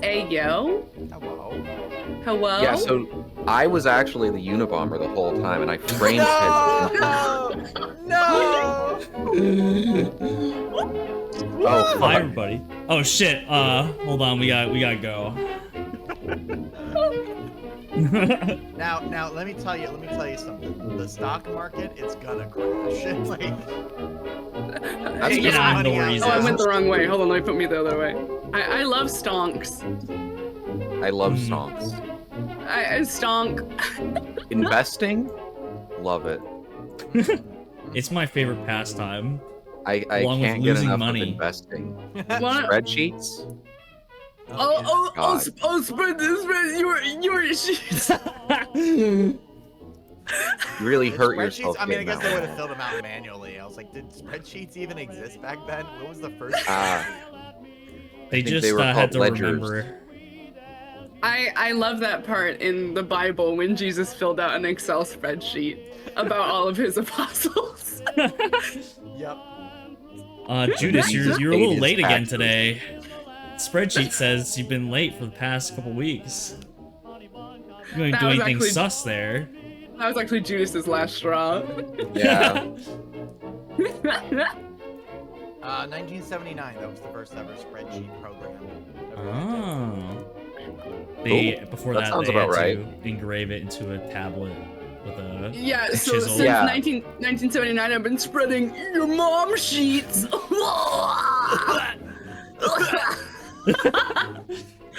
Ayo. Hello. Hello? Yeah, so I was actually the Unabomber the whole time, and I framed No! Oh, Hi, fuck. everybody. Oh shit. Hold on. We gotta go. Now, let me tell you something. The stock market, it's gonna crash. Like, That's Get out of the Oh, I went the wrong way. Hold on, let me put me the other way. I love stonks. I love stonks. I stonk. Investing? Love it. It's my favorite pastime. I Along with can't get losing enough money. of investing. What? Spreadsheets? Oh, spread this, you were sheets. You really did hurt spreadsheets? yourself. I mean, I getting guess that they would one. have filled them out manually. I was like, did spreadsheets even exist back then? What was the first? They think just they were had called to ledgers. remember. I love that part in the Bible when Jesus filled out an Excel spreadsheet about all of his apostles. Yep. Judas, you're a paid little his late again taxes. today. Spreadsheet says you've been late for the past couple weeks. You didn't That do was anything actually- sus there. That was actually Judas's last straw. Yeah. 1979. That was the first ever spreadsheet program. Oh. They before that that sounds they about had right. to engrave it into a tablet with a Yeah, a so chisel. since Yeah. 1979, I've been spreading your mom sheets.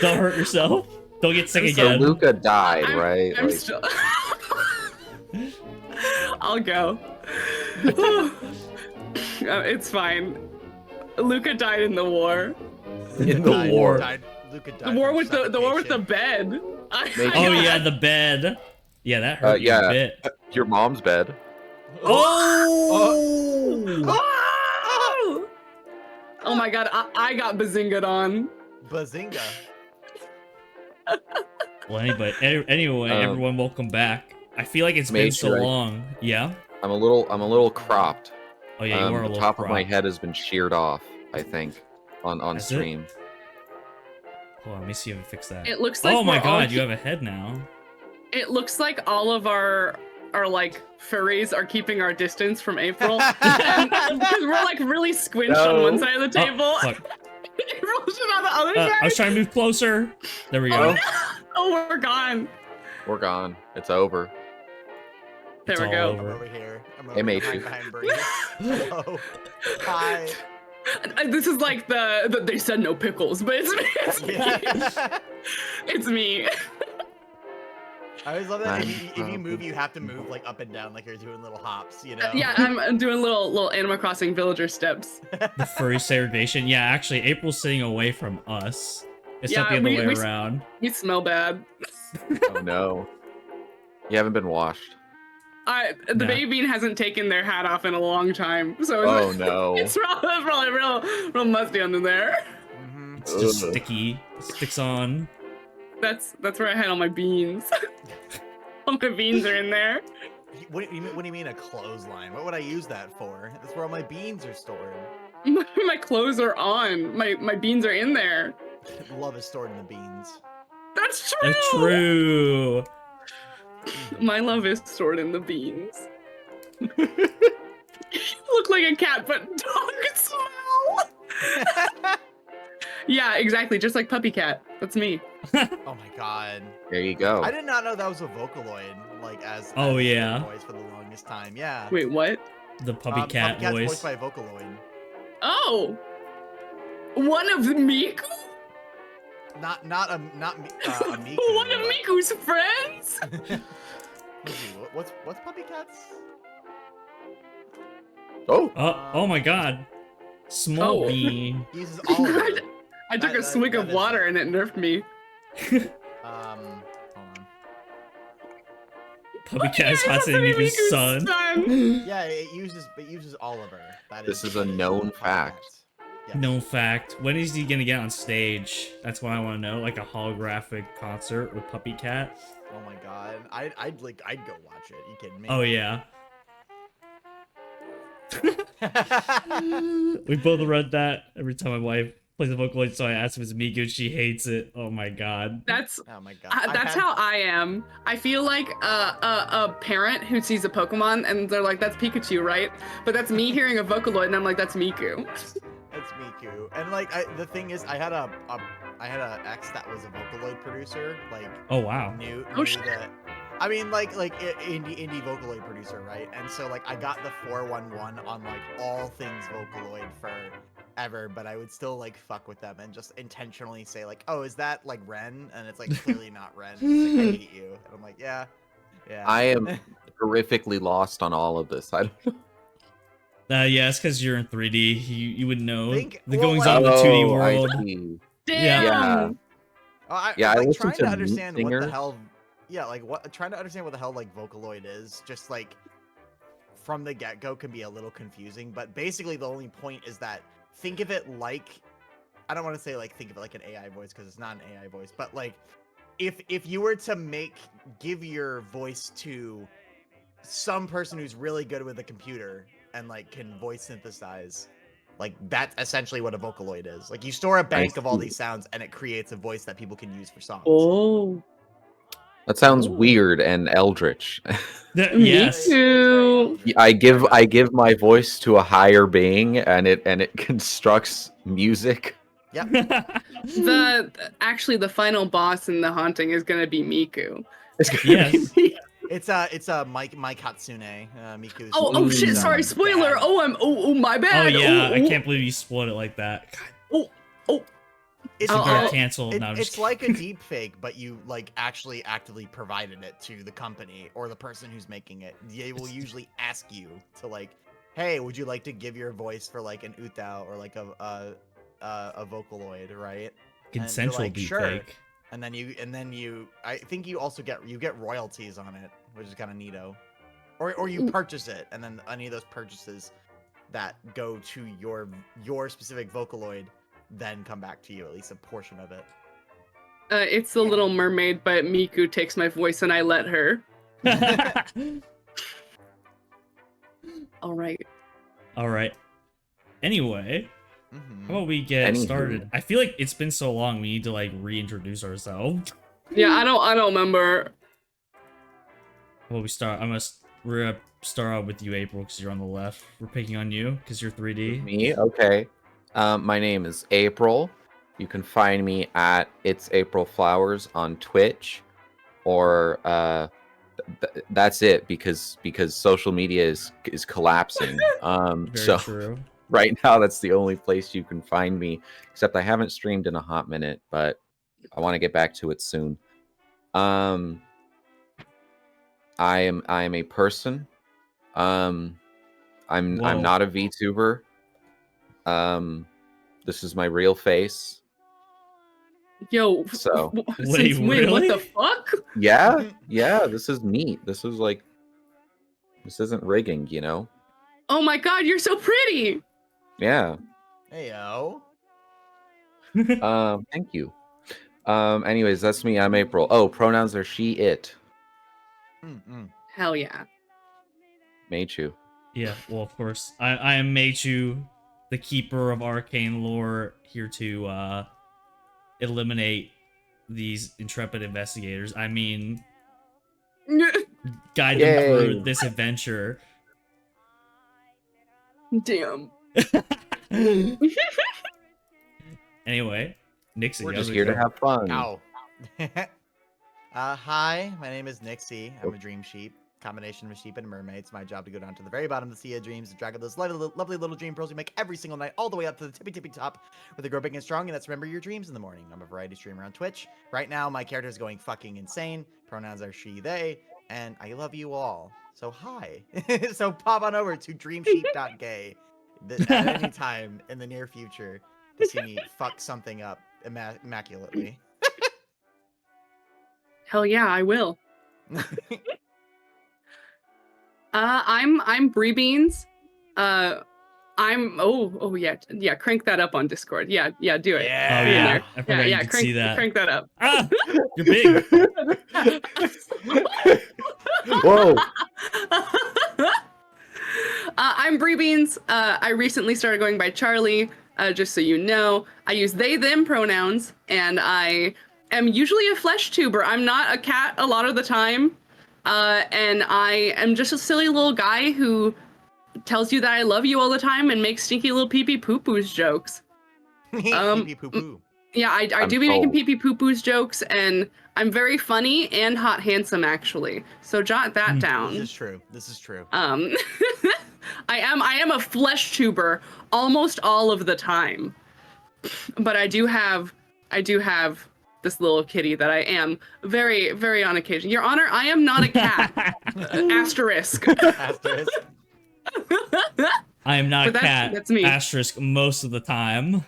Don't hurt yourself. Don't get sick So again. Luca died, right? I'm Like, still. I'll go. It's fine. Luca died in the war. in the war. Luca died The war from with the war with the suffocation. bed. Oh yeah, the bed. Yeah, that hurt you yeah. a bit. Your mom's bed. Oh! Oh! Oh my god, I got bazinga'd on. Bazinga. Well, anyway, everyone, welcome back. I feel like it's been Made so sure I- long. Yeah. I'm a little cropped. Oh yeah, you are a The little top of my cropped. head has been sheared off, I think, on Has it? stream. Hold on, let me see if I fix that. It looks like Oh my we're all god, you have a head now. It looks like all of our like furries are keeping our distance from April. Because we're like really squinched on one side of the table. Oh, fuck. April's just on the other side. I was trying to move closer. There we go. Oh, no. Oh, we're gone. We're gone. It's over. There It's we all go. I'm over. over here. I'm Hey, over matey. behind Bree. Hello. Hi. This is like the they said no pickles, but it's me. Yeah. It's me. I always love that if you move, you have to move like up and down, like you're doing little hops, you know? Yeah, I'm doing little Animal Crossing villager steps. The furry segregation. Yeah, actually, April's sitting away from us. It's not the Yeah, other way we- around. You smell bad. Oh no. You haven't been washed. The Nah. baby bean hasn't taken their hat off in a long time, so Oh no. it's probably real musty under there. Mhm. It's just Ugh. sticky. It sticks on. That's where I had all my beans. All my beans are in there. What do you mean a clothesline? What would I use that for? That's where all my beans are stored. My clothes are on. My beans are in there. Love is stored in the beans. That's true. That's true. My love is stored in the beans. You look like a cat, but dog smell. Yeah, exactly. Just like Puppy Cat. That's me. Oh my god. There you go. I did not know that was a Vocaloid, like as Oh, as yeah. the voice for the longest time. Yeah. Wait, what? The puppy cat Puppy Cat's voice. voiced by Vocaloid. Oh, one of Miku. Not Miku. One of but- Miku's friends. Let's see, what's Puppy Cat's? Oh. Oh my god. Small Oh. bean. He uses all of them. I took a That- swig that of is- water and it nerfed me. Hold on. Puppy cat's Yeah, hot to it's Miku's Miku's son. Yeah, it uses Oliver. That This is the a known Puppy fact. Cats. Yes. Known fact. When is he gonna get on stage? That's what I want to know. Like a holographic concert with Puppy Cat. Oh my god. I'd go watch it. You kidding me? Oh yeah. We both read that every time my wife plays the Vocaloid, so I asked if it's Miku. She hates it. Oh my god. That's Oh my god. that's how I am. I feel like a parent who sees a Pokemon and they're like, "That's Pikachu, right?" But that's me hearing a Vocaloid and I'm like, "That's Miku." It's Miku. And like the thing is, I had a ex that was a Vocaloid producer. Like, Oh wow. knew shit. that. I mean, like indie Vocaloid producer, right? And so like I got the 411 on like all things Vocaloid forever, but I would still like fuck with them and just intentionally say like, "Oh, is that like Ren?" And it's like clearly not Ren. It's like, I hate you. And I'm like, yeah. I am horrifically lost on all of this. I don't know. Yeah, it's because you're in 3D. You would know Think- the well, goings like- on of the 2D Oh, I world. see. Damn. Yeah. Oh, Yeah, I like listened trying to to understand what Singer. the hell. Yeah, like trying to understand what the hell like Vocaloid is, just like from the get-go can be a little confusing, but basically the only point is that think of it like, I don't want to say like think of it like an AI voice because it's not an AI voice, but like if you were to give your voice to some person who's really good with a computer and like can voice synthesize, like that's essentially what a Vocaloid is. Like you store a bank of all see. these sounds and it creates a voice that people can use for songs. Oh. That sounds Ooh. weird and eldritch. Yes. Me too. I give my voice to a higher being, and it constructs music. Actually the final boss in the haunting is gonna be Miku. It's gonna Yes. be me. It's Mike Hatsune. Miku's. Oh shit! Ooh. Sorry, spoiler. Dad. Oh my Oh bad. yeah, I Ooh, can't believe you spoiled it like that. It's, Oh, You better oh, cancel. No, I'm just it's like a deep fake, but you like actually actively provided it to the company or the person who's making it. They will usually ask you to like, hey, would you like to give your voice for like an Utao or like a Vocaloid, right? consensual like, sure. deepfake. And then you I think you also get royalties on it, which is kind of neato. Or you purchase it, and then any of those purchases that go to your specific Vocaloid then come back to you, at least a portion of it. It's the Little Mermaid, but Miku takes my voice and I let her. All right. All right. Anyway, Mhm. how about we get Anywho. started? I feel like it's been so long. We need to like reintroduce ourselves. Yeah, I don't remember. Well, we're gonna start out with you, April, because you're on the left. We're picking on you because you're 3D. Me? Okay. My name is April. You can find me at It's April Flowers on Twitch, or that's it because social media is collapsing. Very So true. right now that's the only place you can find me. Except I haven't streamed in a hot minute, but I want to get back to it soon. I am a person. I'm Whoa. not a VTuber. This is my real face. Yo. So Since when? really? What the fuck? yeah, this is neat. This isn't rigging, you know? Oh my god, you're so pretty. Yeah. Heyo. Thank you. Anyways, that's me. I'm April. Oh, pronouns are she, it. Hell yeah. Meichu. Yeah, well, of course. I am Meichu, the keeper of arcane lore, here to eliminate these intrepid investigators. I mean, guide them Yay. through this adventure. Damn. Anyway, Nixie, We're how's just it here to going? have fun. Ow. Hi, my name is Nixie. I'm a dream sheep. Combination of a sheep and a mermaid. It's my job to go down to the very bottom of the sea of dreams and drag out those lovely little dream pearls you make every single night, all the way up to the tippy top, where they grow big and strong, and that's remember your dreams in the morning. I'm a variety streamer on Twitch. Right now, my character is going fucking insane. Pronouns are she, they, and I love you all. So hi. So pop on over to dreamsheep.gay at any time in the near future to see me fuck something up immaculately. Hell yeah, I will. I'm Bree Beans. I'm yeah, crank that up on Discord. Yeah, do it. Oh Yeah. yeah, I forgot you could crank, see that. crank that up. Ah, you're big. Whoa. I'm Bree Beans. I recently started going by Charlie. just so you know. I use they, them pronouns, and I am usually a flesh tuber. I'm not a cat a lot of the time. And I am just a silly little guy who tells you that I love you all the time and makes stinky little pee-pee poo-poos jokes. Pee-pee poo-poo. Yeah, I I'm do be making sold. pee-pee poo-poos jokes, and I'm very funny and hot handsome, actually. So jot that down. This is true. This is true. I am a flesh tuber almost all of the time. But I do have this little kitty that I am very, very on occasion. Your Honor, I am not a cat. Asterisk. Asterisk. I am not a But cat. that's me. Asterisk most of the time.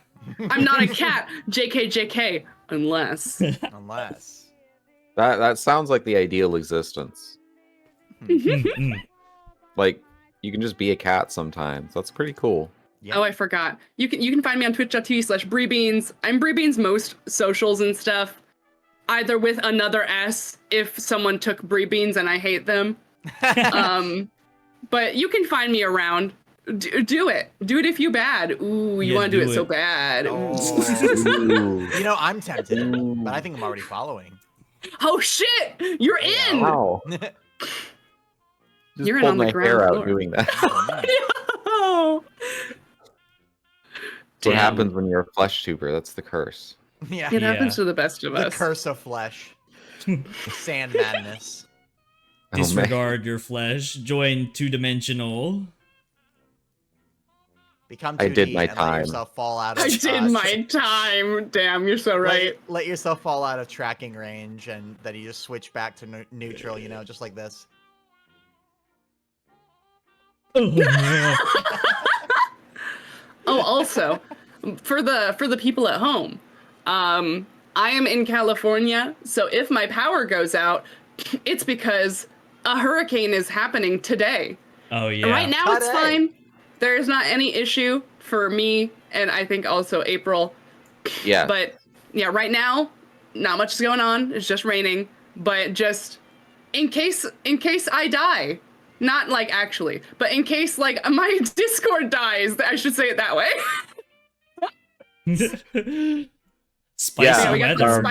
I'm not a cat. JK, unless. Unless. That sounds like the ideal existence. Mm-mm. Like, you can just be a cat sometimes. That's pretty cool. Yeah. Oh, I forgot. You can find me on twitch.tv/BreeBeans. I'm BreeBeans most socials and stuff. Either with another S if someone took BreeBeans and I hate them. But you can find me around. Do it. Do it if you bad. Ooh, you Yeah, want to do do it so it. bad. Ooh. You know, I'm tempted, Ooh. but I think I'm already following. Oh shit! You're in. Wow. Just You're in pulled on the my ground hair out floor. doing that. Oh. That's what Damn. happens when you're a flesh tuber. That's the curse. Yeah. It Yeah. happens to the best of The us. curse of flesh. Sand madness. Oh, man. Disregard your flesh. Join two-dimensional. Become 2D I did my and time. let yourself fall out of I did my time. Damn, you're so right. Let yourself fall out of tracking range and then you just switch back to neutral, you know, just like this. Oh, no. Oh, also, for the people at home, I am in California, so if my power goes out, it's because a hurricane is happening today. Oh, yeah. Right now, it's Today. fine. There is not any issue for me, and I think also April. Yeah. But yeah, right now, not much is going on. It's just raining. But just in case I die, not like actually, but in case like my Discord dies, I should say it that way. Spicy Yeah, we got weather.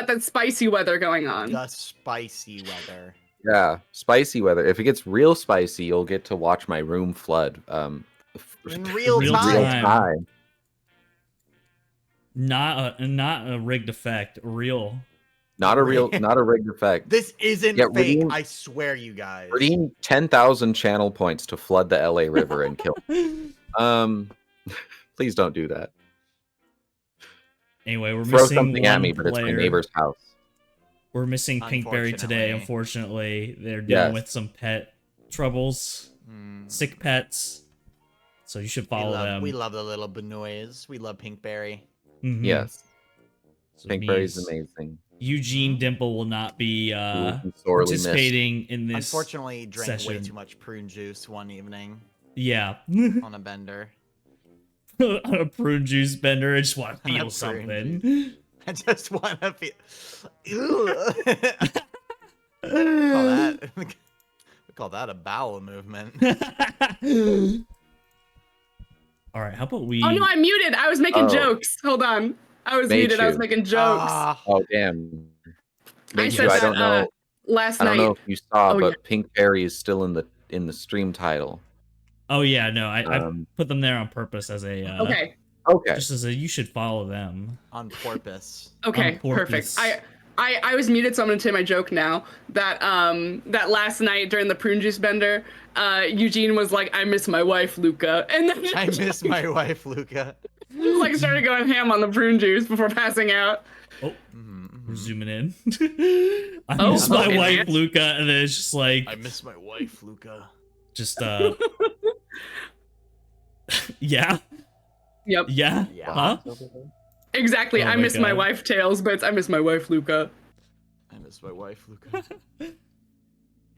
that spicy weather going on. The spicy weather. Yeah. Spicy weather. If it gets real spicy, you'll get to watch my room flood. In real Real time. Real time. time. Not a rigged effect. Real. Not a rigged effect. This isn't Yeah, fake, redeem- I swear you guys. Redeem 10,000 channel points to flood the LA River and kill. Please don't do that. Anyway, we're Throw missing something at one me, but it's my player. neighbor's house. We're missing Pinkberry today, Unfortunately. unfortunately. They're dealing Yes. with some pet troubles, sick pets. So you should follow them. We love the little Benoys. We love Pinkberry. Mhm. Yes. So Pinkberry's means amazing. Eugene Dimple will not be You will be sorely missed. participating in this. Unfortunately, drank way session. too much prune juice one evening Yeah. on a bender. On a prune juice bender, I just want to On a feel prune something. I just want to feel. Call that. We call that a bowel movement. All right, how about we? Oh no, I'm muted. I was making Oh. jokes. Hold on. I was Made muted. I was you. making jokes. Ah, Oh damn. I Thank said you. I that don't know. last I don't night. know if you saw, Oh, but Pinkberry is still in the stream title. Oh yeah, no, I Um, put them there on purpose as a Okay. Okay. just as a you should follow them. on porpoise. Okay. on Perfect. purpose. I was muted, so I'm gonna say my joke now. That last night during the prune juice bender, Eugene was like, "I miss my wife, Luca," and then I miss my wife, Luca. just like started going ham on the prune juice before passing out. Oh, Mhm, we're mhm. zooming in. I Oh, miss my okay, wife, man. Luca, and then it's just like I miss my wife, Luca. just yeah, Yep. yeah, Yeah. huh? Exactly. Oh I my miss my God. wife, Tails, but it's I miss my wife, Luca. I miss my wife, Luca.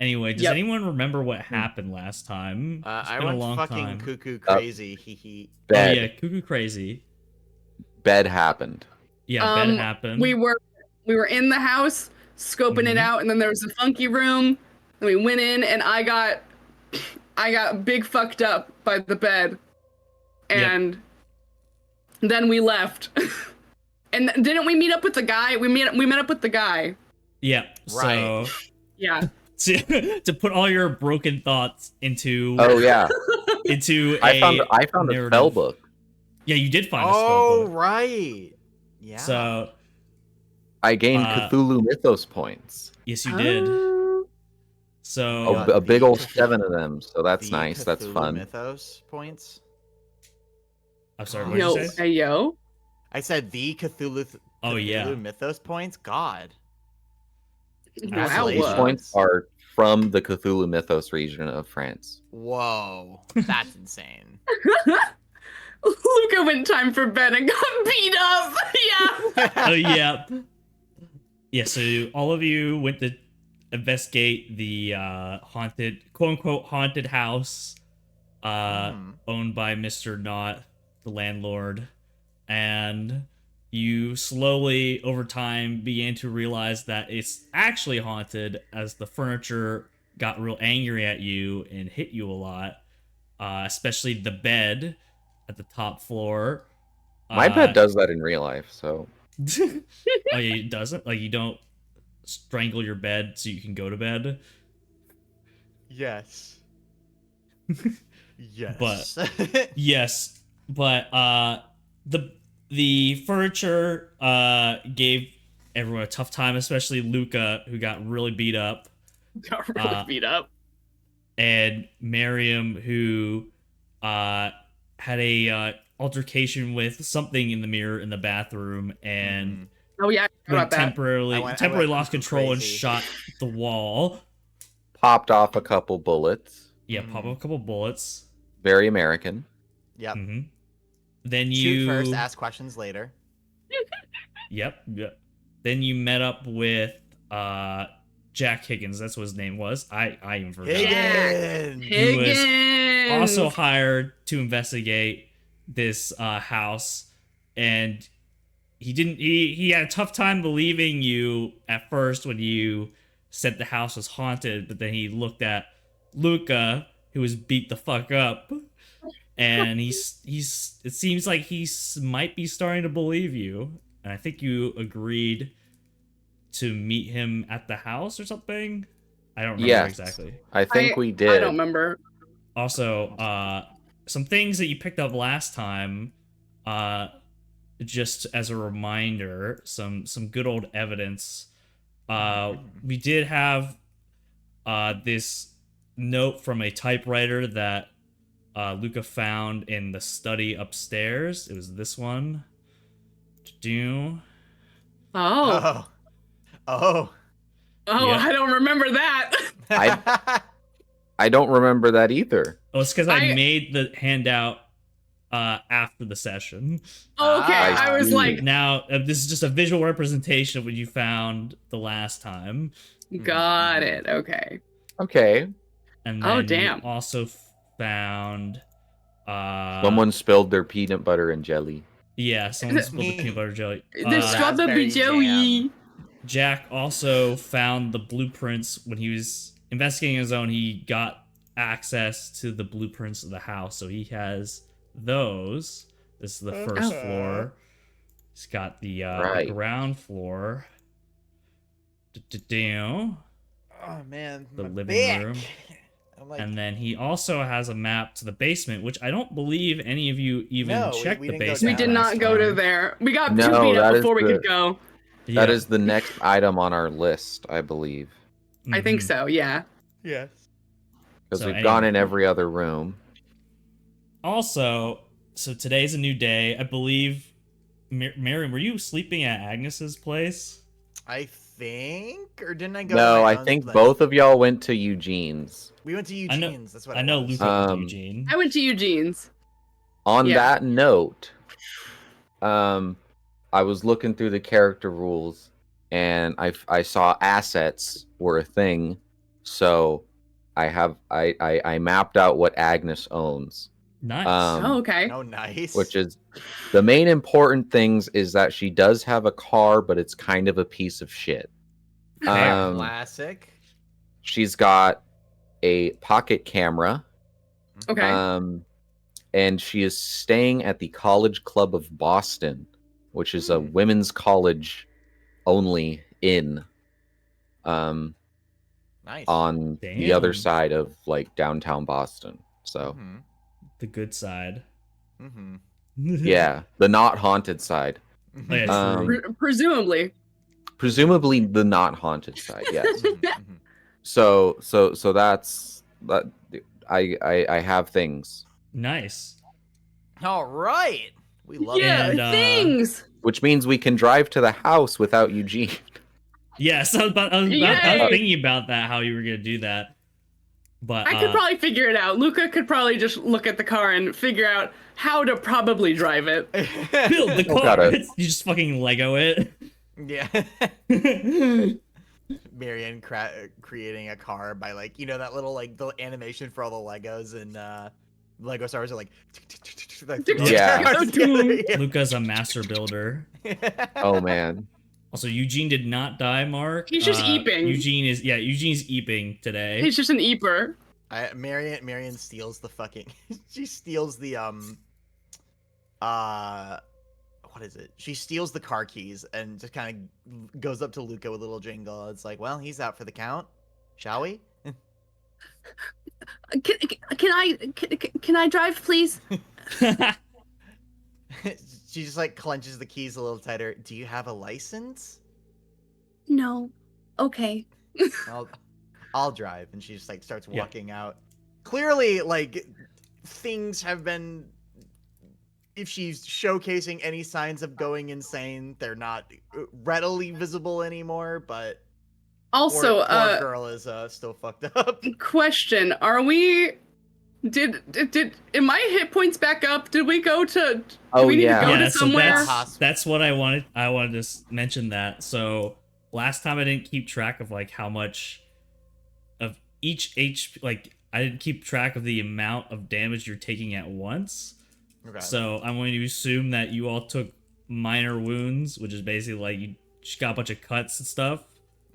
Anyway, does Yep. anyone remember what happened last time? It's I been a went long fucking time. cuckoo crazy. Hee hee. Oh Bed. yeah, cuckoo crazy. Bed happened. Yeah, bed happened. We were in the house scoping it Mhm. out, and then there was a funky room. And we went in, and I got big fucked up by the bed, Yep. and Then we left. And didn't we meet up with the guy? We met up with the guy. Yeah. Right. So Yeah. to put all your broken thoughts into Oh yeah, into I found a narrative. spell book. Yeah, you did find a spell Oh, book. right. Yeah. So I gained Uh, Cthulhu Mythos points. yes, you did. Oh. So got A big the old Cthulhu- 7 of them. So that's the nice. That's Cthulhu fun. Mythos points. I'm sorry. Oh, What did Yo, you say? hey yo. I said the Cthulhu. Oh, yeah. Cthulhu Mythos points. God. Wow. These Congratulations. points are from the Cthulhu Mythos region of France. Whoa, that's insane. Luca went time for bed and got beat up. Yeah. Oh yeah. Yeah, so all of you went to investigate the haunted, quote unquote haunted house owned by Mr. Knott, the landlord, and you slowly over time began to realize that it's actually haunted as the furniture got real angry at you and hit you a lot, especially the bed at the top floor. My pet does that in real life, so Oh yeah, it doesn't? Like you don't strangle your bed so you can go to bed? Yes. Yes. Yes, but the furniture gave everyone a tough time, especially Luca, who got really beat up, Got really beat up. and Miriam, who had a altercation with something in the mirror in the bathroom, and Oh yeah, I forgot about that. temporarily I went lost control and crazy. shot the wall. popped off a couple bullets. Yeah, pop up a couple bullets. Very American. Yep. hmm Then Shoot you first, ask questions later. Yep. Then you met up with Jack Higgins. That's what his name was. I even forgot. Higgins. Who was Higgins. also hired to investigate this house, and he had a tough time believing you at first when you said the house was haunted, but then he looked at Luca, who was beat the fuck up, and he's it seems like might be starting to believe you, and I think you agreed to meet him at the house or something. I don't remember Yes. exactly. I think we did. I don't remember. Also, some things that you picked up last time, just as a reminder, some good old evidence. We did have this note from a typewriter that Luca found in the study upstairs. It was this one. Do Oh. Oh. Oh, Yeah. I don't remember that. I don't remember that either. Oh, it's because I I- made the handout after the session. Okay, Ah. I was like, Now, this is just a visual representation of what you found the last time. got it. Okay. Okay. And Oh, then damn. you also found Someone spilled their peanut butter and jelly. yeah, someone spilled the peanut butter jelly. The strawberry raspberry jelly. jam. Jack also found the blueprints when he was investigating his own. He got access to the blueprints of the house, so he has those. This is the first Oh. floor. He's got the Right. ground floor. Du-du-du. Oh man, The my living back. room. I'm like, And then he also has a map to the basement, which I don't believe any of you even No, checked we the didn't go basement. We did last not go to time. there. We got No, too beat that up is before we the- could go. That Yeah. is the next item on our list, I believe. I think Mhm. so, yeah. yes. Because So we've gone anyway. in every other room. Also, so today's a new day. I believe, Miriam, were you sleeping at Agnes's place? I think, or didn't I go? No, to my I own think place? both of y'all went to Eugene's. We went to I know- Eugene's. That's what I it know was. Luca went to Um, Eugene. I went to Eugene's. On Yeah. that note, I was looking through the character rules, and I saw assets were a thing, so I mapped out what Agnes owns. Nice. Oh, okay. Oh, nice. Which is the main important things is that she does have a car, but it's kind of a piece of shit. Classic. She's got a pocket camera. Okay. and she is staying at the College Club of Boston, which is a women's college only inn. Nice. On the other Damn. side of like downtown Boston. So The good side. Mm-hmm. yeah, the not haunted side. Oh, yeah, true. Presumably. Presumably the not haunted side. Yes. So that's that. I have things, Nice. All right. We love Yeah, it. And, things. which means we can drive to the house without Eugene. Yes, I was Yay! thinking about that, how you were gonna do that. But I could probably figure it out. Luca could probably just look at the car and figure out how to probably drive it. build the car. gotta- You just fucking Lego it. Yeah. Marion creating a car by like, you know, that little like the animation for all the Legos and Lego Star Wars are like Yeah. Yeah. Luca's a master builder. Oh man. Also, Eugene did not die, Mark. He's just eeping. Eugene's eeping today. He's just an eeper. Marion steals the fucking she steals the what is it? She steals the car keys and just kind of goes up to Luca with a little jingle. It's like, well, he's out for the count. Shall we? Can I drive, please? She just like clenches the keys a little tighter. Do you have a license? No. Okay. I'll drive. And she just like starts Yeah. walking out. Clearly, like things have been. If she's showcasing any signs of going insane, they're not readily visible anymore. But Also, poor girl is still fucked up. question: Are we? Did my hit points back up? Did we go to? Oh, do we need yeah. to go Yeah, to so somewhere? that's what I wanted. I wanted to mention that. So last time I didn't keep track of like how much of each HP. Like I didn't keep track of the amount of damage you're taking at once. Okay. So I'm going to assume that you all took minor wounds, which is basically like you just got a bunch of cuts and stuff.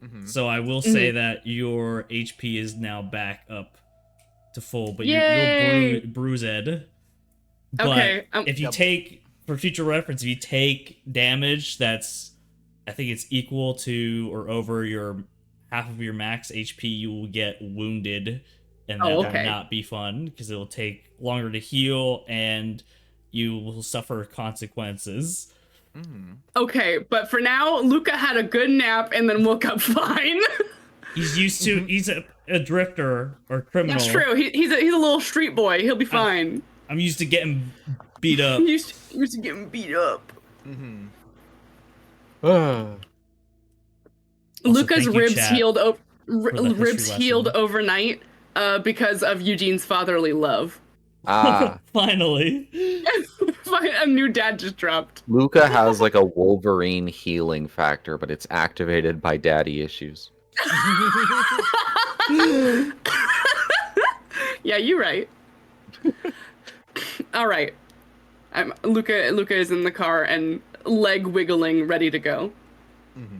Mhm. So I will say that your HP is now back up to full, but Yay! you're bruised. But Okay, if you Yep. take, for future reference, if you take damage that's, I think it's equal to or over your half of your max HP, you will get wounded, and that Oh, will okay. not be fun because it will take longer to heal and you will suffer consequences. Mhm. Okay, but for now, Luca had a good nap and then woke up fine. He's used to. He's a drifter or criminal. That's true. He's a little street boy. He'll be fine. I'm used to getting beat up. He used to getting beat up. Mhm. Luca's thank you, ribs chat, healed. for the history Ribs healed lesson. overnight because of Eugene's fatherly love. Finally. A new dad just dropped. Luca has like a Wolverine healing factor, but it's activated by daddy issues. Yeah, you're right. All right. Luca is in the car and leg wiggling, ready to go. Mhm.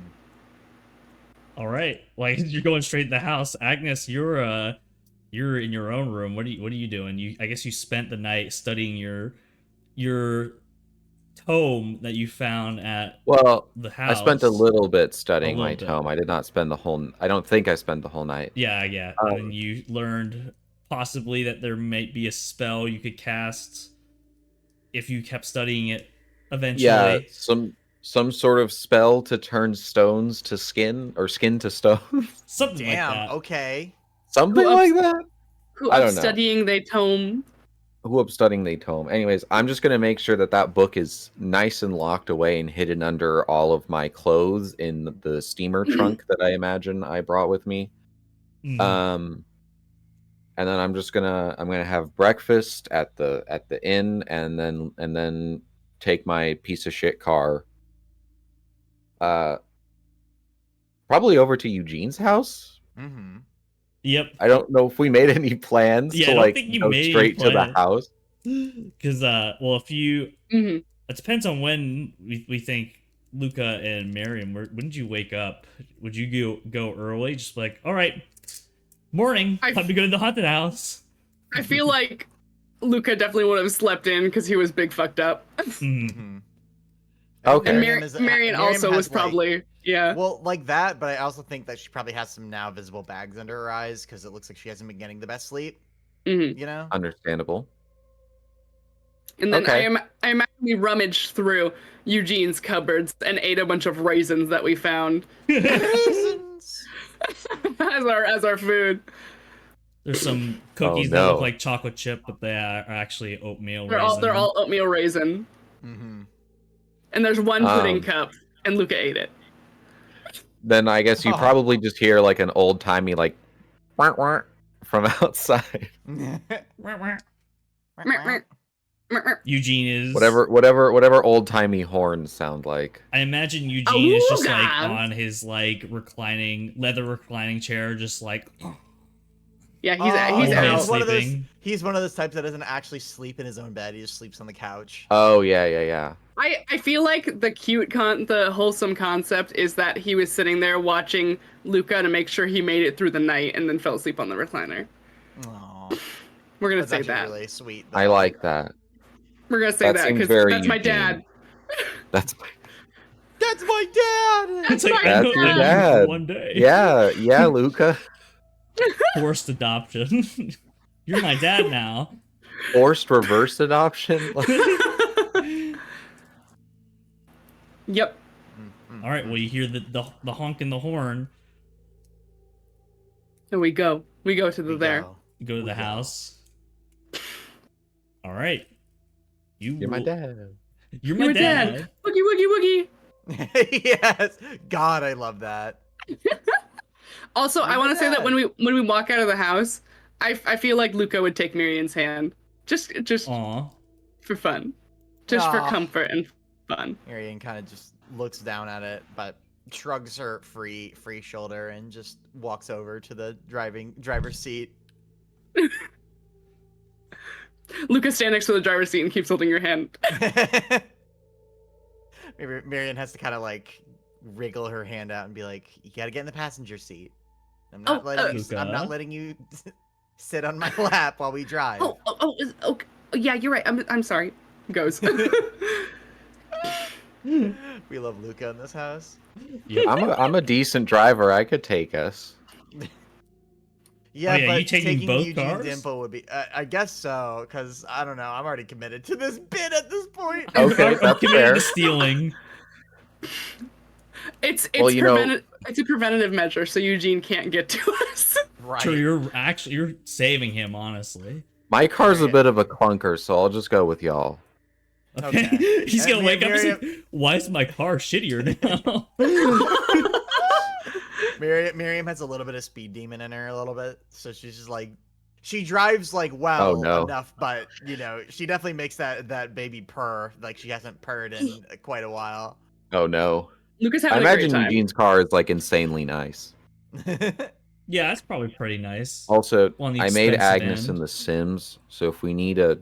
All right. Like you're going straight to the house. Agnes, you're in your own room. What are you doing? I guess you spent the night studying your tome that you found at Well, the house. I spent a little bit studying A my little bit. tome. I did not spend the whole. I don't think I spent the whole night. Yeah. And then you learned possibly that there might be a spell you could cast if you kept studying it eventually. Yeah, some sort of spell to turn stones to skin or skin to stone. Something Damn. like that. Okay. Something Who like that. Who I up don't know. studying they tome. Who up studying the tome? Anyways, I'm just gonna make sure that book is nice and locked away and hidden under all of my clothes in the steamer trunk that I imagine I brought with me. Mhm. And then I'm gonna have breakfast at the inn and then take my piece of shit car probably over to Eugene's house. Mm-hmm. Yep. I don't know if we made any plans Yeah, I to don't like think you go made any straight to the plans. house. Because well, if you Mhm. it depends on when we think Luca and Miriam. When did you wake up? Would you go early? Just like, all right, morning, I- time to go to the haunted house. I feel like Luca definitely would have slept in because he was big fucked up. Mhm. Mhm. Okay. And Miriam Marion also was has, like, probably yeah. well, like that, but I also think that she probably has some now visible bags under her eyes because it looks like she hasn't been getting the best sleep. Mhm. You know? Understandable. And then Okay. I imagine we rummaged through Eugene's cupboards and ate a bunch of raisins that we found Raisins. as our food. There's some Oh, cookies that look no. like chocolate chip, but they are actually oatmeal They're raisin. all oatmeal raisin. Mm-hmm. And there's one pudding Um, cup, and Luca ate it. Then I guess you Oh. probably just hear like an old timey like "Wah, wah," from outside. Eugene is Whatever old timey horns sound like. I imagine Eugene is just like Awooga! on his like leather reclining chair, just like Yeah, Oh, he's yeah, out. sleeping. He's one of those types that doesn't actually sleep in his own bed. He just sleeps on the couch. Oh yeah. I feel like the wholesome concept is that he was sitting there watching Luca to make sure he made it through the night and then fell asleep on the recliner. Aww. We're gonna That's say actually that. really sweet. I like that. We're gonna say That that seems because very that's my Eugene. dad. That's my That's my dad. It's like my I That's your know you dad. for one day. Yeah, Luca. Forced adoption. You're my dad now. Forced reverse adoption. Yep. All right, well you hear the honk in the horn. And we go to the there. You go to the house. All right. You're my dad. You're my dad. Woogie woogie woogie. Yes. God, I love that. Also, I You're want my to say that dad. when we walk out of the house, I feel like Luca would take Marion's hand, just Aw. for fun, just for Aw. comfort and fun. Marion kind of just looks down at it, but shrugs her free shoulder and just walks over to the driver's seat. Luca stands next to the driver's seat and keeps holding your hand. Maybe Marion has to kind of like wriggle her hand out and be like, "You gotta get in the passenger seat. I'm not Luca. letting you sit on my lap while we drive." Okay. Yeah, you're right. I'm sorry. Goes. We love Luca in this house. Yep. I'm a decent driver. I could take us. Yeah, yeah, but you taking both Eugene's cars? info would be. I guess so, because I don't know. I'm already committed to this bit at this point. Okay, I'm that's committed fair. to stealing. It's Well, you know- it's a preventative measure, so Eugene can't get to us. Right. So you're saving him, honestly. My car's a Alright. bit of a clunker, so I'll just go with y'all. Okay. Okay. He's And gonna wake up and Miriam- say, "Why is my car shittier now?" Miriam has a little bit of speed demon in her, a little bit, so she's just like, she drives like well no. enough, but you know, she definitely makes that baby purr like she hasn't purred in quite a while. Oh no. Lucas I having a great imagine time. Eugene's car is like insanely nice. Yeah, that's probably pretty nice. Also, On the I made expensive Agnes end. in The Sims, so if we need a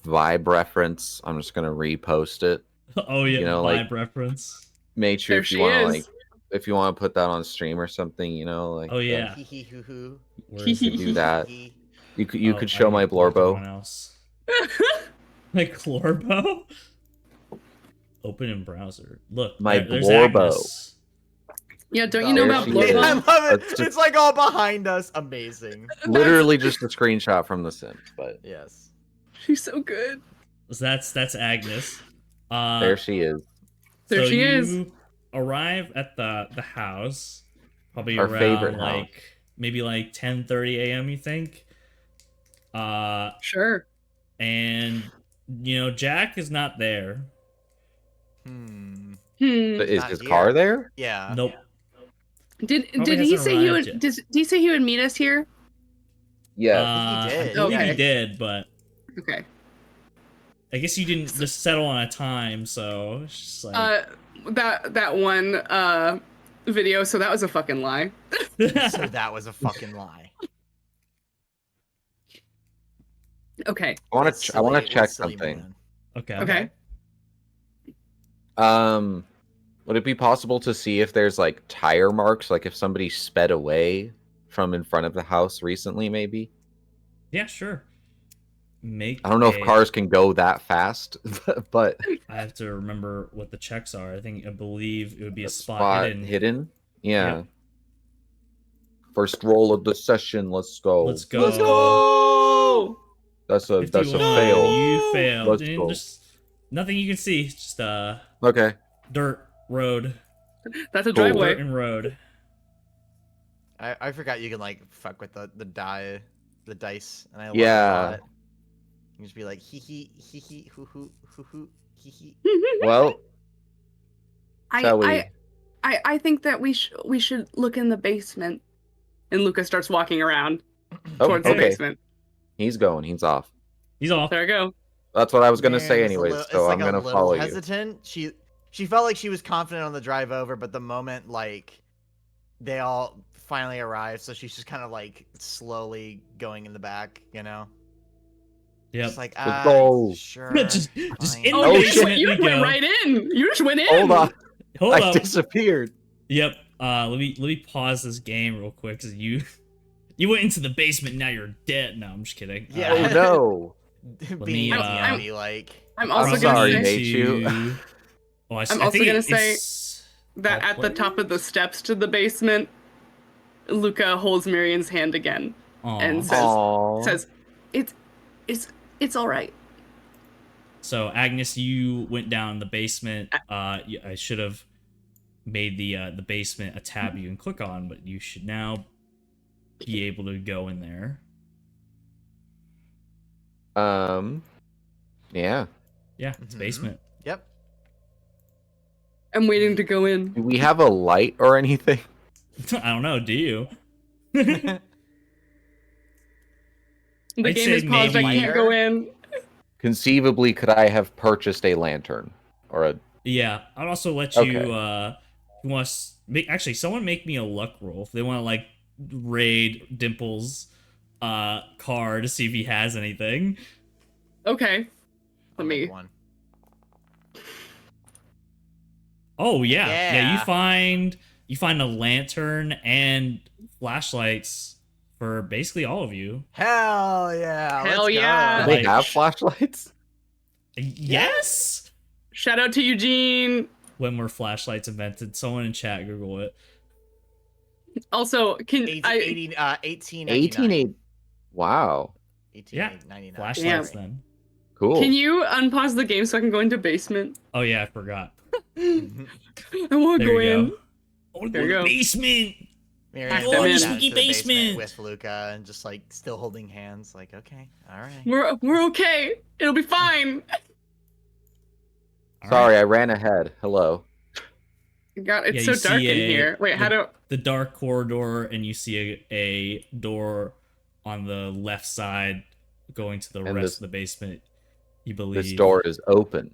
vibe reference, I'm just gonna repost it. Oh yeah, you know, vibe like- reference. Make sure There if you she want to is. like, if you want to put that on stream or something, you know, like Oh yeah. Hee hee hoo hoo. Where is you it? could do that. Hee. You could Oh, show I my talked to Blorbo. everyone else. My Clorbo? Open in browser. Look, My there's Blorbo. Agnes. Yeah, don't you know There about she I is. Blorbo? love it. That's just- It's like all behind us. Amazing. Literally just a screenshot from The Sims, but Yes. She's so good. So that's Agnes. there she is. There so she is. you arrive at the house, probably Our around favorite like maybe like 10:30 a.m. You think? Sure. And you know Jack is not there. Hmm. Is Not his here. car there? Yeah. Nope. Did Probably he hasn't say he arrived would? yet. Did he say he would meet us here? Yeah. he did. I believe Okay. he did, but Okay. I guess you didn't just settle on a time, so it's just like That one video. So that was a fucking lie. So that was a fucking lie. Okay. I want That's to. I want silly- to check that's silly, something. man. okay. Okay. Would it be possible to see if there's like tire marks, like if somebody sped away from in front of the house recently, maybe? Yeah, sure. make. I don't know if cars can go that fast, but I have to remember what the checks are. I believe it would be a a spot, hidden. hidden. Yeah. Yep. First roll of the session. Let's go. Let's go. Let's go. That's a 51, fail. You failed. Let's And go. just nothing you can see. Just Okay. dirt road. That's a Cool. Dirt driveway. and road. I forgot you can like fuck with the dice, and I love Yeah. it a lot. You can just be like hee hoo hoo hee. Well, shall we? I think that we should look in the basement. And Luca starts walking around Oh, towards the okay. basement. He's going. He's off. He's off. There I go. That's what I was gonna say Miriam's a anyways. little- So it's like I'm a gonna little follow you. hesitant. She felt like she was confident on the drive over, but the moment like they all finally arrived, so she's just kind of like slowly going in the back, you know. Yep. Just like Let's go. sure. Just fine." in Oh, the Oh, you shit. just went, you we just went go. right in. You just went in. Hold on. Hold I up. disappeared. Yep. Let me pause this game real quick because you went into the basement. Now you're dead. No, I'm just kidding. Yeah. Oh no. Being me, DM'y, like I'm also I'm gonna sorry, say Nate. you. Oh, I I'm I also think gonna it- say it's that all at the top of the players? steps to the basement, Luca holds Miriam's hand again Aw. and says, Aww. "It's all right." So Agnes, you went down the basement. I should have made the basement a tab you can click on, but you should now be able to go in there. Yeah. Yeah, it's Mhm. basement. Yep. I'm waiting to go in. Do we have a light or anything? I don't know. Do you? The I'd game say is paused. I maybe- can't go in. Conceivably, could I have purchased a lantern or a? Yeah, I'd also let Okay. you. You want to actually someone make me a luck roll if they want to like raid Dimple's car to see if he has anything. Okay. I'll Let make me. one. Oh yeah. Yeah. You find a lantern and flashlights for basically all of you. Hell yeah. Hell let's yeah. Do Go. they have flashlights? Yes. Shout out to Eugene. When were flashlights invented? Someone in chat Google it. Also, can 1899. Wow. 1899. Flashlights Damn. then. Cool. Can you unpause the game so I can go into basement? Oh yeah, I forgot. Mhm. I want to There go you in. go. Oh, There you go go. basement. Miriam Pack goes them in. down Spooky to the basement. with Luca and just like still holding hands, like okay, all right. We're okay. It'll be fine. All Sorry, right. I ran ahead. Hello. God, it's Yeah, so you dark see in here. Wait, how do? the dark corridor, and you see a door on the left side going to the And rest this- of the basement. You believe This door is open.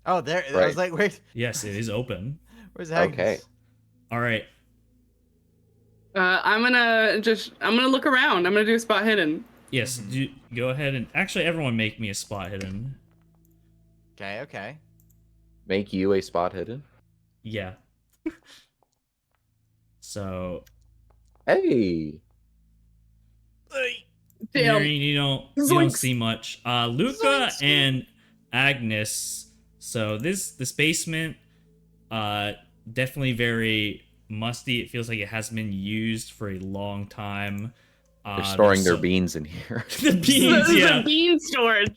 Oh, there. I Right. was like, Yes, it is open. where's Agnes? Okay. All right. I'm gonna look around. I'm gonna do a spot hidden. Yes, go ahead and actually everyone make me a spot hidden. Okay, okay. Make you a spot hidden. Yeah. So Hey. Damn. Miriam, you don't Zoinks. see much. Luca Zoinks. and Agnes. So this basement, definitely very musty. It feels like it hasn't been used for a long time. They're storing their there's beans in here. the beans. This is Yeah. a bean storage.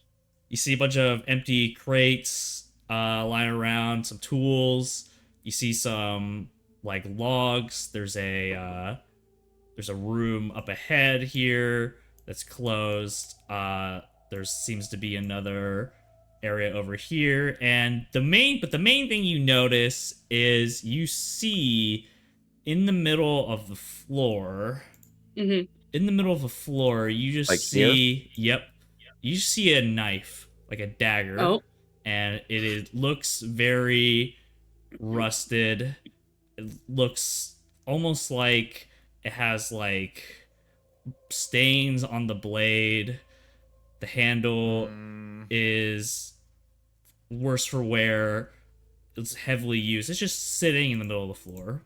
You see a bunch of empty crates lying around, some tools. You see some like logs. There's a room up ahead here that's closed. There seems to be another area over here, and the main thing you notice is you see in the middle of the floor. Mm-hmm. In the middle of the floor, you just Like see. Yep. You see a knife, like a dagger. Oh. And looks very rusted. It looks almost like it has like stains on the blade. The handle is worse for wear. It's heavily used. It's just sitting in the middle of the floor.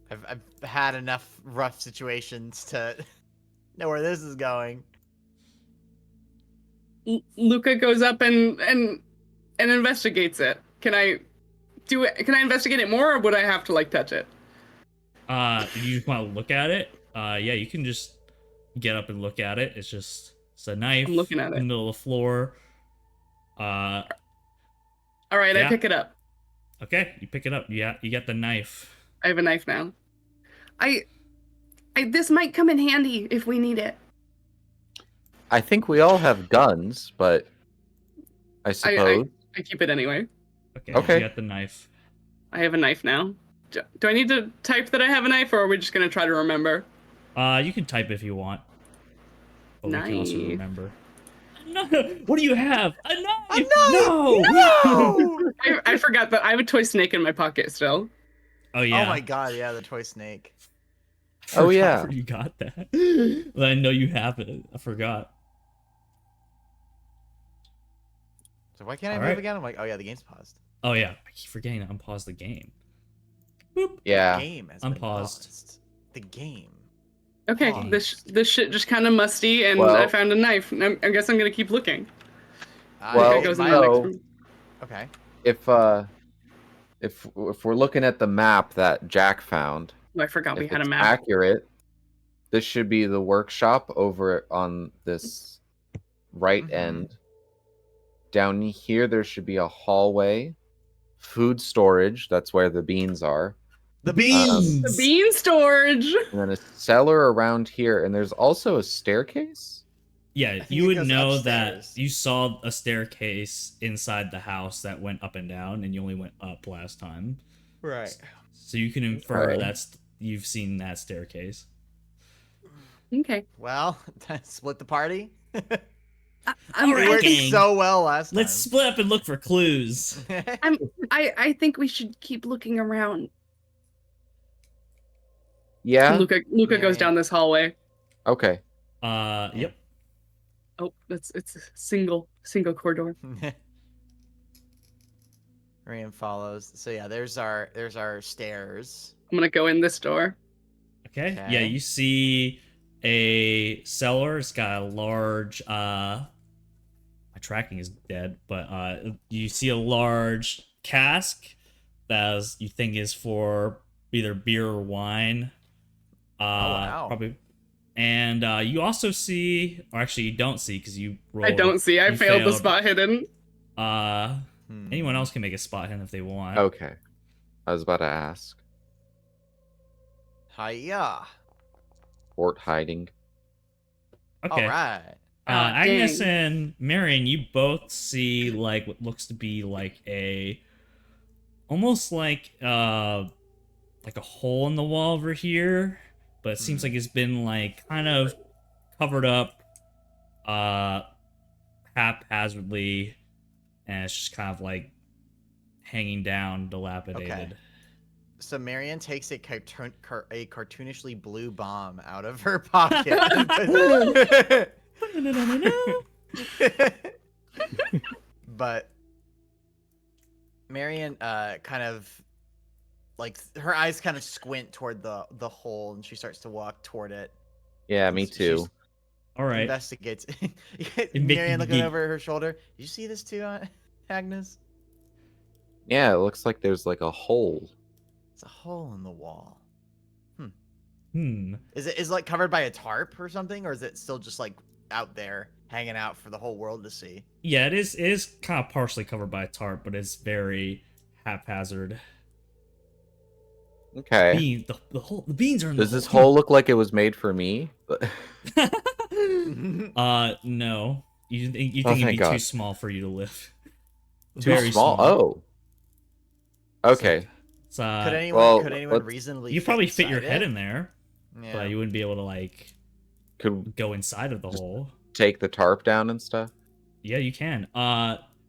I've had enough rough situations to know where this is going. Luca goes up and investigates it. Can I do it? Can I investigate it more, or would I have to like touch it? If you just want to look at it, yeah, you can just get up and look at it. It's a knife I'm looking at in the it. middle of the floor. All right, I Yeah. pick it up. Okay, you pick it up. Yeah, you got the knife. I have a knife now. I this might come in handy if we need it. I think we all have guns, but I suppose. I keep it anyway. Okay. You got the knife. I have a knife now. Do I need to type that I have a knife, or are we just gonna try to remember? You can type if you want. But we can also Knife. remember. No, what do you have? A knife! A knife! No! No! I forgot that I have a toy snake in my pocket still. Oh yeah. Oh my god, yeah, the toy snake. I Oh, forgot yeah. where you got that. Well, I know you have it. I forgot. So why can't I All move right. again? I'm like, oh yeah, the game's paused. Oh yeah, I keep forgetting to unpause the game. Boop. Yeah. The game has Unpaused. been paused. The game. Okay, Paused. this shit just kind of musty, and Well- I found a knife. I guess I'm gonna keep looking. Well, It goes in the no. next room. Okay. If we're looking at the map that Jack found, Oh, I forgot we if had a it's map. accurate, this should be the workshop over on this right Mhm. end. Down here, there should be a hallway, food storage. That's where the beans are, The beans! The bean storage. and then a cellar around here. And there's also a staircase. Yeah, think you it would goes know upstairs. that you saw a staircase inside the house that went up and down, and you only went up last time. Right. So you can infer Okay. you've seen that staircase. Okay. Well, split the party. I'm, All right. It worked Gang. so well last Let's split up and look for clues. time. I think we should keep looking around. Yeah. Luca Yeah, goes yeah. down this hallway. Okay. Yep. Oh, it's a single corridor. Ryan follows. So yeah, there's our stairs. I'm gonna go in this door. Okay. Okay. Yeah, you see a cellar. It's got a large my tracking is dead, but you see a large cask that you think is for either beer or wine. Wow. Probably. And you also see, or actually you don't see because you rolled. I don't see. I you failed the spot hidden. Anyone else can make a spot hidden if they want. Okay. I was about to ask. Hiya. Fort hiding. Okay. All right. Agnes dang. and Marion, you both see like what looks to be like almost like a hole in the wall over here, but it seems like it's been like kind of covered up haphazardly, and it's just kind of like hanging down, dilapidated. Okay. So Marion takes a cartoonishly blue bomb out of her pocket. But Marion kind of like her eyes kind of squint toward the hole, and she starts to walk toward it. Yeah, me She's- too. All right. Investigates. making Marion looking geek. over her shoulder. Did you see this too, Agnes? Yeah, it looks like there's like a hole. It's a hole in the wall. Is it like covered by a tarp or something, or is it still just like out there hanging out for the whole world to see? Yeah, it is kind of partially covered by a tarp, but it's very haphazard. Okay. The beans are in Does the this hole look like it was made for me? No. You think Oh, it'd thank be too God. small for you to lift? Too Very small. Oh. Okay. It's, Could anyone well, reasonably you probably fit your inside head it? in there, Yeah. but you wouldn't be able to like Could go inside of the Just- hole. take the tarp down and stuff. Yeah, you can.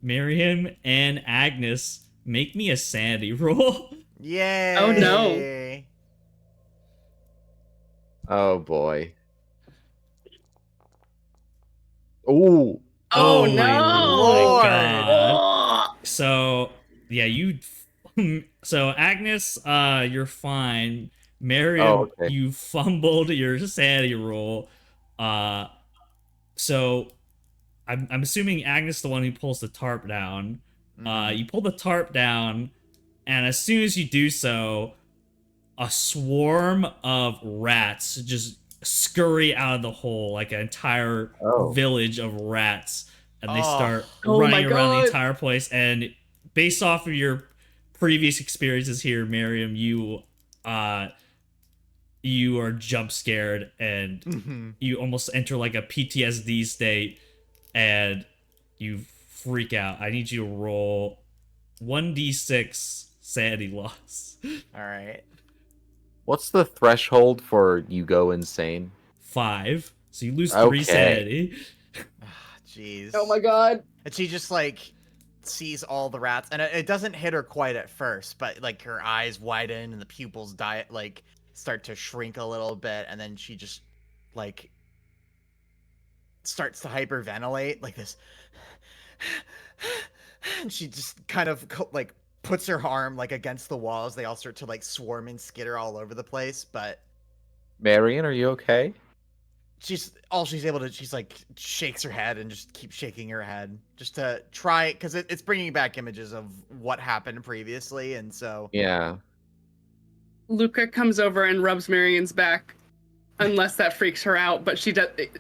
Miriam and Agnes, make me a sanity roll. Yay! Oh, no. Oh boy. Ooh. Oh, my no! Lord. God. Oh! So yeah, so Agnes, you're fine. Miriam, Oh, okay. you fumbled your sanity roll. So I'm assuming Agnes is the one who pulls the tarp down. Mhm. You pull the tarp down, and as soon as you do so, a swarm of rats just scurry out of the hole, like an entire Oh. village of rats, and they start Oh my running around the God. entire place. And based off of your previous experiences here, Miriam, you are jump scared and Mhm. you almost enter like a PTSD state, and you freak out. I need you to roll 1d6 sanity loss. All right. What's the threshold for you go insane? 5. So you lose 3 Okay. sanity. Jeez. Oh my God. And she just like sees all the rats, and it doesn't hit her quite at first, but like her eyes widen and the pupils like start to shrink a little bit, and then she just like starts to hyperventilate like this, and she just kind of like puts her arm like against the walls. They all start to like swarm and skitter all over the place, but Marion, are you okay? she's able to, she's like shakes her head and just keeps shaking her head just to try, because it's bringing back images of what happened previously, and so Yeah. Luca comes over and rubs Marion's back, unless that freaks her out. But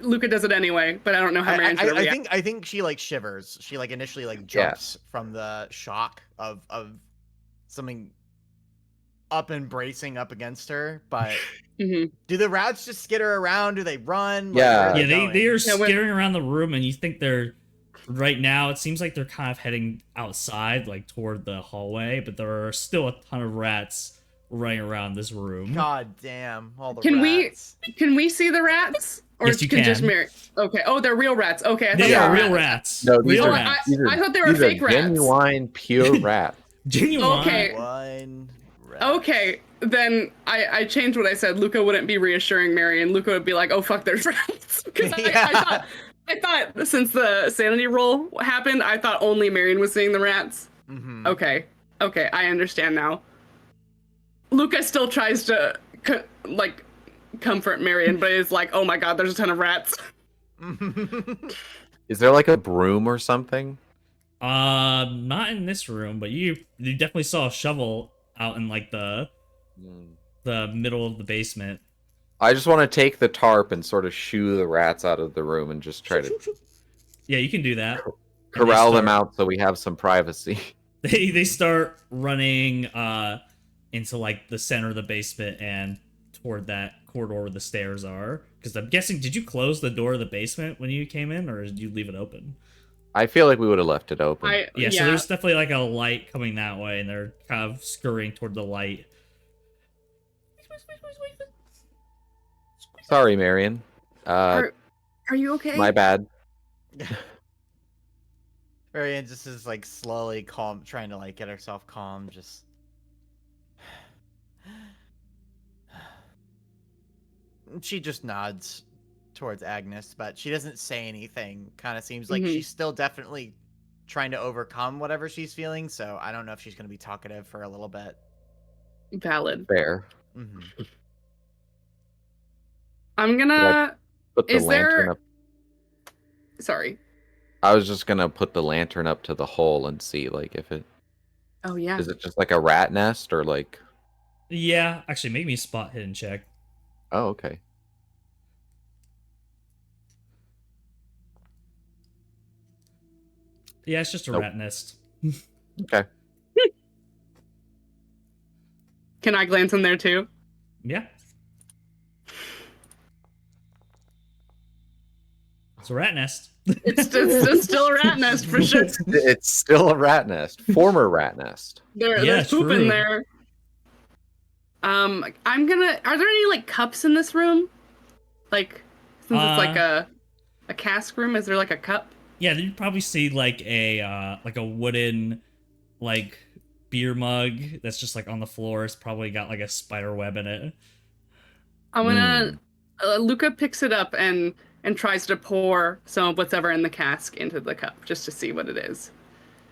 Luca does it anyway. But I don't know how Marion's gonna react. I think she like shivers. She like initially like Yeah. jumps from the shock of something up and bracing up against her, but Mhm. do the rats just skitter around? Do they run? Yeah. Like, where Yeah, are they are Yeah, when- scaring around the room, and you think they're right now. It seems like they're kind of heading outside, like toward the hallway, but there are still a ton of rats running around this room. God damn, all the Can rats. Can we see the rats? Or Yes, you just can. Mary? Okay. Oh, they're real rats. Okay. I thought They they are were real rats. rats. No, these real are, rats. these are I thought they were these fake are rats. genuine, pure rats. Genuine. Okay. One rat. Okay, then I changed what I said. Luca wouldn't be reassuring Marion. Luca would be like, "Oh fuck, there's rats." Because Yeah. I thought since the sanity roll happened, I thought only Marion was seeing the rats. Mm-hmm. Okay, I understand now. Luca still tries to comfort Marion, but is like, "Oh my god, there's a ton of rats." Is there like a broom or something? Not in this room, but you definitely saw a shovel out in like the middle of the basement. I just want to take the tarp and sort of shoo the rats out of the room and just try to Yeah, you can do that. corral them start- out so we have some privacy. They start running into like the center of the basement and toward that corridor where the stairs are. Because I'm guessing, did you close the door of the basement when you came in, or did you leave it open? I feel like we would have left it open. Yeah, so there's definitely like a light coming that way, and they're kind of scurrying toward the light. Sorry, Marion. Are you okay? My bad. Marianne just is like slowly calm, trying to like get herself calm, just she just nods towards Agnes, but she doesn't say anything. Kind of seems like Mhm. she's still definitely trying to overcome whatever she's feeling, so I don't know if she's going to be talkative for a little bit. Valid. Fair. Mm-hmm. I'm gonna. Put the Is lantern there- up. Sorry. I was just gonna put the lantern up to the hole and see, like, if it Oh yeah. is it just like a rat nest or like. Yeah, actually, make me a spot hidden check. Oh, okay. Yeah, it's just a Nope. rat nest. Okay. Can I glance in there too? Yeah. It's a rat nest. It's still a rat nest for sure. It's still a rat nest. Former rat nest. There's Yeah, poop in true. there. I'm gonna. Are there any like cups in this room? Like, since it's like a cask room, is there like a cup? Yeah, you'd probably see like a wooden like beer mug that's just like on the floor. It's probably got like a spider web in it. I'm gonna. Luca picks it up and tries to pour some of whatever in the cask into the cup just to see what it is.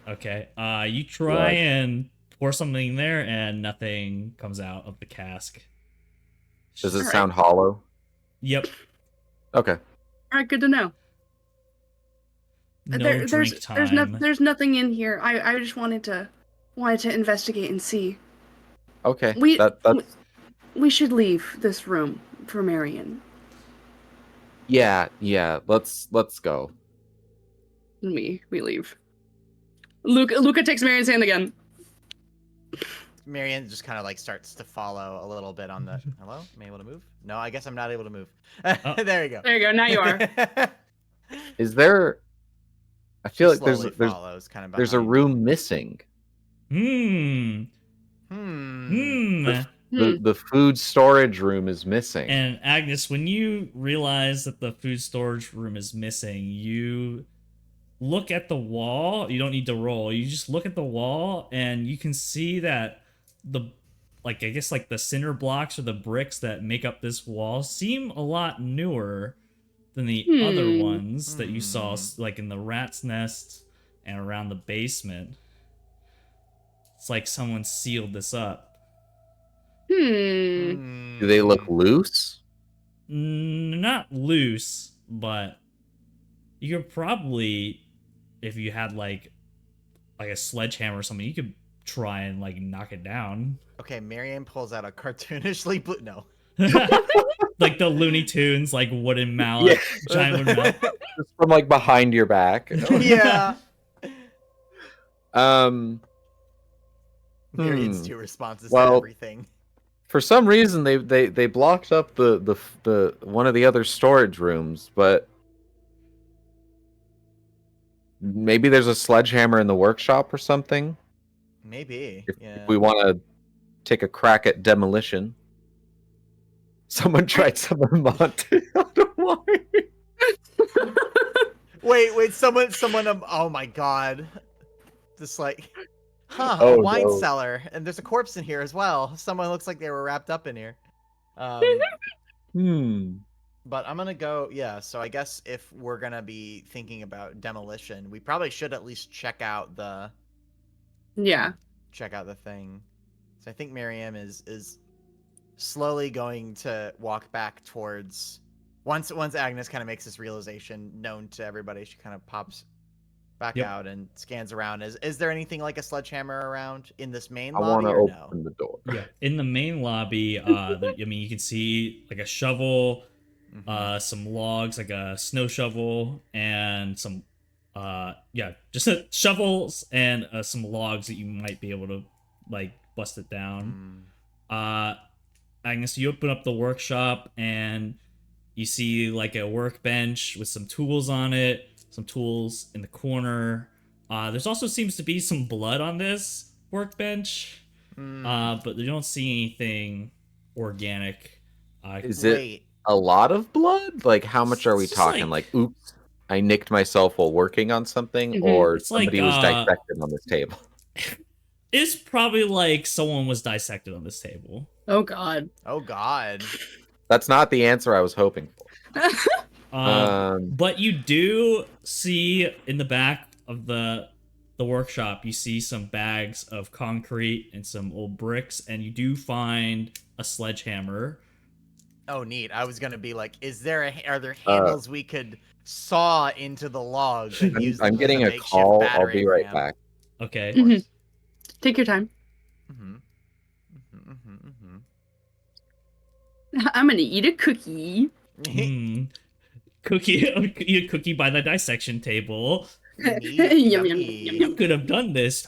Okay. You try Right. and pour something in there, and nothing comes out of the cask. Does it Alright. sound hollow? Yep. Okay. All right, good to know. No drink time. There's nothing in here. I just wanted to investigate and see. Okay, We that's we should leave this room for Marion. yeah. Let's go. And we leave. Luca takes Marion's hand again. Marianne just kind of like starts to follow a little bit on the. Hello? Am I able to move? No, I guess I'm not able to move. There you go. There you go. Now you are. Is there? I feel like slowly follows kind of there's a behind. room missing. Hmm. The food storage room is missing. And Agnes, when you realize that the food storage room is missing, you look at the wall. You don't need to roll. You just look at the wall, and you can see that I guess like the cinder blocks or the bricks that make up this wall seem a lot newer than the other ones that you saw, like in the rat's nest and around the basement. It's like someone sealed this up. Do they look loose? Not loose, but you could probably, if you had like a sledgehammer or something, you could try and like knock it down. Okay, Marianne pulls out a cartoonishly blue. No. Like the Looney Tunes, like wooden mallet, giant wooden mallet. Just from like behind your back. Yeah. Marianne's two responses to everything. For some reason, they blocked up the one of the other storage rooms, but maybe there's a sledgehammer in the workshop or something. Maybe. If we want to take a crack at demolition. Someone tried summon Monty. Wait, someone, oh my god. Just like, Oh, a wine no. cellar, and there's a corpse in here as well. Someone looks like they were wrapped up in here. But I'm gonna go, so I guess if we're gonna be thinking about demolition, we probably should at least check out the thing. So I think Miriam is slowly going to walk back towards once Agnes kind of makes this realization known to everybody, she kind of pops back out and scans around. Is there anything like a sledgehammer around in this main lobby? I want to open the door. Yeah, in the main lobby, you can see like a shovel, some logs, like a snow shovel, and some just shovels and some logs that you might be able to like bust it down. Agnes, you open up the workshop and you see like a workbench with some tools on it, some tools in the corner. There's also seems to be some blood on this workbench, but you don't see anything organic. Is it a lot of blood? Like, how much are we talking? Like, oops, I nicked myself while working on something, or it's somebody was dissected on this table? It's probably like someone was dissected on this table. Oh god. Oh god. That's not the answer I was hoping for. But you do see in the back of the workshop, you see some bags of concrete and some old bricks, and you do find a sledgehammer. Oh, neat. I was gonna be like, are there handles we could saw into the logs and use them? I'm getting a call. I'll be right back. Okay. Take your time. I'm gonna eat a cookie. Eat a cookie by the dissection table. You could have done this.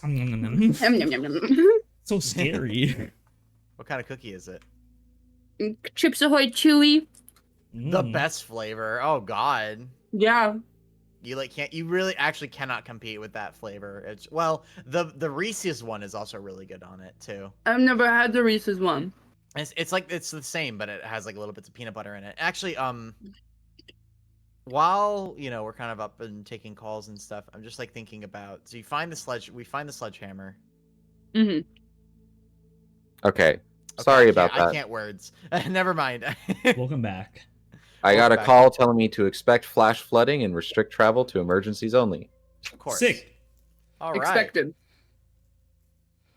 So scary. What kind of cookie is it? Chips Ahoy Chewy. The best flavor. Oh god. Yeah. You really actually cannot compete with that flavor. It's the Reese's one is also really good on it too. I've never had the Reese's one. It's like it's the same, but it has like little bits of peanut butter in it. Actually, while we're kind of up and taking calls and stuff, I'm just like thinking about. So we find the sledgehammer. Okay. Sorry about that. I can't words. Never mind. Welcome back. I got a call telling me to expect flash flooding and restrict travel to emergencies only. Of course. Sick. All right. Expected.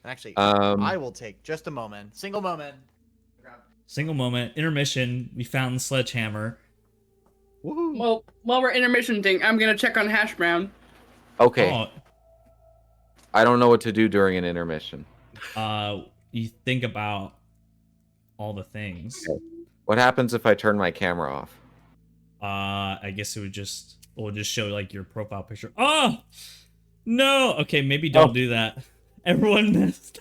Actually, I will take just a moment. Single moment. Intermission. We found the sledgehammer. Woohoo! Well, while we're intermissioning, I'm gonna check on Hash Brown. Okay, Oh, I don't know what to do during an intermission. you think about all the things. Okay. What happens if I turn my camera off? I guess we'll just show like your profile picture. Oh no. Okay, maybe don't Oh. do that. Everyone missed.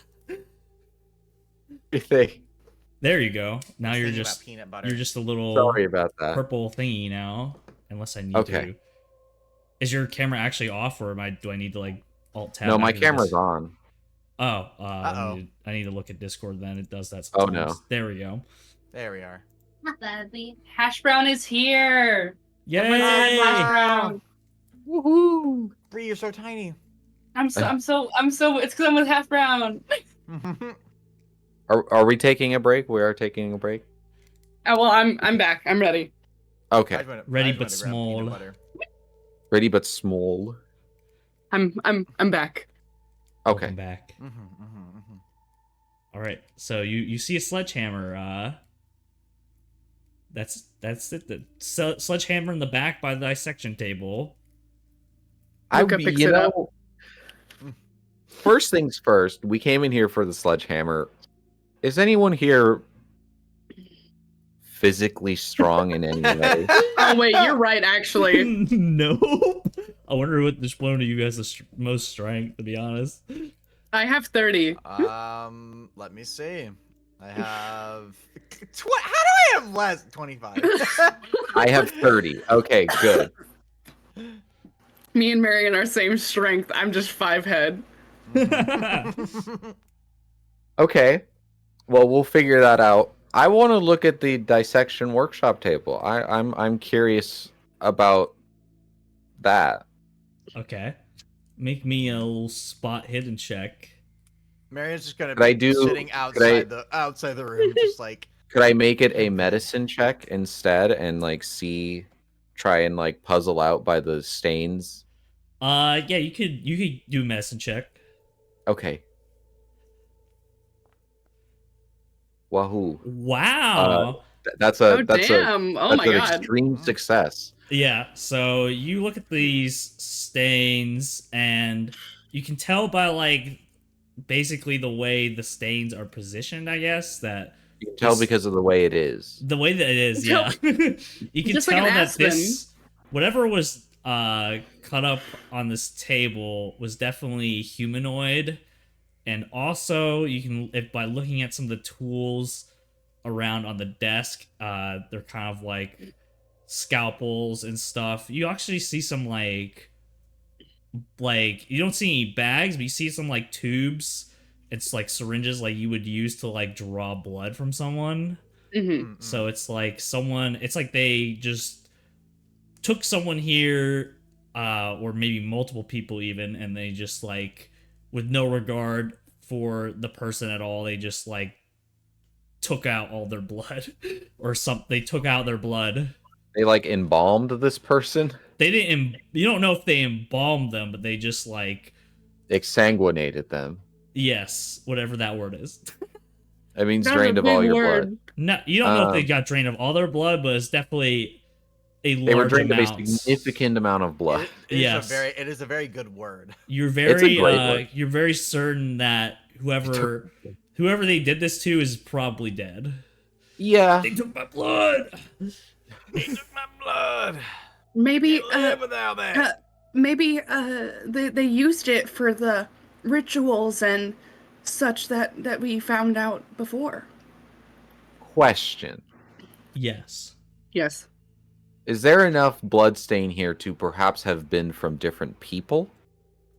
You think? There you go. Now was you're thinking just about peanut butter. you're just a little Sorry about that. purple thingy now. Unless I need Okay. to. Is your camera actually off, or do I need to like alt tab? No, back my into camera's this? on. Oh, Uh-oh. I need to look at Discord then. It does that Oh, sometimes. no. There we go. There we are. Hash Brown is here. Yay! Everyone say Hash Brown. Woohoo! Bree, you're so tiny. I'm so. It's because I'm with Hash Brown. Are we taking a break? We are taking a break. Oh well, I'm back. I'm ready. Okay. Ready I just but wanted to grab peanut small. butter. Ready but small. I'm back. Okay. Welcome back. Mm-hmm. All right. So you see a sledgehammer. That's it. The sledgehammer in the back by the dissection table. Luca picks it up. First things first, we came in here for the sledgehammer. Is anyone here physically strong in any way? Oh wait, you're right. Actually, No. I wonder what which one of you has the most strength. To be honest. I have 30. Let me see. I have. How do I have less? 25. I have 30. Okay, good. Me and Marion are same strength. I'm just 5 head. Okay. Well, we'll figure that out. I want to look at the dissection workshop table. I'm curious about that. Okay. Make me a little spot hidden check. Marion's just gonna Could I be do- sitting could I- outside the room, just like. Could I make it a medicine check instead and like try and like puzzle out by the stains? Yeah, you could do medicine check. Okay. Wahoo. Wow. That's Oh a damn! Oh my an god! extreme success. Yeah, so you look at these stains and you can tell by like basically the way the stains are positioned, I guess, that You can tell This- because of the way it is. the way that it is, yeah. You can Just like tell an that aspen. this whatever was cut up on this table was definitely humanoid. And also you can if by looking at some of the tools around on the desk, they're kind of like scalpels and stuff. You actually see some like you don't see any bags, but you see some like tubes. It's like syringes like you would use to like draw blood from someone. hmm So it's like it's like they just took someone here, or maybe multiple people even, and they just like, with no regard for the person at all, they just like took out all their blood, or something. They took out their blood. They like embalmed this person, They didn't. You don't know if they embalmed them, but they just like, exsanguinated them. yes, whatever that word is. That means That's a drained of all big your word. blood. No, you don't know if they Um, got drained of all their blood, but it's definitely a They were large drained amount. of a significant amount of blood. Yes. It is a very good word. You're a very great word. you're very certain that whoever they did this to is probably dead. Yeah. They took my blood. They took my blood. Maybe Can't live without that. maybe they used it for the rituals and such that we found out before. Question. Yes. Yes. Is there enough blood stain here to perhaps have been from different people?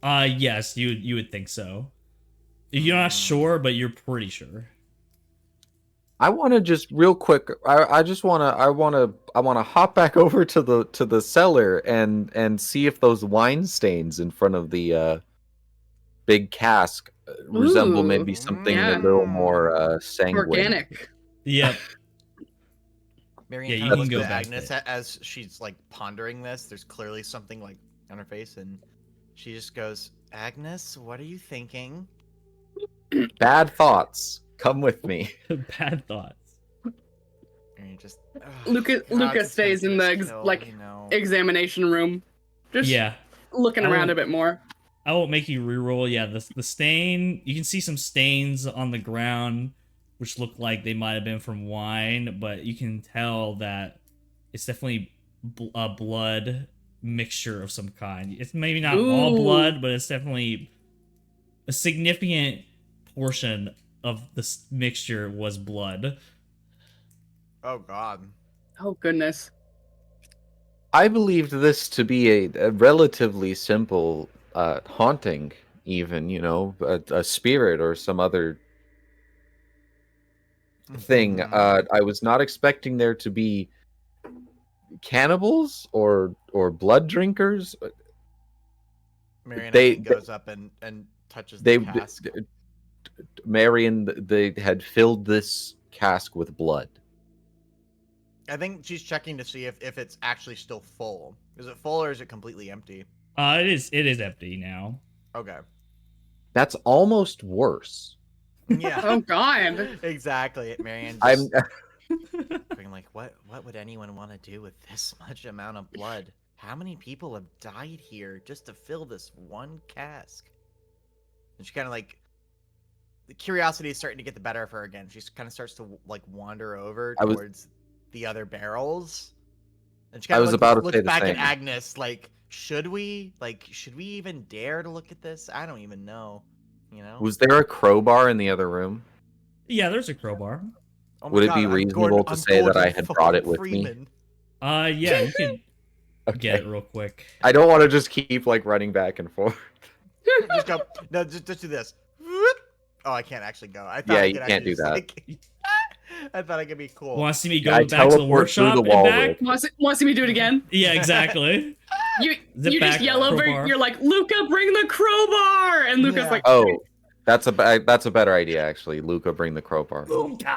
Yes, you would think so. You're not sure, but you're pretty sure. I want to just real quick. I want to hop back over to the cellar and see if those wine stains in front of the big cask resemble Ooh, maybe something yeah. a little more sanguine. Organic. Yep. Marion Yeah, kind you of can looks go at back Agnes there. as she's like pondering this. There's clearly something like on her face, and she just goes, "Agnes, what are you thinking?" Bad thoughts. Come with me. Bad thoughts. And you just Luca stays in the examination room, just Yeah. looking around a bit more. I won't make you reroll. Yeah, the stain. You can see some stains on the ground, which look like they might have been from wine, but you can tell that it's definitely a blood mixture of some kind. It's maybe not all blood, but it's definitely a significant portion of this mixture was blood. Oh God. Oh goodness. I believed this to be a relatively simple haunting, even, you know, a spirit or some other thing. I was not expecting there to be cannibals or blood drinkers. Marion They- I think goes up and touches They, the cask. Marion, they had filled this cask with blood. I think she's checking to see if it's actually still full. Is it full or is it completely empty? It is empty now. Okay. That's almost worse. Yeah. Oh God. Exactly. Marion I'm just being like, what would anyone want to do with this much amount of blood? How many people have died here just to fill this one cask? And she kind of like, the curiosity is starting to get the better of her again. She kind of starts to like wander over towards the other barrels. And she kind of looks back at Agnes like, should we even dare to look at this? I don't even know. You know? Was there a crowbar in the other room? Yeah, there's a crowbar. Oh my Would it God, be reasonable to say that I had brought it with me? Yeah, you can get it real quick. I don't want to just keep like running back and forth. Just go. No, just do this. Oh, I can't actually go. I thought I you could can't do just, that. like, I thought I could be cool. Want to see me go I back to the teleport through workshop the and wall back? real Want to see me do it again? Yeah, exactly. You Zip just back, yell over. crowbar. You're like, Luca, bring the crowbar, and Luca's Yeah. like, Oh, that's a better idea actually. Luca, bring the crowbar.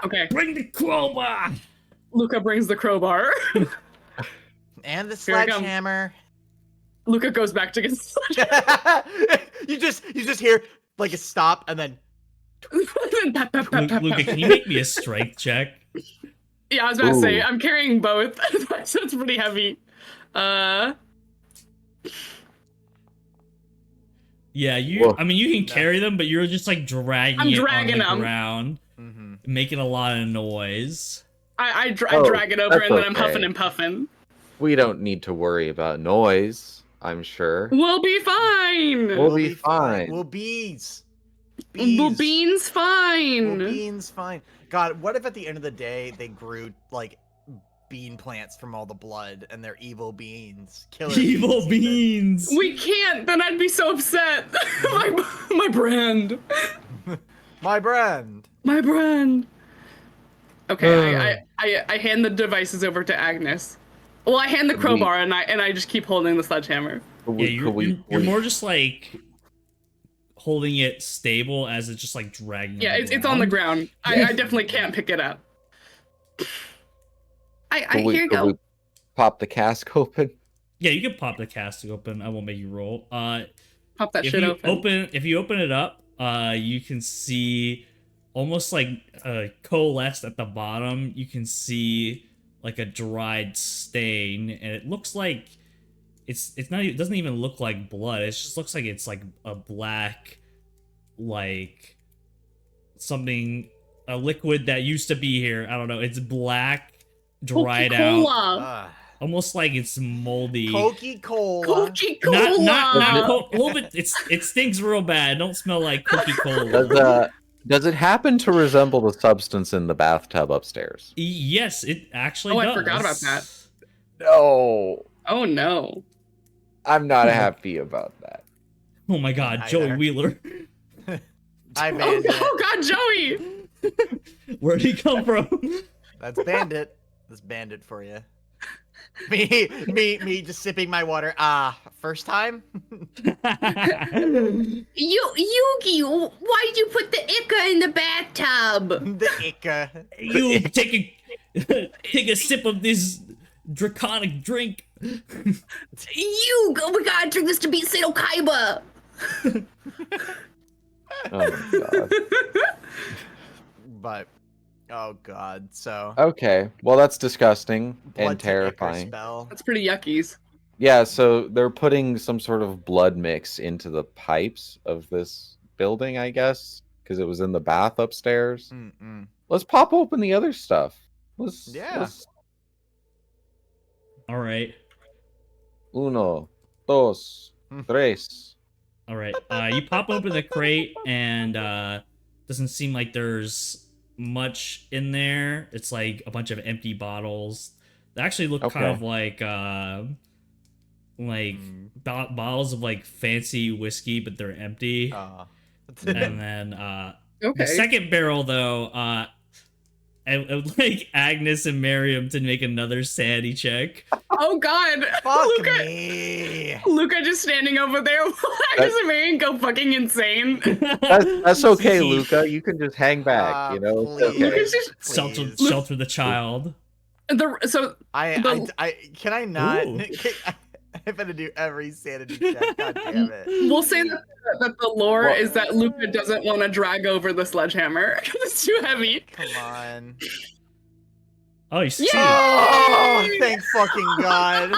okay. Bring the crowbar. Luca brings the crowbar. And the Here I come. sledgehammer. Luca goes back to get the sledgehammer. you just hear like a stop and then Luca, can you make me a strength check? Yeah, I was about to say, Ooh. I'm carrying both. So it's pretty heavy. Yeah, Whoa. I mean, you can carry them, but you're just like dragging I'm it dragging on the them. ground, making a lot of noise. I drag it over that's and then I'm okay. huffing and puffing. We don't need to worry about noise, I'm sure. We'll be fine. We'll be fine. We'll beans. Well, Bean's fine. Well, beans fine. God, what if at the end of the day they grew like bean plants from all the blood and they're evil beans? Killer Evil beans. We can't, then I'd be so upset. my brand. My brand. My brand. Okay, I hand the devices over to Agnes. Well, I hand the crowbar and I just keep holding the sledgehammer. Yeah, you're more just like holding it stable as it's just like dragging. Yeah, it's on the ground. I definitely can't pick it up. Here you go. We pop the cask open? Yeah, you can pop the cask open. I won't make you roll. Pop that shit open. If you open it up, you can see almost like coalesced at the bottom. You can see like a dried stain, and it looks like it's not. It doesn't even look like blood. It just looks like it's like a black, like something, a liquid that used to be here. I don't know. It's black, dried out, almost like it's moldy. Coca-Cola. Not a little bit. It stinks real bad. Don't smell like Coca-Cola. Does it happen to resemble the substance in the bathtub upstairs? Yes, it actually does. I forgot about that. No. Oh no. I'm not happy about that. Oh my God, Joey Wheeler. Oh God, Joey. Where'd he come from? That's Bandit. That's Bandit for you. Me just sipping my water. First time? Yugi, why'd you put the Ica in the bathtub? The Ica. You take a sip of this draconic drink. We gotta drink this to beat Sato Kaiba. Oh my God. But Oh god. So Okay, well that's disgusting blood and to ichor terrifying. spell. That's pretty yuckies. Yeah, so they're putting some sort of blood mix into the pipes of this building, I guess, because it was in the bath upstairs. Mm-mm. Let's pop open the other stuff. Yeah. Let's All right. uno, dos, tres. All right. You pop open the crate and doesn't seem like there's much in there. It's like a bunch of empty bottles. They actually look kind Okay. of like bottles of like fancy whiskey, but they're empty. And then the Okay. second barrel though, I would like Agnes and Miriam to make another sanity check. Oh god. Fuck Luca, me. Luca just standing over there. I just made him go fucking insane. That's okay, Luca. You can just hang back. You know, it's Please, okay. Luca's just Shelter the child. Can I not? Ooh. I'm gonna do every sanity check. God damn it. We'll say that the lore is that Luca doesn't want to drag over the sledgehammer because it's too heavy. Come on. Oh, you succeeded. Oh, thank fucking god.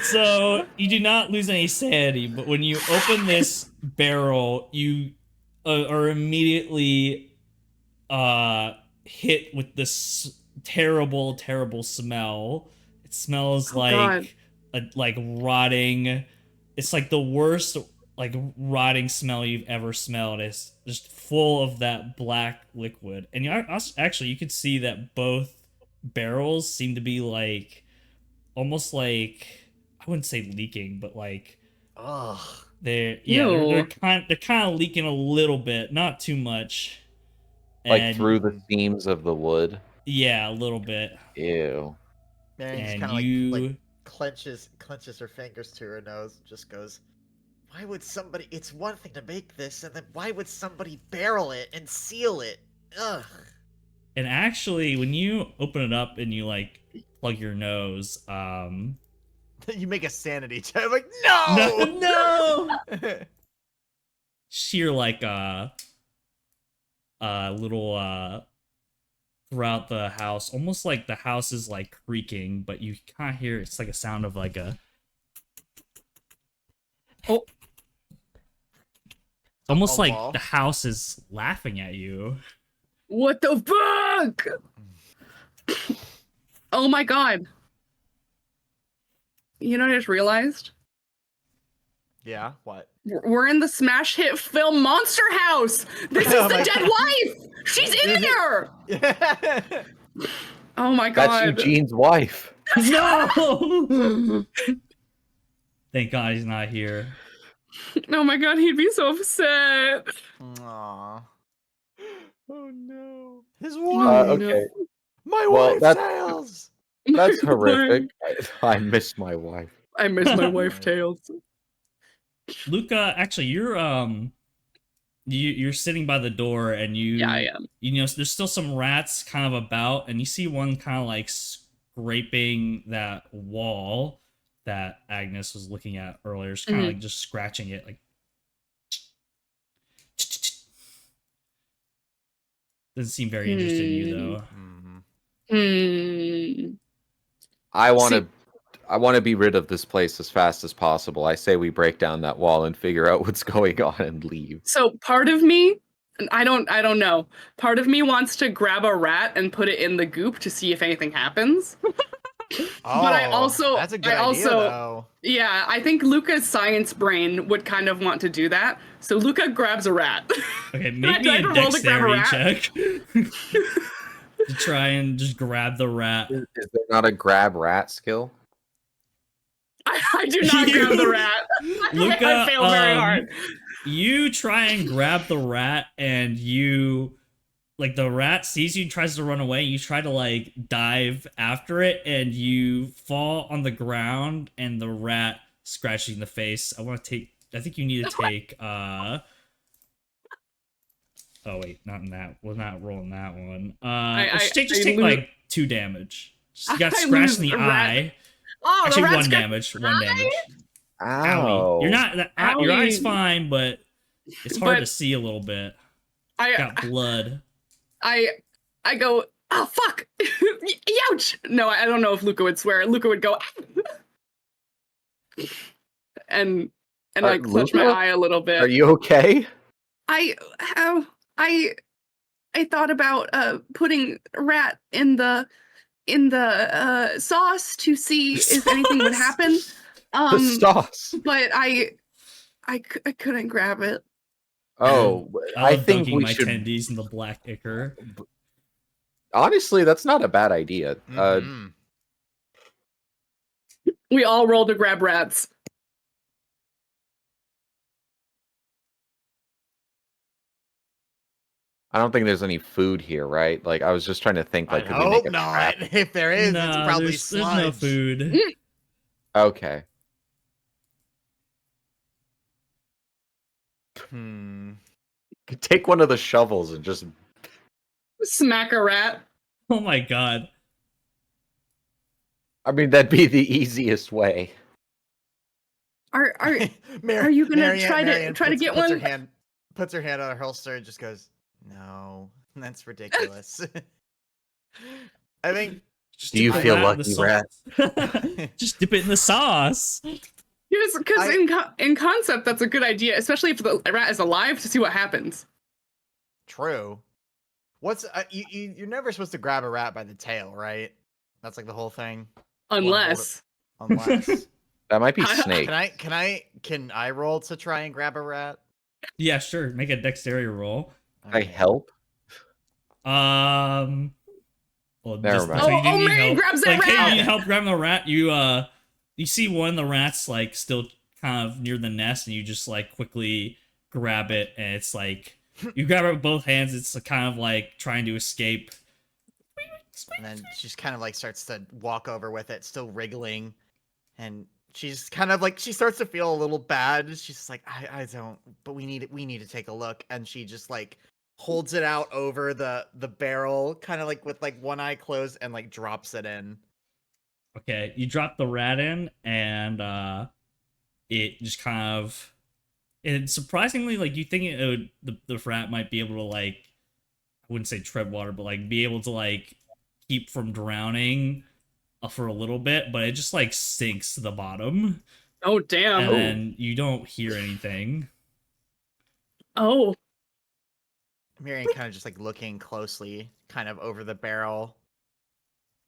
So you do not lose any sanity, but when you open this barrel, you are immediately hit with this terrible, terrible smell. It smells like rotting. It's like the worst like rotting smell you've ever smelled. It's just full of that black liquid, and you could see that both barrels seem to be like almost like I wouldn't say leaking, but like they're kind of leaking a little bit, not too much. Like through the seams of the wood. Yeah, a little bit. Ew. Marion just And kind of you like clenches her fingers to her nose and just goes, why would somebody, it's one thing to make this, and then why would somebody barrel it and seal it? Ugh. And actually, when you open it up and you like plug your nose, You make a sanity check. I'm like, no! no! Sheer like little throughout the house, almost like the house is like creaking, but you can't hear. It's like a sound of like a. Oh. It's almost like wall? the house is laughing at you. What the fuck? Oh my god. You know what I just realized? Yeah, what? We're in the smash hit film Monster House. This is Oh the my dead wife. She's in there. Oh my That's god. Eugene's wife. No! Thank God he's not here. Oh my god, he'd be so upset. Aww. Oh no. His Oh, wife. Okay. My Well, wife that's- tails. That's My horrific. wife. I miss my wife. I miss my wife tails. Luca, actually, you're sitting by the door, and Yeah, I am. You know, there's still some rats kind of about, and you see one kind of like scraping that wall that Agnes was looking at earlier. It's kind of like just scratching it, like. Doesn't seem very interested in you though. I want to be rid of this place as fast as possible. I say we break down that wall and figure out what's going on and leave. So part of me, I don't know. Part of me wants to grab a rat and put it in the goop to see if anything happens. But I also, that's a good idea, though. Yeah, I think Luca's science brain would kind of want to do that. So Luca grabs a rat. Okay, make me a dexterity check to try and just grab the rat. Is there not a grab rat skill? I do not grab the rat. Luca, I fail very hard. You try and grab the rat, and the rat sees you and tries to run away. You try to like dive after it, and you fall on the ground, and the rat scratches you in the face. I think you need to take oh wait, not in that. We're not rolling that one. Just take like 2 damage. You got scratched in the eye. Oh, actually, the 1 damage. 1 damage. Ow. Owie. You're not. Your eye's fine, but it's hard to see a little bit. Got blood. I go, oh fuck, ouch. No, I don't know if Luca would swear. Luca would go, and I clutch my Luca? eye a little bit. Are you okay? I how I thought about putting rat in the sauce to see if anything would Sauce? happen. The sauce. But I couldn't grab it. Oh, I I love think dunking we my should. tendies in the black ichor. Honestly, that's not a bad idea. Mhm. We all roll to grab rats. I don't think there's any food here, right? Like, I was just trying to think, I like, could we make hope a not. trap? If there is, it's Nah, probably there's no sludge. food. Okay. Could take one of the shovels and just. Smack a rat. Oh my god. I mean, that'd be the easiest way. Are Mar- are you gonna Marianne- try to Marianne try to puts- get puts one? puts her hand on her holster and just goes, "No, that's ridiculous." I think. Just Do you dip feel the rat in the lucky, sauce. Just dip it in the sauce. Because in concept that's a good idea, especially if the rat is alive, to see what happens. True. What's you're never supposed to grab a rat by the tail, right? That's like the whole thing. Unless Unless. That might be I- snake. Can I roll to try and grab a rat? Yeah, sure. Make a dexterity roll. Can I help? Well, Never mind. so you Oh, didn't need Marion help. grabs that Like, hey, rat! you need help grabbing the rat. You see one of the rats like still kind of near the nest, and you just like quickly grab it, and it's like you grab it with both hands. It's kind of like trying to escape. And then she just kind of like starts to walk over with it, still wriggling, and she's kind of like she starts to feel a little bad. She's just like, I don't, but we need to take a look, and she just like holds it out over the barrel, kind of like with like one eye closed, and like drops it in. Okay, you drop the rat in, and it just kind of. And surprisingly, like you think it would, the rat might be able to like, I wouldn't say tread water, but like be able to like keep from drowning for a little bit, but it just like sinks to the bottom, Oh damn. and then you don't hear anything. Oh. Marion kind of just like looking closely, kind of over the barrel.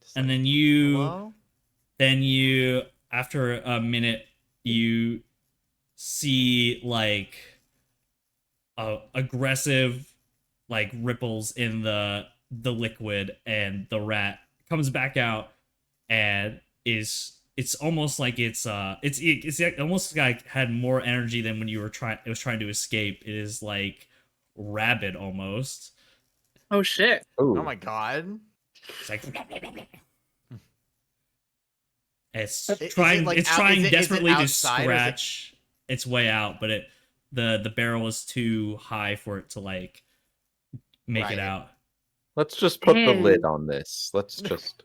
Just And like, then hello? you after a minute you see like aggressive like ripples in the liquid, and the rat comes back out and it's almost like it's almost like had more energy than when you were trying to escape. It is like rabid almost. Oh shit. Ooh. Oh my god. It's like it's Is it, trying like, it's out- trying is it desperately to outside, or is it- scratch its way out, but the barrel is too high for it to like make Right. it out. Let's just put the Dang. lid on this. Let's just.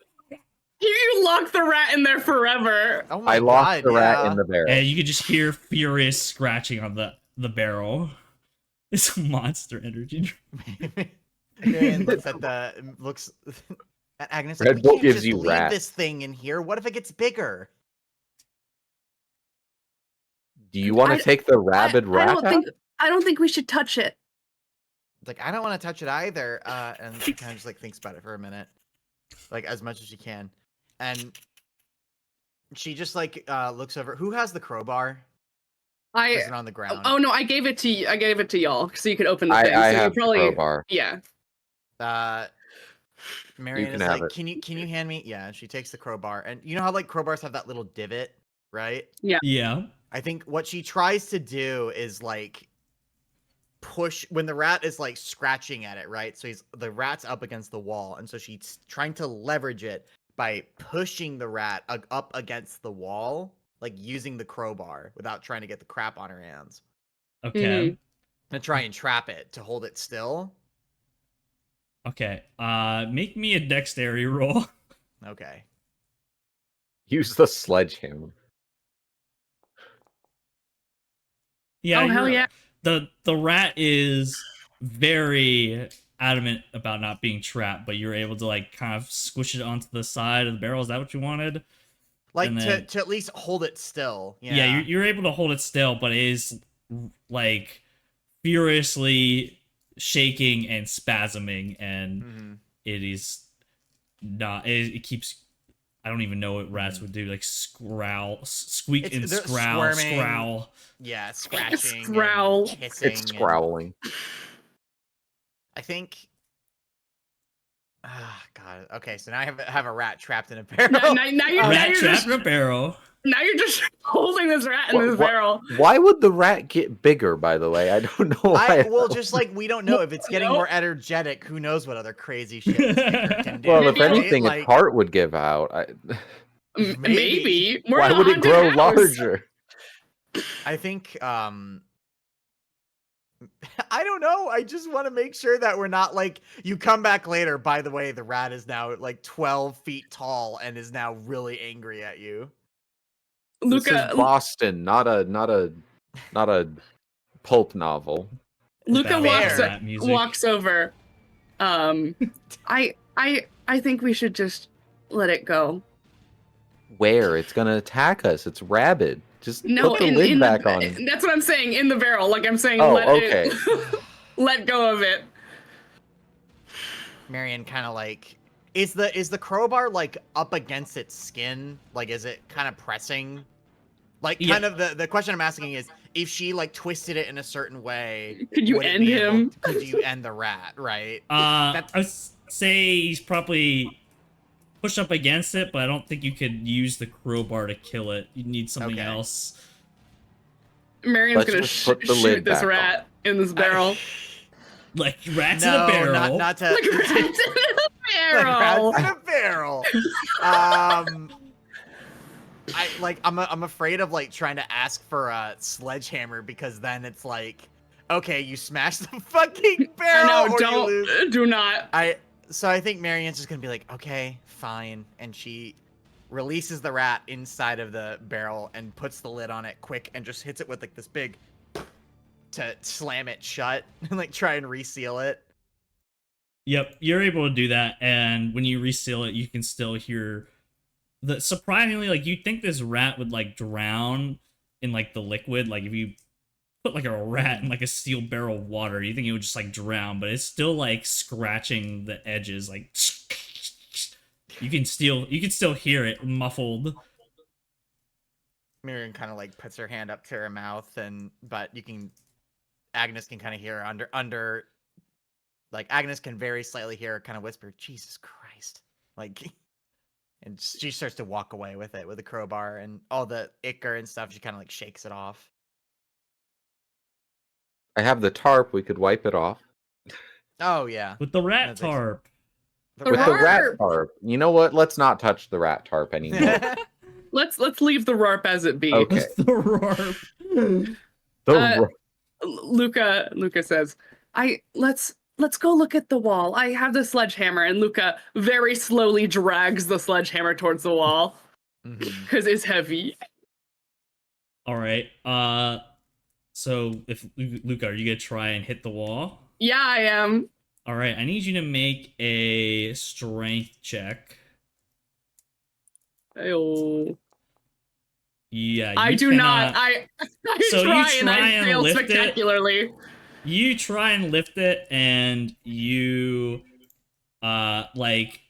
You lock the rat in there forever. Oh my I god. locked the rat yeah. in the barrel. And you can just hear furious scratching on the barrel. It's a monster energy drink. Marion looks at Agnes. Red Like, Bull we can't gives just you leave rat. this thing in here. What if it gets bigger? Do you want I- to take the rabid I rat don't out? think I don't think we should touch it. It's like, I don't want to touch it either. And she kind of just like thinks about it for a minute, like as much as she can, and she just like looks over. Who has the crowbar? Is it on the ground? Oh no, I gave it to you. I gave it to y'all so you could open the I thing. So have you the probably crowbar. yeah. Marion can is have like, it. can you hand me? Yeah, and she takes the crowbar, and you know how like crowbars have that little divot, right? Yeah. I think what she tries to do is like push when the rat is like scratching at it, right? So the rat's up against the wall, and so she's trying to leverage it by pushing the rat up against the wall, like using the crowbar without trying to get the crap on her hands, Okay. and try and trap it to hold it still. Okay. Make me a dexterity roll. Okay. Use the sledgehammer. Yeah. Oh hell yeah. The rat is very adamant about not being trapped, but you're able to like kind of squish it onto the side of the barrel. Is that what you wanted? Like And then, to at least hold it still. yeah, Yeah. you're able to hold it still, but it is like furiously shaking and spasming, and Mm-hmm. it is not. It keeps. I don't even know what rats would do. Like squeak and They're scowl, squirming. scrowl. Yeah, scratching Growl. and hissing. It's scrowling. I think. Ah, God. Okay, so now I have a rat trapped in a barrel. Now you're Rat trapped just in a barrel. now you're just holding this rat in Wha- this wha- barrel. Why would the rat get bigger? By the way, I don't know why. Just like we don't know if it's getting more energetic. Who knows what other crazy shit this thing can do? Well, if right? anything, Like, its heart would give out. Maybe. We're Why in a would it haunted grow house. larger? I think I don't know. I just want to make sure that we're not like you come back later. By the way, the rat is now like 12 feet tall and is now really angry at you. This Luca, is Boston, not a pulp novel. Luca Battle walks Fair. rat music. walks over. I think we should just let it go. Where it's gonna attack us? It's rabid. Just No, put the in lid back the, on. That's what I'm saying. In the barrel, like I'm saying, Oh, let okay. it let go of it. Marion kind of like is the crowbar like up against its skin? Like is it kind of pressing? Like Yeah. kind of the question I'm asking is if she like twisted it in a certain way, Could you would it end be able- him? could you end the rat, right? I would say he's probably pushed up against it, but I don't think you could use the crowbar to kill it. You need something Okay. else. Marion's Let's gonna just put the shoot lid this back rat in this barrel. Like rats no, in a barrel. not to Like rats in a like barrel. rats in a barrel. I'm afraid of like trying to ask for a sledgehammer because then it's like, okay, you smash the fucking I barrel. know. Or you lose. Do not. So I think Marion's just gonna be like, okay, fine, and she releases the rat inside of the barrel and puts the lid on it quick and just hits it with like this big to slam it shut and like try and reseal it. Yep, you're able to do that, and when you reseal it, you can still hear the surprisingly, like you'd think this rat would like drown in like the liquid. Like if you put like a rat in like a steel barrel of water, you think it would just like drown, but it's still like scratching the edges, like you can still hear it muffled. Marion kind of like puts her hand up to her mouth, but Agnes can kind of hear under like Agnes can very slightly hear her kind of whisper, Jesus Christ, like, and she starts to walk away with it with a crowbar and all the ichor and stuff. She kind of like shakes it off. I have the tarp. We could wipe it off. Oh yeah, With the rat That's excellent. tarp. The With the rat tarp. tarp. You know what? Let's not touch the rat tarp anymore. Let's leave the RARP as it be. Okay. the rarp. The Luca says, let's go look at the wall. I have the sledgehammer, and Luca very slowly drags the sledgehammer towards the wall because it's heavy. All right. So if Luca, are you gonna try and hit the wall? Yeah, I am. All right. I need you to make a strength check. Oh. Yeah. I you do cannot- not. I So you try and try I and fail lift it? spectacularly. You try and lift it, and you, like,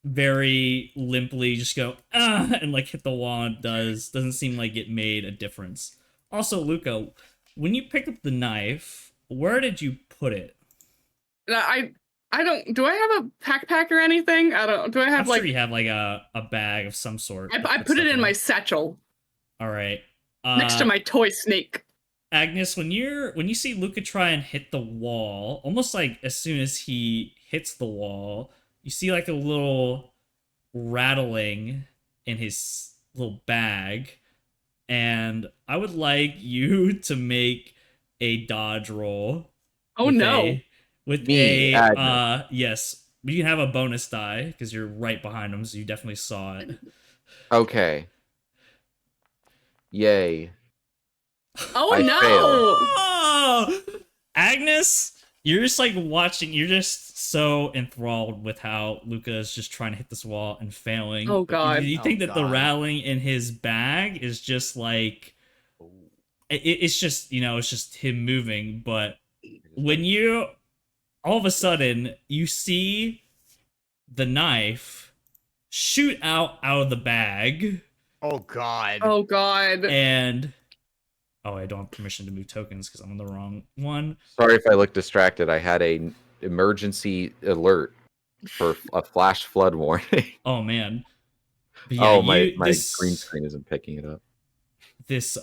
very limply just go and like hit the wall. And doesn't seem like it made a difference. Also, Luca, when you picked up the knife, where did you put it? I don't. Do I have a backpack or anything? I don't. Do I have I'm like? sure you have like a bag of some sort. I put it in my satchel All right. next to my toy snake. Agnes, when you see Luca try and hit the wall, almost like as soon as he hits the wall, you see like a little rattling in his little bag, and I would like you to make a dodge roll. Oh no! With Me, a yes, you can have a bonus die because you're right behind him, so you definitely saw it. Okay. Yay. Oh I no! failed. Oh, Agnes, You're just like watching. You're just so enthralled with how Luca is just trying to hit this wall and failing. Oh, But God. you think that the God. rattling in his bag is just like it's just it's just him moving. But when you all of a sudden you see the knife shoot out of the bag, Oh God. Oh God. and I don't have permission to move tokens because I'm on the wrong one. Sorry if I look distracted. I had a emergency alert for a flash flood warning. Oh man. But yeah, my this green screen isn't picking it up. this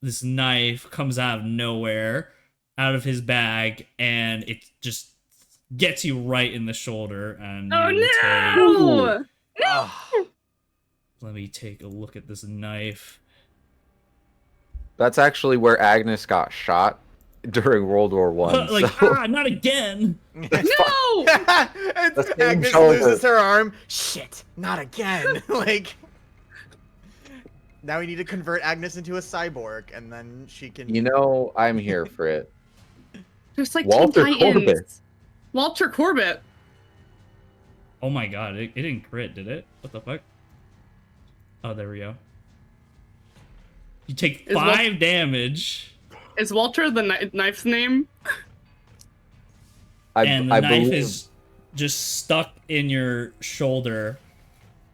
this knife comes out of nowhere, out of his bag, and it just gets you right in the shoulder. And Oh you take, no! Ugh. let me take a look at this knife. That's actually where Agnes got shot during World War One. Like, so not again. No! The same Agnes shoulder. loses her arm. Shit, not again. Like, now we need to convert Agnes into a cyborg, and then she can. you know, I'm here for it. Just like Walter Teen Titans. Corbett. Walter Corbett. Oh my god, it didn't crit, did it? What the fuck? Oh, there we go. You take Is 5 damage, Is Walter the knife's name? and the I knife believe- is just stuck in your shoulder,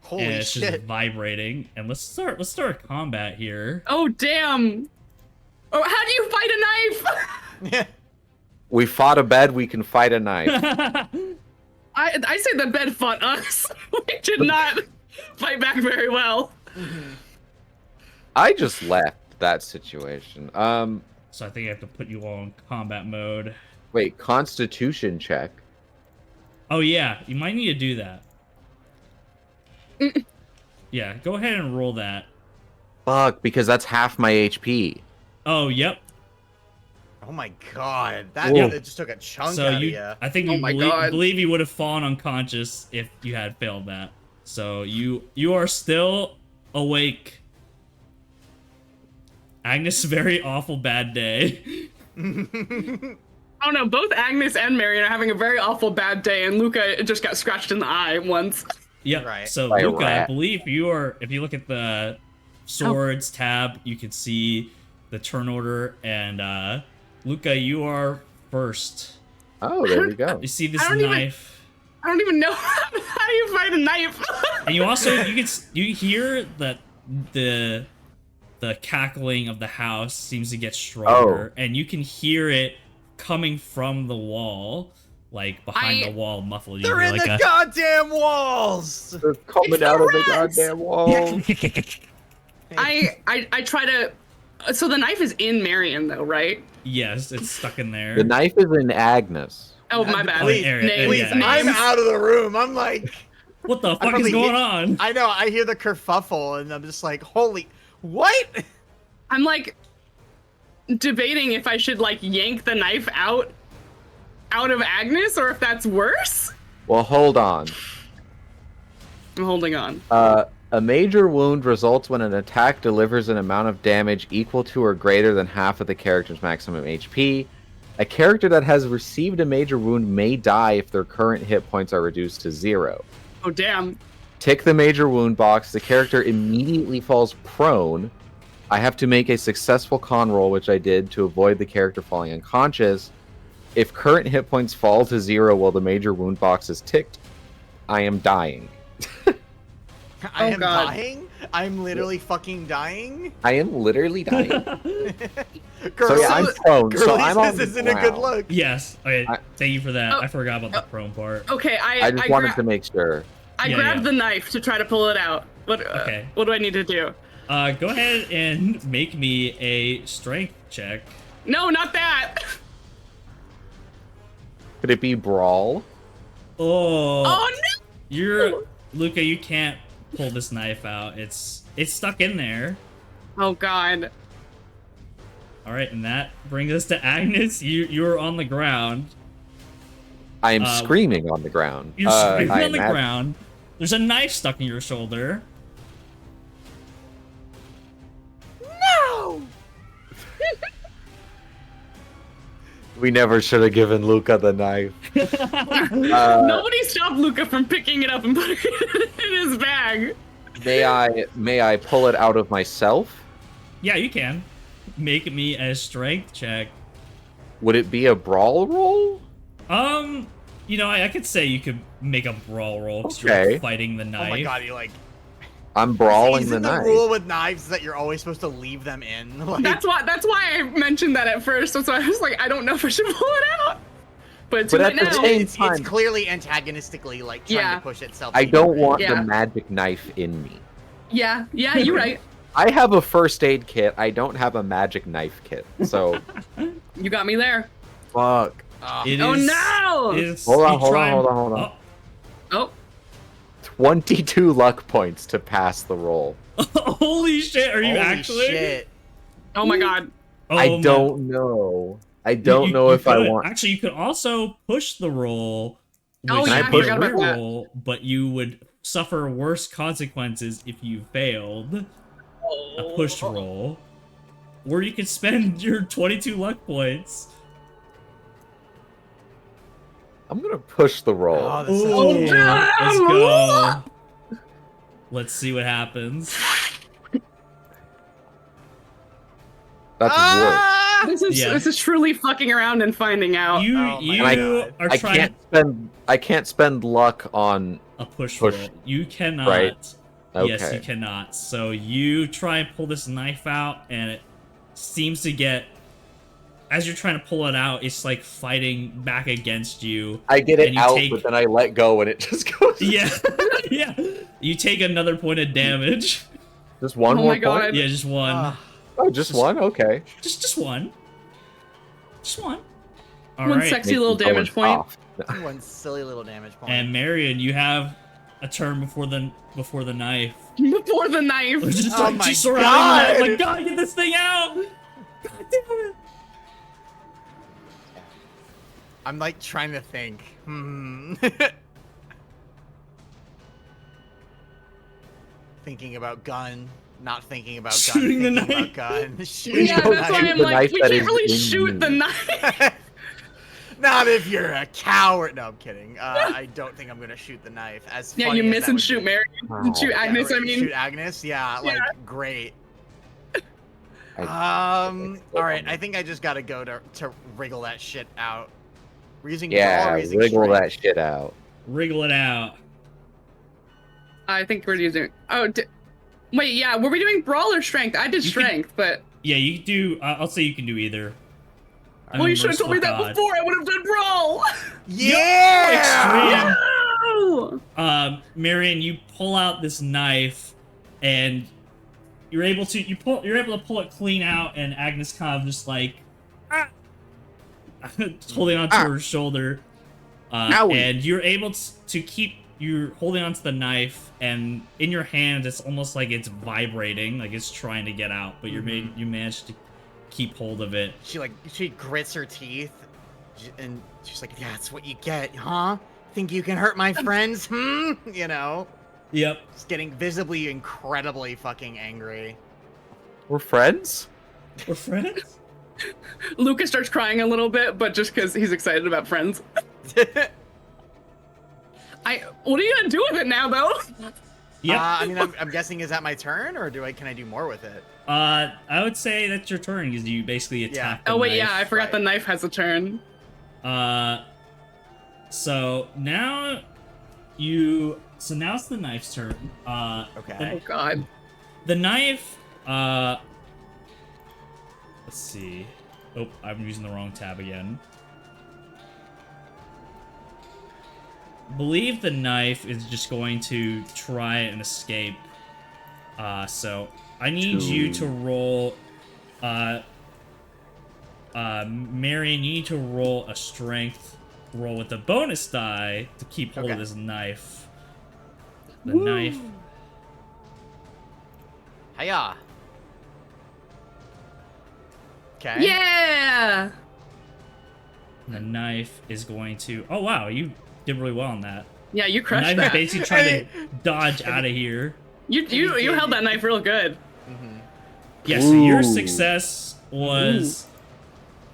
Holy and it's shit. just vibrating. And let's start combat here. Oh damn! Oh, how do you fight a knife? we fought a bed. We can fight a knife. I say the bed fought us. We did not fight back very well. I just left that situation. So I think I have to put you all in combat mode. Wait, Constitution check. Oh yeah, you might need to do that. Yeah, go ahead and roll that. Fuck, because that's half my HP. Oh, yep. Oh my God, that Whoa. that just took a chunk So out of you, you. I think Oh you my God. believe you would have fallen unconscious if you had failed that. So you are still awake. Agnes, very awful bad day. Oh no, both Agnes and Marion are having a very awful bad day, and Luca just got scratched in the eye once. Yep. Right. So By a Luca, I rat. believe you are. If you look at the swords tab, you can see the turn order, and Luca, you are first. Oh, there we go. You see this I don't even- knife, I don't even know how do you fight a knife. and you also you hear that the cackling of the house seems to get stronger, and you can hear it coming from the wall, like behind I- the wall, muffled. You They're hear in like the a goddamn walls. They're coming It's out the of the rats! goddamn wall. I try to. So the knife is in Marion though, right? yes, it's stuck in there. The knife is in Agnes. Oh my bad. Please, Names, please, yeah. I'm names. out of the room. I'm like, What the fuck probably is going hit- on? I know. I hear the kerfuffle, and I'm just like, holy, what? I'm like debating if I should like yank the knife out of Agnes or if that's worse. Well, hold on. I'm holding on. A major wound results when an attack delivers an amount of damage equal to or greater than half of the character's maximum HP. A character that has received a major wound may die if their current hit points are reduced to 0. Oh damn. Tick the major wound box. The character immediately falls prone. I have to make a successful con roll, which I did, to avoid the character falling unconscious. If current hit points fall to 0 while the major wound box is ticked, I am dying. I Oh, am God. dying. I'm literally fucking dying. I am literally dying. Girl, So yeah, I'm prone. So girlies, I'm on this the isn't a good ground. look. Yes. Okay. I- Thank you for that. Oh, I forgot about the prone part. Okay, I just wanted to make sure. I Yeah, grabbed yeah. the knife to try to pull it out. Okay. What do I need to do? Go ahead and make me a strength check. No, not that. Could it be brawl? Oh. Oh no. You're Luca. You can't pull this knife out. It's stuck in there. Oh god. All right, and that brings us to Agnes. You're on the ground. I am Uh, screaming on the ground. You're screaming I on the imagine- ground. There's a knife stuck in your shoulder. No. We never should have given Luca the knife. Nobody stopped Luca from picking it up and putting it in his bag. May I pull it out of myself? Yeah, you can. Make me a strength check. Would it be a brawl roll? You know, I could say you could make a brawl roll because Okay. you're fighting the knife. Oh my god, you like. I'm brawling the Isn't the knife. rule with knives that you're always supposed to leave them in? Like, That's why I mentioned that at first. So I was like, I don't know if I should pull it out. But it's too But late at the now. same it's time, clearly antagonistically like trying Yeah. to push itself. I to don't you. want Yeah. the magic knife in me. Yeah, you're right. I have a first aid kit. I don't have a magic knife kit. So You got me there. fuck. It Oh, is- no! it is- Hold on, you hold try on, and- hold on. Oh, 22 luck points to pass the roll. Oh, holy shit! Are you Holy actually? shit. oh my god. Oh I my- don't know. I don't You- know you if I could. want. Actually, you could also push the roll. Oh, which yeah, I would be a forgot about that. reroll, but you would suffer worse consequences if you failed a push roll. Or you could spend your 22 luck points. I'm gonna push the roll. Oh, this is Ooh, damn! let's go. Let's see what happens. That's worse. Ah! This is truly fucking around and finding out. You Oh my you God. are I trying can't spend luck on. a push push. roll. You cannot. Right. Yes, Okay. you cannot. So you try and pull this knife out, and it seems to get. As you're trying to pull it out, it's like fighting back against you. I get And it you out, take- but then I let go and it just goes. Yeah, yeah. You take another point of damage. Just one Oh more my God. point. Yeah, just one. Ah. Oh, just one. Okay. Just one. Just one. All One right. sexy Makes little me go damage in point. soft. One silly little damage point. And Marion, you have a turn before the knife. Before the knife. Just Oh like my just surrounding God. it. Like, God, get this thing out! God damn it! I'm like trying to think. Thinking about gun, not thinking about gun, Shooting the thinking knife. about gun. Shooting Yeah, the that's why knife. I'm The like, knife we that can't is really in shoot the you. knife. Not if you're a coward. No, I'm kidding. I don't think I'm gonna shoot the knife. As Yeah, funny you as miss that and would shoot be. Mary. And shoot Oh. Agnes, Yeah, I mean. shoot Agnes. Yeah, like Yeah. great. I- All right. I think I just gotta go to wriggle that shit out. We're using Yeah, brawl or using wiggle strength? that shit out. Wriggle it out. I think we're using. Oh, wait, yeah. Were we doing brawl or strength? I did You strength, but. Yeah, you do. I'll say you can do either. I Well, mean, you should have told me that merciful God. before. I would have done brawl. Yeah. Extreme. No! Marion, you pull out this knife, and you're able to pull it clean out, and Agnes kind of just like holding onto her shoulder, Owie. and you're able to keep you're holding onto the knife, and in your hand it's almost like it's vibrating, like it's trying to get out, but you managed to keep hold of it. She grits her teeth, and she's like, "Yeah, that's what you get, huh? Think you can hurt my friends? You know." Yep. Just getting visibly incredibly fucking angry. We're friends? We're friends. Lucas starts crying a little bit, but just because he's excited about friends. What are you gonna do with it now, though? Yep. I mean, I'm guessing is that my turn, or can I do more with it? I would say that's your turn because you basically attack. Oh the wait, yeah, I knife. forgot right. the knife has a turn. So now now it's the knife's turn. Okay. Oh god. The knife. Let's see. Oh, I'm using the wrong tab again. Believe the knife is just going to try and escape. So I need you to roll. Marion, you need to roll a strength roll with a bonus die to keep hold of Okay. this knife. The knife. Hiya. Okay. Yeah. The knife is going to. Oh wow, you did really well on that. Yeah, you The crushed knife is that. basically trying to dodge out of here. You held that knife real good. Mm-hmm. Yeah, so your Ooh. success was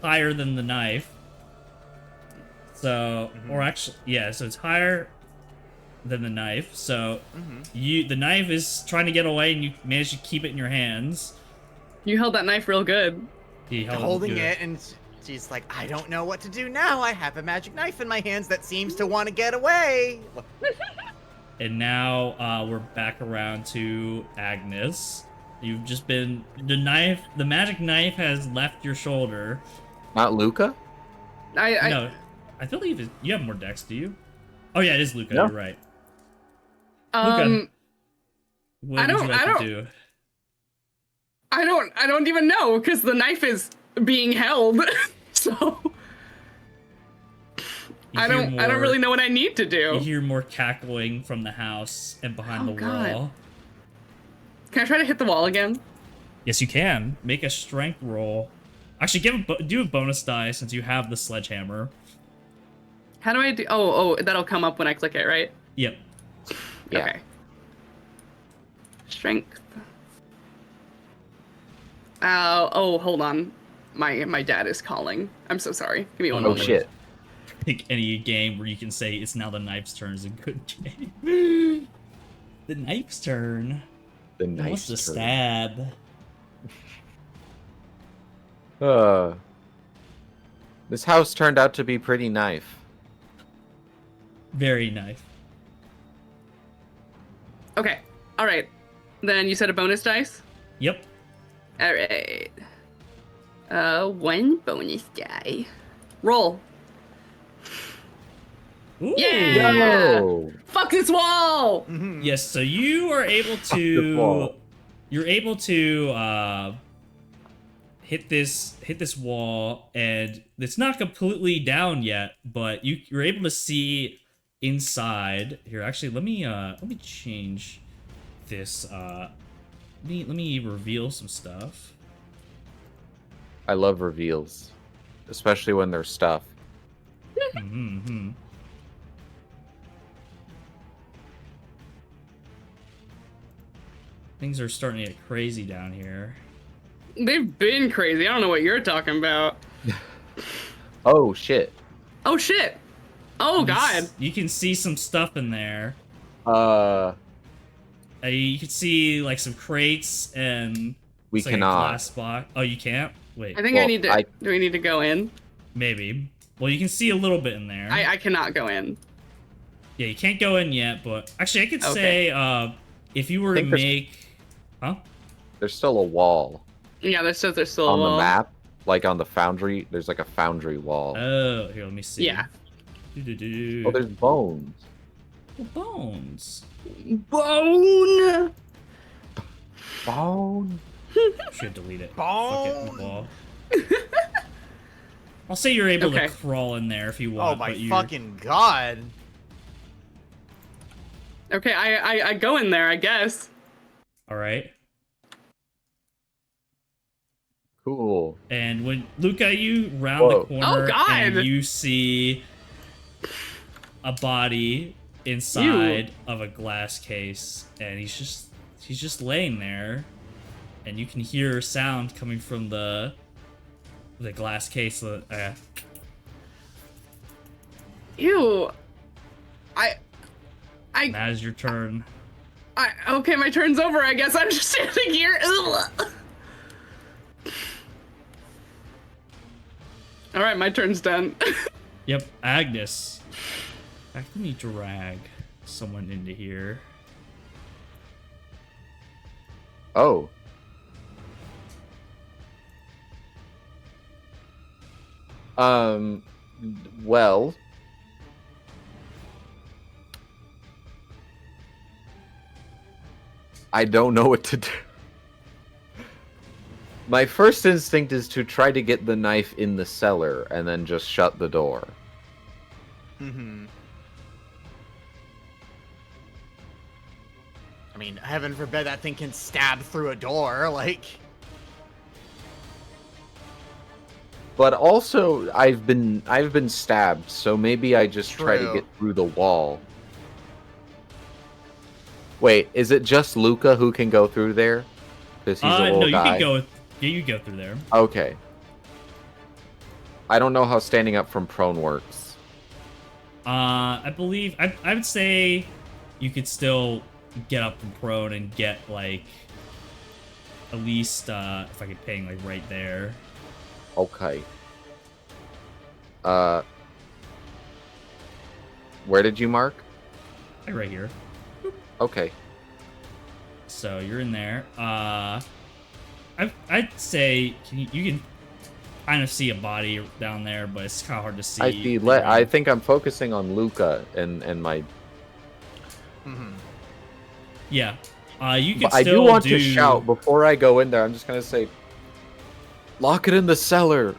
higher than the knife. So, or actually, yeah, so it's higher than the knife. So, the knife is trying to get away, and you manage to keep it in your hands. You held that knife real good. He held Holding good. it, and she's like, I don't know what to do now. I have a magic knife in my hands that seems to want to get away. And now we're back around to Agnes. You've just been the magic knife has left your shoulder. Not Luca? No, I believe you have more dex, do you? Oh yeah, it is Luca. No. You're right. Luca, what would you like to do? I don't even know because the knife is being held. So I don't really know what I need to do. You hear more cackling from the house and behind the wall. Can I try to hit the wall again? Yes, you can. Make a strength roll. Actually, do a bonus die since you have the sledgehammer. How do I do? Oh, that'll come up when I click it, right? Yep. Yeah. Okay. Strength. Hold on. My dad is calling. I'm so sorry. Give me one Oh moment. shit. I think any game where you can say it's now the knife's turn is a good game. The knife's turn. The He wants nice to turn. stab. This house turned out to be pretty knife. Very knife. Okay. All right. Then you said a bonus dice? Yep. All right. One bonus die. Roll. Ooh. Yeah! Yo! Fuck this wall! Yes, so you are able the wall. to you're able to hit this wall, and it's not completely down yet, but you're able to see inside. Here, actually, let me change this. Let me reveal some stuff. I love reveals, especially when there's stuff. Mm-hmm. Things are starting to get crazy down here. They've been crazy. I don't know what you're talking about. Oh shit. Oh shit. Oh god. You can see some stuff in there. You can see like some crates and We it's like a cannot. glass box. Oh, you can't? Wait, I think Well, I need to. Do we need to go in? maybe. Well, you can see a little bit in there. I cannot go in. Yeah, you can't go in yet, but actually, I could Okay. say if you were to think there's- make, huh? There's still a wall Yeah, there's still a on wall. the map, like on the foundry. There's like a foundry wall. Oh, here, let me see. Yeah. Oh, there's bones. Bones. Bone. Bone. Should delete it. Bone. Fuck it, wall. I'll say you're able Okay. to crawl in there if you Oh want. my but you fucking god. Okay, I go in there, I guess. All right. Cool. And when Luca, you round Whoa. the corner Oh, God! and you see a body inside of a glass case, and he's just laying there, and you can hear sound coming from the glass case. Ew. Now's your turn. Okay, my turn's over. I guess I'm just standing here. Ugh. All right, my turn's done. Yep, Agnes. Let me drag someone into here. Oh. Well. I don't know what to do. My first instinct is to try to get the knife in the cellar and then just shut the door. Mm-hmm. I mean, heaven forbid that thing can stab through a door, like... But also, I've been stabbed, so maybe I just try to True. get through the wall. Wait, is it just Luca who can go through there? Because he's a little No, you guy. can go. Yeah, you go through there. Okay. I don't know how standing up from prone works. I believe I would say you could still get up from prone and get like at least if I could ping like right there. Okay. Where did you mark? Like right here. Okay. So you're in there. I'd say you can kind of see a body down there, but it's kind of hard to see. I see. I think I'm focusing on Luca and my. Yeah. You can But still I do want to shout before I go in there. I'm just gonna say, lock it in the cellar.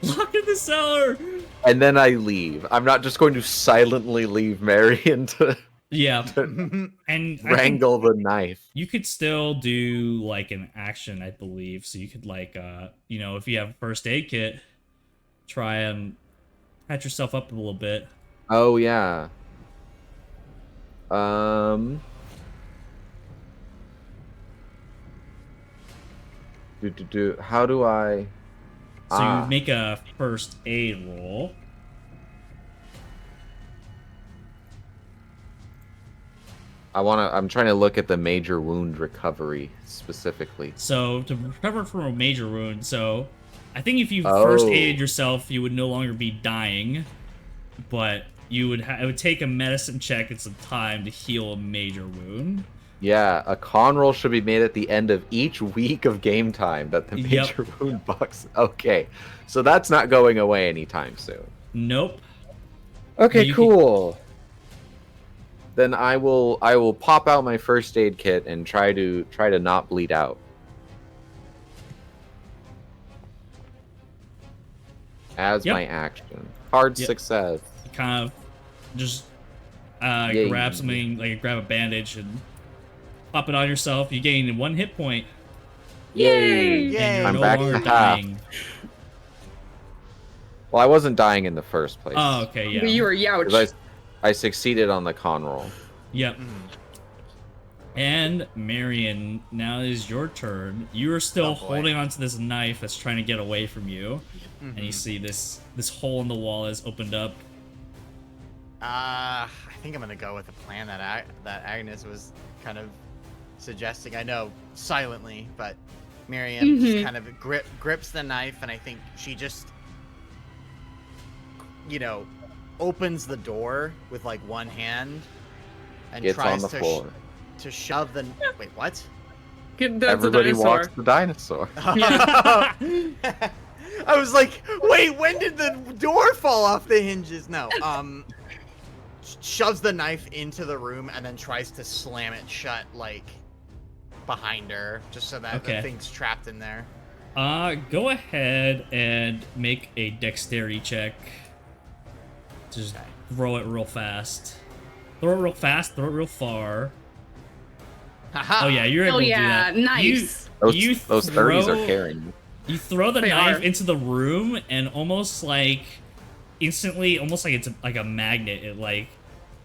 Lock in the cellar. And then I leave. I'm not just going to silently leave Marion to Yeah. And wrangle the knife. you could still do like an action, I believe. So you could like if you have a first aid kit, try and patch yourself up a little bit. Oh yeah. How do I? So you make a first aid roll. I'm trying to look at the major wound recovery specifically. So to recover from a major wound, so I think if you first aided yourself, you would no longer be dying, but you would it would take a medicine check and some time to heal a major wound. Yeah, a con roll should be made at the end of each week of game time that the major wound box. Okay, so that's not going away anytime soon. Nope. Okay, cool. Then I will pop out my first aid kit and try to not bleed out. As my action. Hard success. Kind of just grab something, like grab a bandage and pop it on yourself. You gain 1 hit point. Yay! And you're I'm no back longer to half. dying. Well, I wasn't dying in the first place. Oh, okay, yeah. But you were youch. I succeeded on the con roll. Yep. And Marion, now is your turn. You are still holding onto this knife that's trying to get away from you, and you see this hole in the wall has opened up. I think I'm gonna go with the plan that Agnes was kind of suggesting. I know silently, but Marion just kind of grips the knife, and I think she just, opens the door with like one hand and Gets tries on the floor. To shove the. Wait, what? That's Everybody a dinosaur. walks the dinosaur. I was like, wait, when did the door fall off the hinges? No. Shoves the knife into the room and then tries to slam it shut, like, behind her, just so that the thing's trapped in there. Go ahead and make a dexterity check. Just throw it real fast. Throw it real fast, throw it real far. Oh yeah, you're able to do that. Nice. Those 30s are carrying. You throw the knife into the room, and almost like instantly, almost like it's like a magnet. It like